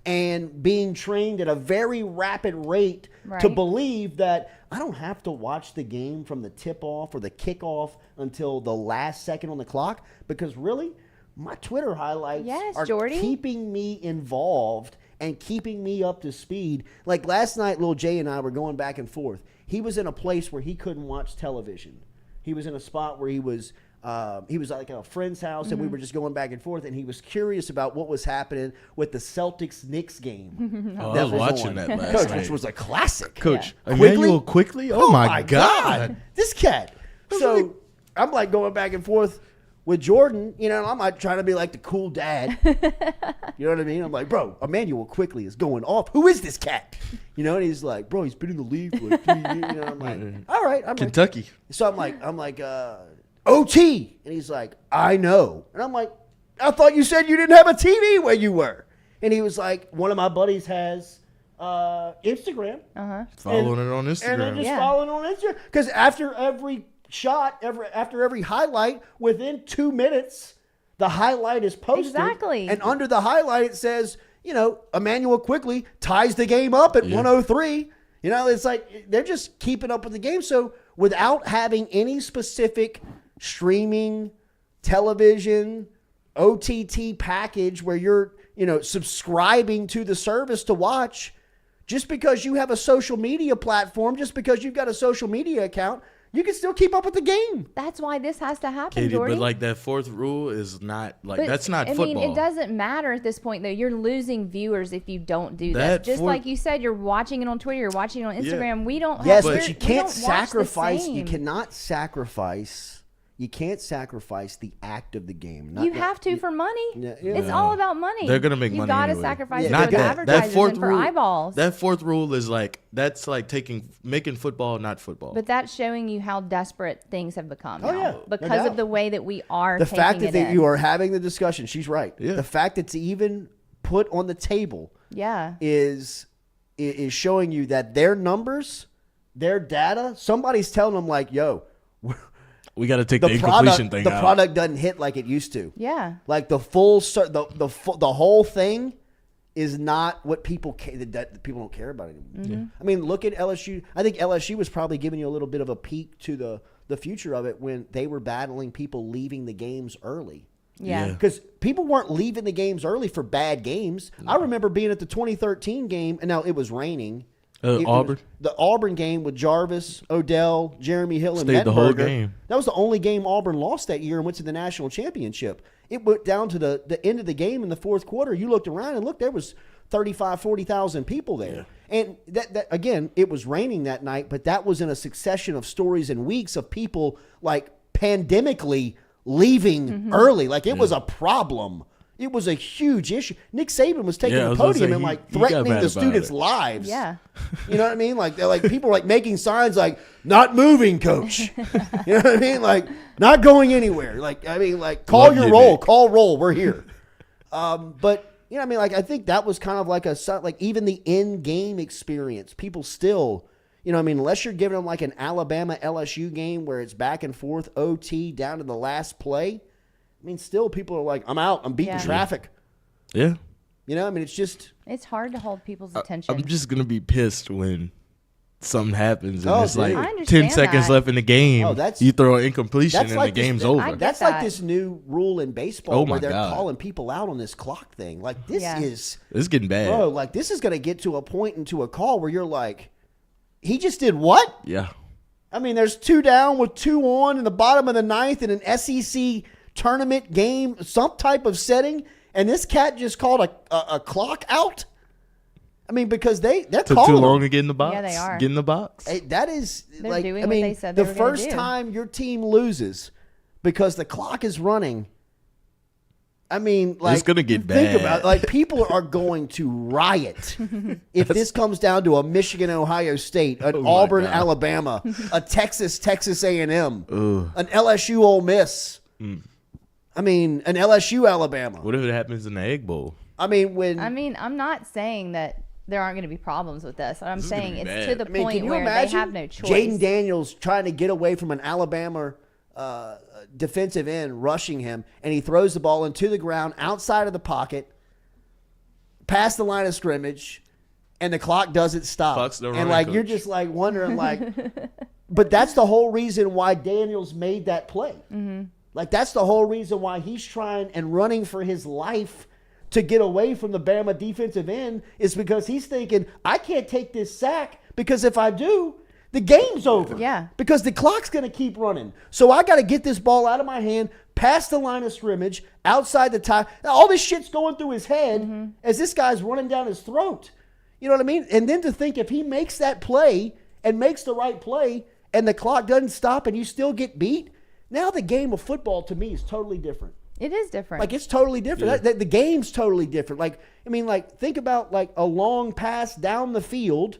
at a very rapid rate to Right. believe that I don't have to watch the game from the tip-off or the kickoff until the last second on the clock, because really, my Twitter highlights are Jordy. keeping me involved and keeping me up to speed. Like last night, Lil Jay and I were going back and forth. He was in a place where he couldn't watch television. He was in a spot where he was like at a friend's house, and we were just going back and forth, and he was curious about what was happening with the Celtics-Knicks game. Oh, I was watching on. that last Coach, night. which was a classic. Coach, Quickly? Emmanuel Quickly? Oh, my God. This cat. So I'm like going back and forth with Jordan, you know, and I'm like trying to be like the cool dad. You know what I mean? I'm like, bro, Emmanuel Quickly is going off. Who is this cat? You know, and he's like, bro, he's been in the league for like 3 years. You know, I'm like, all right, I'm Kentucky. Like, so I'm like, OT, and he's like, I know, and I'm like, I thought you said you didn't have a TV where you were, and he was like, one of my buddies has Instagram, Following it on Instagram, and then just following it on Instagram because after every shot, after every highlight, within 2 minutes, the highlight is posted. Exactly. And under the highlight, it says, you know, Emmanuel Quickly ties the game up at 103. You know, it's like they're just keeping up with the game. So without having any specific streaming, television, OTT package where you're, you know, subscribing to the service to watch, just because you have a social media platform, just because you've got a social media account, you can still keep up with the game. That's why this has to happen, Katie, Jordy. but like that fourth rule is not like that's not I football. mean, it doesn't matter at this point though. You're losing viewers if you don't do that. Just like you said, you're watching it on Twitter, you're watching it on Instagram. We don't. Yes, have, but you can't sacrifice. You cannot sacrifice. You can't sacrifice the act of the game. You have to for money. It's all about money. They're gonna make money. You got to anyway. sacrifice Not for the advertisers and for eyeballs. That fourth rule is like that's like making football not football. But that's showing you how desperate things have become. Oh, now yeah, because of the way that we are. The fact taking that it you are having the discussion, she's right. Yeah. The fact that it's even put on the table, is showing you that their numbers, their data, somebody's telling them like, yo. We got to take the incompletion thing out. The product doesn't hit like it used to. Yeah. Like the whole thing is not what people that people don't care about anymore. Mm-hmm. I mean, look at LSU. I think LSU was probably giving you a little bit of a peek to the future of it when they were battling people leaving the games early. Yeah. Because people weren't leaving the games early for bad games. I remember being at the 2013 game, and now it was raining. Auburn? The Auburn game with Jarvis, Odell, Jeremy Hill, and Stayed the whole Mettenberger. game. That was the only game Auburn lost that year and went to the national championship. It went down to the end of the game in the fourth quarter. You looked around and looked, there was 35,000, 40,000 people there. Yeah. And that again, it was raining that night, but that was in a succession of stories and weeks of people like pandemically leaving early. Like it was a problem. It was a huge issue. Nick Saban was taking the podium and like threatening the students' lives. Yeah. You know what I mean? Like people are like making signs like "not moving, coach." You know what I mean? Like not going anywhere. Like I mean, like call your roll, call roll. We're here. But you know, what I mean, like I think that was kind of like even the in-game experience. People still, you know, what I mean, unless you're giving them like an Alabama LSU game where it's back and forth, OT down to the last play. I mean, still people are like, I'm out. I'm beating traffic. Yeah. You know, I mean, it's hard to hold people's attention. I'm just going to be pissed when something happens and it's I like 10 seconds left in the game. You throw an incompletion and the game's over. That's like this new rule in baseball where they're calling people out on this clock thing. Like It's getting bad. Bro, like this is going to get to a point into a call where you're like, he just did what? Yeah. I mean, there's 2 down with 2 on in the bottom of the ninth in an SEC tournament game, some type of setting, and this cat just called a clock out. I mean, because they're took calling too long to get in the box. Yeah, they are. Get in the box. That is they're like doing I mean, what they said they the were gonna first do. time your team loses because the clock is running. I mean, like it's gonna get think bad. about it, like people are going to riot if this comes down to a Michigan, Ohio State, an Auburn, Alabama, a Texas A&M, an LSU, Ole Miss. I mean, an LSU, Alabama. What if it happens in the Egg Bowl? I mean, I'm not saying that there aren't going to be problems with this. I'm saying it's bad. to the point can you where imagine they have no choice. Jaden Daniels trying to get away from an Alabama defensive end rushing him, and he throws the ball into the ground outside of the pocket, past the line of scrimmage, and the clock doesn't stop. And like you're just like wondering, like, but that's the whole reason why Daniels made that play. Mm-hmm. Like that's the whole reason why he's trying and running for his life to get away from the Bama defensive end is because he's thinking, I can't take this sack because if I do, the game's over. Yeah. Because the clock's going to keep running. So I got to get this ball out of my hand, past the line of scrimmage, outside the tie. All this shit's going through his head as this guy's running down his throat. You know what I mean? And then to think if he makes that play and makes the right play and the clock doesn't stop and you still get beat, Now the game of football to me is totally different. It is different. Like, it's totally different. Yeah. The game's totally different. Like, I mean, like, think about, like, a long pass down the field.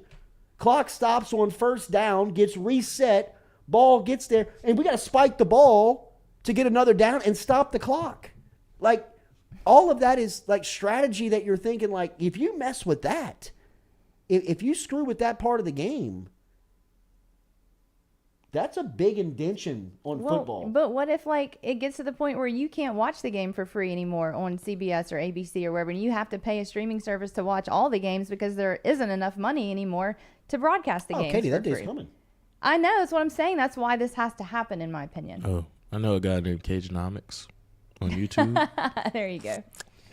Clock stops on first down, gets reset, ball gets there, and we got to spike the ball to get another down and stop the clock. Like, all of that is, like, strategy that you're thinking, like, if you mess with that, if you screw with that part of the game, that's a big indention on football. But what if, like, it gets to the point where you can't watch the game for free anymore on CBS or ABC or wherever, and you have to pay a streaming service to watch all the games because there isn't enough money anymore to broadcast the games Katie, for that day's free. coming. I know. That's what I'm saying. That's why this has to happen, in my opinion. Oh, I know a guy named Cagenomics on YouTube. There you go.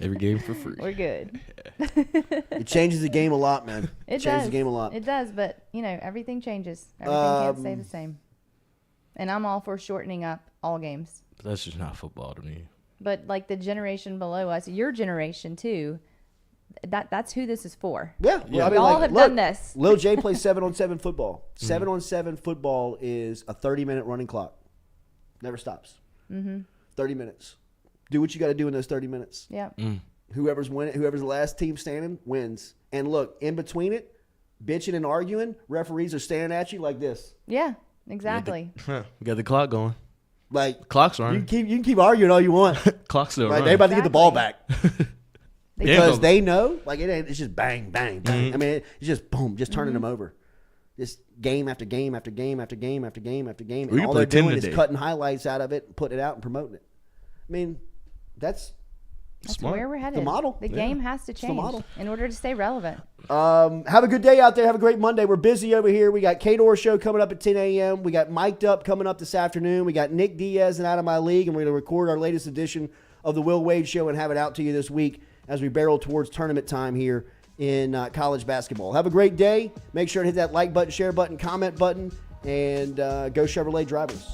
Every game for free. We're good. It changes the game a lot, man. It changes does. the game a lot. It does, but, you know, everything changes. Everything can't stay the same. And I'm all for shortening up all games. But that's just not football to me. But, like, the generation below us, your generation, too, that's who this is for. Yeah. Well, I mean, we all like, have look, done this. Lil J plays 7-on-7 football. 7-on-7 football is a 30-minute running clock. Never stops. 30 minutes. Do what you got to do in those 30 minutes. Yeah. Whoever's the last team standing wins. And look, in between it, bitching and arguing, referees are staring at you like this. Yeah, exactly. We got the clock going. Like, Clock's you running. can keep arguing all you want. Clock's still Like, running. they're about to get the ball back. Because Yeah. they know, like, it's just bang, bang, bang. I mean, it's just boom, just turning them over. Just game after game after game after game after game after game. We And can all play they're 10 doing is today. cutting highlights out of it and putting it out and promoting it. I mean, that's Smart. Where we're headed. the model. The game has to change model. in order to stay relevant. Have a good day out there. Have a great Monday. We're busy over here. We got Kador show coming up at 10 a.m. We got Mic'd Up coming up this afternoon. We got Nick Diaz and Out of My League, and we're going to record our latest edition of the Will Wade Show and have it out to you this week as we barrel towards tournament time here in college basketball. Have a great day. Make sure to hit that like button, share button, comment button, and go Chevrolet drivers.